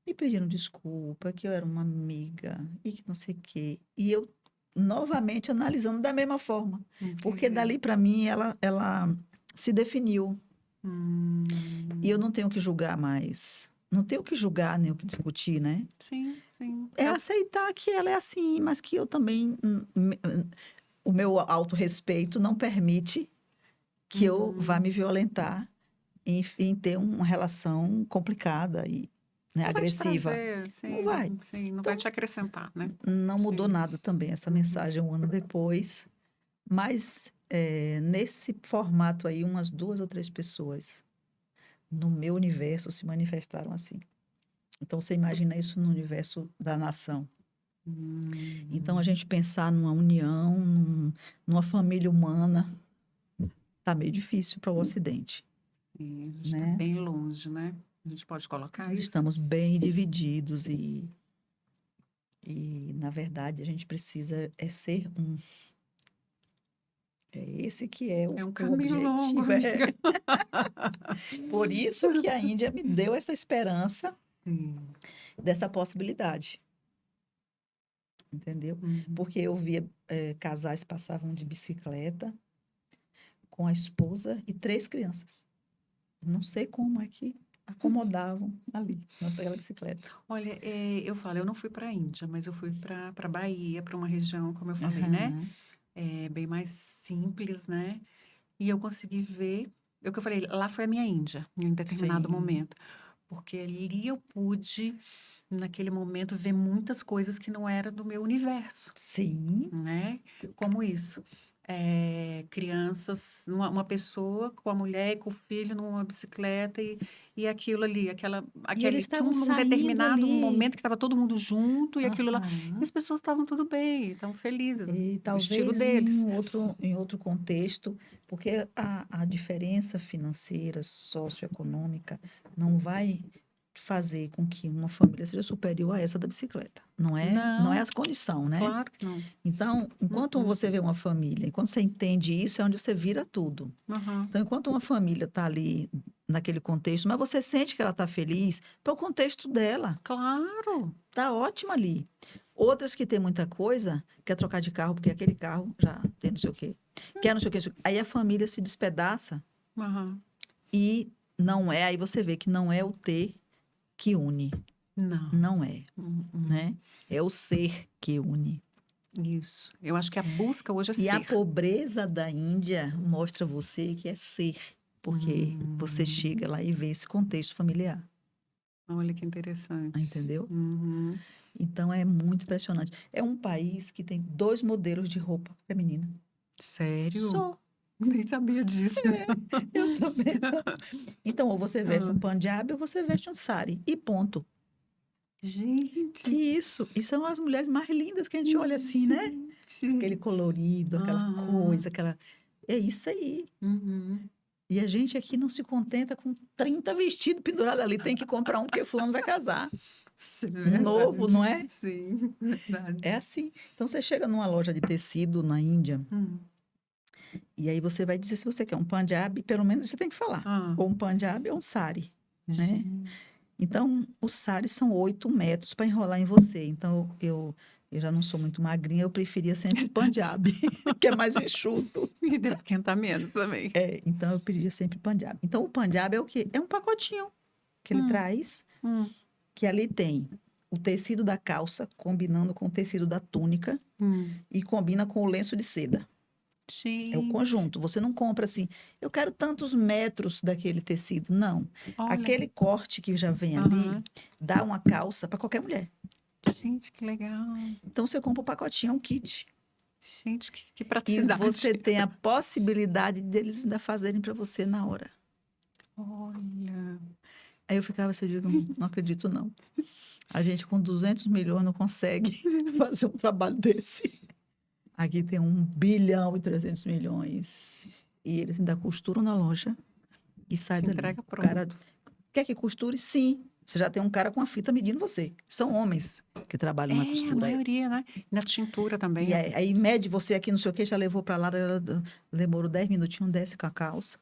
B: me pedindo desculpa, que eu era uma amiga e que não sei o quê. E eu novamente analisando da mesma forma, porque
A: entendi.
B: dali para mim ela se definiu. E eu
A: Hum,
B: não tenho que julgar mais. Não tenho que julgar nem o que discutir, né?
A: sim, sim.
B: É aceitar que ela é assim, mas que eu também. O meu autorrespeito não permite que eu vá
A: Uhum.
B: me violentar em ter uma relação complicada e, né,
A: Não vai te
B: agressiva.
A: trazer,
B: Não vai.
A: sim, não vai
B: Então,
A: te acrescentar, né?
B: não mudou
A: Sim.
B: nada também essa
A: Uhum.
B: mensagem um ano depois. Mas nesse formato aí, umas 2 ou 3 pessoas no meu universo se manifestaram assim. Então, você imagina isso no universo da nação. Então, a
A: Uhum.
B: gente pensar numa união, numa família humana, tá meio difícil para o Ocidente,
A: Sim, a gente está
B: né?
A: bem longe, né? A gente pode colocar
B: Nós
A: isso?
B: estamos bem divididos e, na verdade, a gente precisa ser um. É esse que é o,
A: É um
B: o
A: caminho longo,
B: objetivo. É
A: amiga.
B: por isso que a Índia me deu essa esperança
A: Sim.
B: dessa possibilidade, entendeu?
A: Uhum.
B: Porque eu via casais passavam de bicicleta com a esposa e 3 crianças. Não sei como é que acomodavam ali, naquela bicicleta.
A: Olha, eu falo, eu não fui para a Índia, mas eu fui para Bahia, para uma região, como eu falei, né?
B: Aham,
A: É bem mais simples, né? E eu consegui ver, é o que eu falei, lá foi a minha Índia, em determinado
B: sim,
A: momento. Porque ali eu pude, naquele momento, ver muitas coisas que não era do meu universo,
B: sim.
A: né? Como isso. Crianças, uma pessoa com a mulher e com o filho numa bicicleta e aquilo ali,
B: E eles
A: tinha
B: estavam
A: um
B: saindo
A: determinado
B: ali.
A: momento que estava todo mundo junto e aquilo lá, e
B: Aham.
A: as pessoas estavam tudo bem, estavam felizes,
B: E
A: o estilo
B: talvez
A: deles.
B: em outro contexto, porque a diferença financeira, socioeconômica, não vai fazer com que uma família seja superior a essa da bicicleta. Não é
A: Não,
B: a condição, né?
A: claro que não.
B: Então, enquanto
A: Uh-uh.
B: você vê uma família, enquanto você entende isso, é onde você vira tudo.
A: Aham.
B: Então, enquanto uma família está ali naquele contexto, mas você sente que ela está feliz, para o contexto dela,
A: Claro.
B: tá ótimo ali. Outras que têm muita coisa, quer trocar de carro, porque aquele carro já tem não sei o quê. Quer não sei o quê. Não sei o quê. Aí a família se despedaça
A: Aham.
B: e não é, aí você vê que não é o ter que une.
A: Não.
B: Não é,
A: Uh-uh.
B: né? É o ser que une.
A: Isso. Eu acho que a busca hoje é
B: E a
A: ser.
B: pobreza da Índia mostra você que é ser, porque você
A: Hum,
B: chega lá e vê esse contexto familiar,
A: olha que interessante.
B: entendeu?
A: Uhum.
B: Então é muito impressionante. É um país que tem 2 modelos de roupa feminina.
A: Sério?
B: Só.
A: Nem sabia disso.
B: Eu também não. Então, ou você veste
A: Ah,
B: um punjab ou você veste um sari. E ponto.
A: gente,
B: E isso. E são as mulheres mais lindas que a gente olha assim, né? Aquele
A: gente.
B: colorido, aquela
A: Aham.
B: coisa, aquela. É isso aí.
A: Uhum.
B: E a gente aqui não se contenta com 30 vestidos pendurados ali. Tem que comprar um porque fulano vai casar.
A: Isso é
B: Um novo, não
A: verdade.
B: é?
A: Sim,
B: É
A: verdade.
B: assim. Então, você chega numa loja de tecido na Índia,
A: Hum.
B: e aí você vai dizer se você quer um punjab, pelo menos você tem que falar.
A: Ah,
B: Ou um punjab ou um sari, né?
A: gente.
B: Então, os sares são 8 metros para enrolar em você. Então, eu já não sou muito magrinha, eu preferia sempre o Punjab, que é mais enxuto.
A: E deve esquentar menos também.
B: Então, eu pedia sempre Punjab. Então, o Punjab é o quê? É um pacotinho que ele
A: Hum,
B: traz,
A: hum,
B: que ali tem o tecido da calça, combinando com o tecido da túnica,
A: hum.
B: e combina com o lenço de seda. É o
A: Gente,
B: conjunto. Você não compra assim, eu quero tantos metros daquele tecido. Não.
A: olha.
B: Aquele corte que já vem ali
A: Aham.
B: dá uma calça para qualquer mulher.
A: Gente, que legal.
B: Então, você compra o pacotinho, é um kit.
A: Gente, que
B: E
A: praticidade.
B: você tem a possibilidade deles ainda fazerem para você na hora.
A: Olha.
B: Aí eu ficava assim, eu digo, não acredito não. A gente com 200 milhões não consegue fazer um trabalho desse. aqui tem 1,3 bilhão. E eles ainda costuram na loja e sai
A: Te
B: dali.
A: entrega
B: O cara
A: pronto.
B: quer que costure? Sim. Você já tem um cara com a fita medindo você. São homens que trabalham na
A: É, a
B: costura.
A: maioria, né? Na tintura também.
B: E aí mede você aqui, não sei o que, já levou para lá, demorou 10 minutinhos, desce com a calça.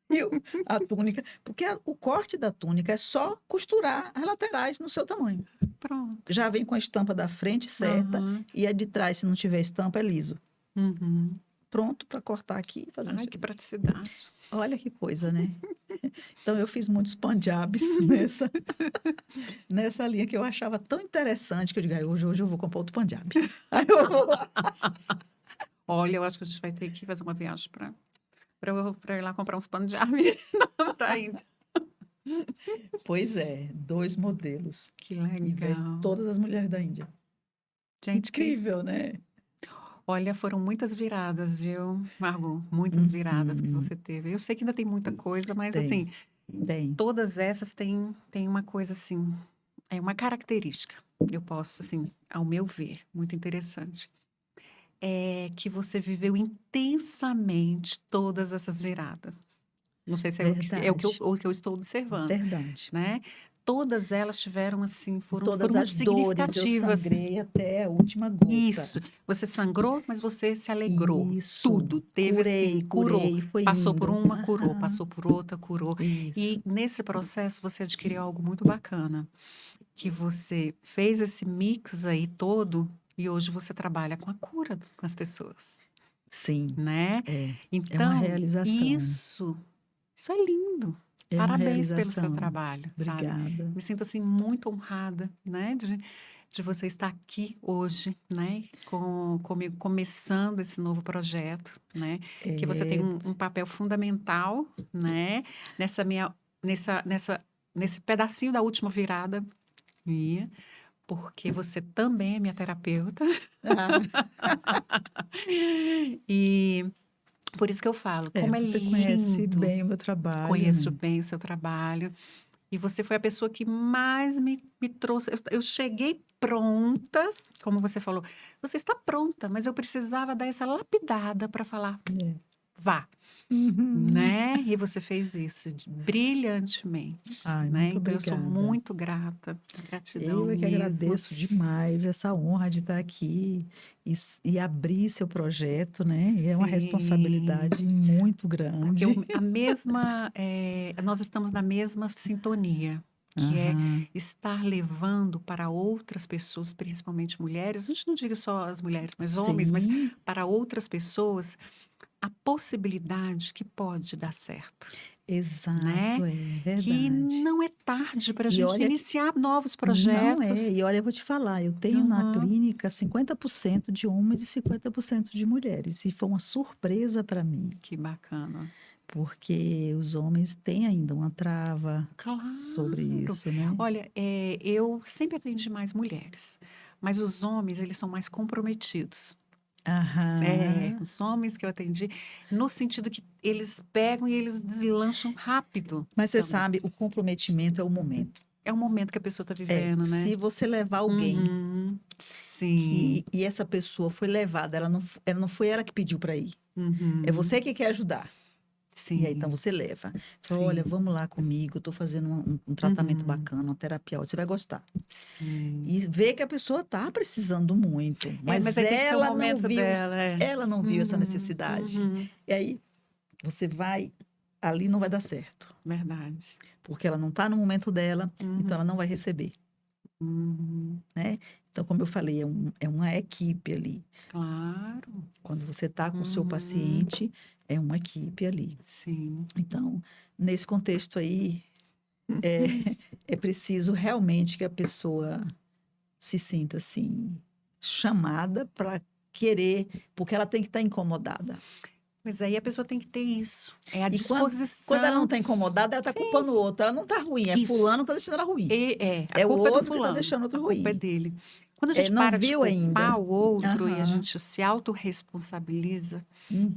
B: E a túnica, porque o corte da túnica é só costurar as laterais no seu tamanho.
A: Pronto.
B: Já vem com a estampa da frente certa
A: Aham.
B: e a de trás, se não tiver estampa, é liso.
A: Uhum.
B: Pronto para cortar aqui e fazer um
A: Ai, que
B: serviço.
A: praticidade.
B: Olha que coisa, né? Então eu fiz muitos panjabis nessa linha que eu achava tão interessante que eu digo, "Ai, hoje eu vou comprar outro panjab." Aí eu vou lá.
A: Olha, eu acho que a gente vai ter que fazer uma viagem para ir lá comprar uns panos de arma para a Índia.
B: Pois é, 2 modelos.
A: Que
B: E veste
A: legal.
B: todas as mulheres da Índia.
A: Gente,
B: Incrível, né?
A: olha, foram muitas viradas, viu, Margot? Muitas viradas que
B: Uhum.
A: você teve. Eu sei que ainda tem muita coisa, mas assim,
B: Tem.
A: todas essas têm uma coisa assim, é uma característica. Eu posso, assim, ao meu ver, muito interessante. É que você viveu intensamente todas essas viradas. Não sei se é
B: Verdade.
A: o que eu estou observando,
B: Verdade.
A: né? Todas elas tiveram, assim, foram
B: Todas
A: muito
B: as dores, eu
A: significativas.
B: sangrei até a última gota.
A: Isso. Você sangrou, mas você se alegrou.
B: Isso.
A: Tudo. Teve assim, curou.
B: Curei, foi
A: Passou por
B: indo.
A: uma, curou.
B: Aham.
A: Passou por outra, curou.
B: Isso.
A: E nesse processo você adquiriu algo muito bacana, que você fez esse mix aí todo e hoje você trabalha com a cura com as pessoas,
B: Sim,
A: né?
B: é. É uma
A: Então,
B: realização.
A: isso é lindo.
B: É uma
A: Parabéns pelo seu
B: realização.
A: trabalho, sabe?
B: Obrigada.
A: Me sinto assim muito honrada, né, de você estar aqui hoje, né, comigo começando esse novo projeto, né, que você tem
B: É,
A: um papel fundamental, né, nessa minha, nesse pedacinho da última virada minha, porque você também é minha terapeuta
B: ah,
A: e por isso que eu falo, como é
B: você conhece
A: lindo.
B: bem o meu trabalho,
A: Conheço
B: né?
A: bem o seu trabalho. E você foi a pessoa que mais me trouxe. Eu cheguei pronta, como você falou. Você está pronta, mas eu precisava dar essa lapidada para falar,
B: É.
A: vá,
B: Uhum.
A: né? E você fez isso brilhantemente,
B: Ai,
A: né?
B: muito
A: Então eu sou
B: obrigada.
A: muito grata, gratidão
B: Eu é que
A: mesmo.
B: agradeço demais essa honra de estar aqui e abrir seu projeto, né? E é uma
A: Sim.
B: responsabilidade muito
A: Porque
B: grande.
A: nós estamos na mesma sintonia, que é
B: Aham,
A: estar levando para outras pessoas, principalmente mulheres, a gente não diga só as mulheres, mas homens, mas
B: sim,
A: para outras pessoas, a possibilidade que pode dar certo, né?
B: exato, é
A: Que
B: verdade.
A: não é tarde para a
B: E
A: gente
B: olha,
A: iniciar novos
B: não
A: projetos.
B: é, e olha, eu vou te falar, eu tenho na
A: Uhum.
B: clínica 50% de homens e 50% de mulheres, e foi uma surpresa para mim.
A: Que bacana.
B: Porque os homens têm ainda uma trava sobre
A: Claro.
B: isso, né?
A: Olha, eu sempre atendi mais mulheres, mas os homens, eles são mais comprometidos. É,
B: Aham.
A: os homens que eu atendi, no sentido que eles pegam e eles deslancham rápido
B: Mas você
A: também.
B: sabe, o comprometimento é o momento.
A: É o momento que a pessoa está
B: É,
A: vivendo, né?
B: se você levar alguém
A: Uhum. Sim.
B: e essa pessoa foi levada, ela não foi ela que pediu para ir. É
A: Uhum.
B: você que quer ajudar. E aí, então,
A: Sim.
B: você leva. Você fala, olha,
A: Sim.
B: vamos lá comigo, eu estou fazendo um tratamento
A: Uhum.
B: bacana, uma terapia ótima, você vai gostar.
A: Sim.
B: E vê que a pessoa está precisando muito,
A: É, mas
B: mas
A: aí tem que ser o momento dela, é.
B: ela não viu essa
A: Uhum.
B: necessidade.
A: Uhum.
B: E aí, você vai, ali não vai dar certo,
A: Verdade.
B: porque ela não está no momento dela, então ela
A: Uhum.
B: não vai receber,
A: Uhum.
B: né? Então, como eu falei, é uma equipe ali.
A: Claro.
B: Quando você está com o seu
A: Uhum.
B: paciente, é uma equipe ali.
A: Sim.
B: Então, nesse contexto aí, é, é preciso realmente que a pessoa se sinta assim, chamada para querer, porque ela tem que estar incomodada.
A: Mas aí a pessoa tem que ter isso. É a
B: E quando ela não
A: disposição.
B: está incomodada, ela está
A: Sim,
B: culpando o outro. Ela não está ruim, é
A: isso.
B: fulano que está deixando ela ruim.
A: A
B: É o
A: culpa é do
B: outro que está
A: fulano,
B: deixando o
A: a
B: outro
A: culpa é
B: ruim.
A: dele. Quando a
B: É,
A: gente
B: não
A: para de
B: viu ainda.
A: culpar o outro e a
B: Aham.
A: gente se autorresponsabiliza,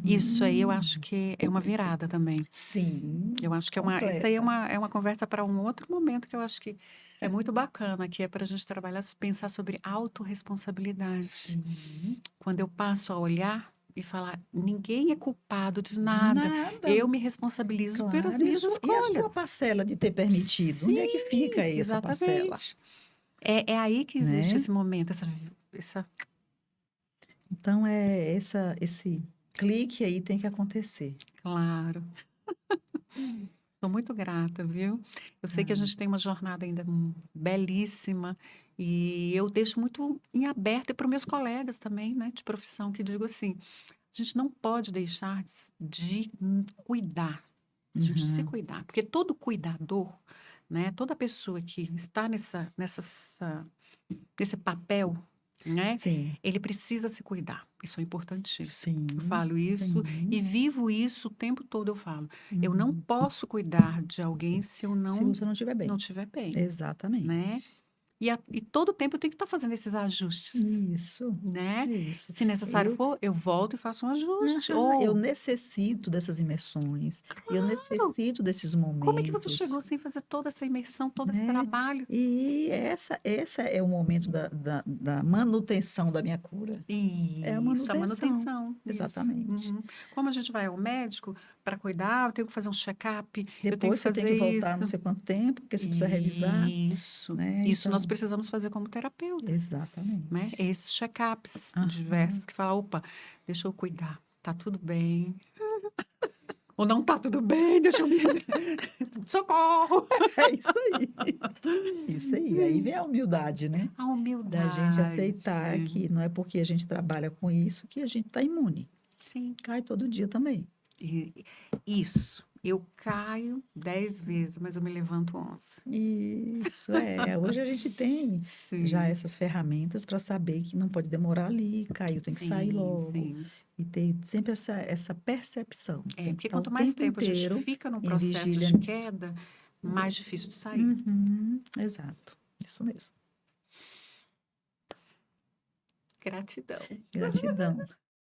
A: isso aí eu acho
B: Uhum.
A: que é uma virada também.
B: Sim,
A: Eu acho que isso aí
B: completa.
A: é uma conversa para um outro momento que eu acho que É muito bacana que é para a gente trabalhar, pensar sobre autorresponsabilidade.
B: Sim.
A: Quando eu passo a olhar e falar, ninguém é culpado de nada,
B: Nada,
A: eu me responsabilizo pelas
B: claro.
A: minhas
B: E a
A: escolhas.
B: sua parcela de ter permitido? Onde é que fica
A: Sim,
B: essa parcela,
A: exatamente. É aí que existe
B: né?
A: esse momento, essa.
B: Então, esse clique aí tem que acontecer.
A: Claro. Estou muito grata, viu? Eu sei que a
B: Ah,
A: gente tem uma jornada ainda belíssima e eu deixo muito em aberto e para os meus colegas também, né, de profissão, que digo assim, a gente não pode deixar de cuidar, a gente se
B: uhum.
A: cuidar, porque todo cuidador, né, toda pessoa que está nesse papel, né,
B: Sim,
A: ele precisa se cuidar. Isso é importantíssimo. Eu
B: sim,
A: falo isso e
B: sim.
A: vivo isso o tempo todo. Eu falo, eu não
B: Uhum.
A: posso cuidar de alguém se eu
B: Se
A: não
B: você não estiver
A: não
B: bem.
A: estiver bem, né?
B: Exatamente.
A: E todo tempo eu tenho que estar fazendo esses ajustes,
B: Isso,
A: né?
B: isso.
A: Se necessário
B: Eu,
A: for, eu volto e faço um ajuste.
B: eu
A: Ou,
B: necessito dessas imersões, eu
A: claro,
B: necessito desses
A: como é que você chegou
B: momentos,
A: sem fazer toda essa imersão, todo esse
B: né?
A: trabalho?
B: E essa é o momento da manutenção da minha cura. É a
A: Isso, a
B: manutenção,
A: manutenção, isso.
B: exatamente.
A: Uhum. Como a gente vai ao médico para cuidar, eu tenho que fazer um check-up, eu tenho que
B: Depois você tem
A: fazer
B: que voltar não
A: isso.
B: sei quanto tempo, porque você precisa revisar,
A: Isso.
B: né?
A: Isso nós
B: Então,
A: precisamos fazer como terapeutas, né?
B: exatamente.
A: Esses check-ups
B: Aham.
A: diversos que falam, opa, deixa eu cuidar, tá tudo bem. Ou não tá tudo bem, deixa eu me. Socorro!
B: É isso aí. Isso aí. Aí vem a humildade, né?
A: A
B: Da gente
A: humildade.
B: aceitar que não é porque a gente trabalha com isso que a gente está imune.
A: Sim.
B: Cai todo dia também.
A: E- Isso. Eu caio 10 vezes, mas eu me levanto 11.
B: Isso é. Hoje a gente tem já
A: Sim,
B: essas ferramentas para saber que não pode demorar ali, caiu, tem que sair
A: sim,
B: logo.
A: sim.
B: E ter sempre essa percepção.
A: É,
B: Tem que
A: porque
B: estar o
A: quanto mais
B: tempo
A: tempo a gente
B: inteiro
A: fica num
B: em
A: processo
B: vigília
A: de
B: nisso.
A: queda, mais difícil de sair.
B: Uhum, exato. Isso mesmo.
A: Gratidão.
B: Gratidão.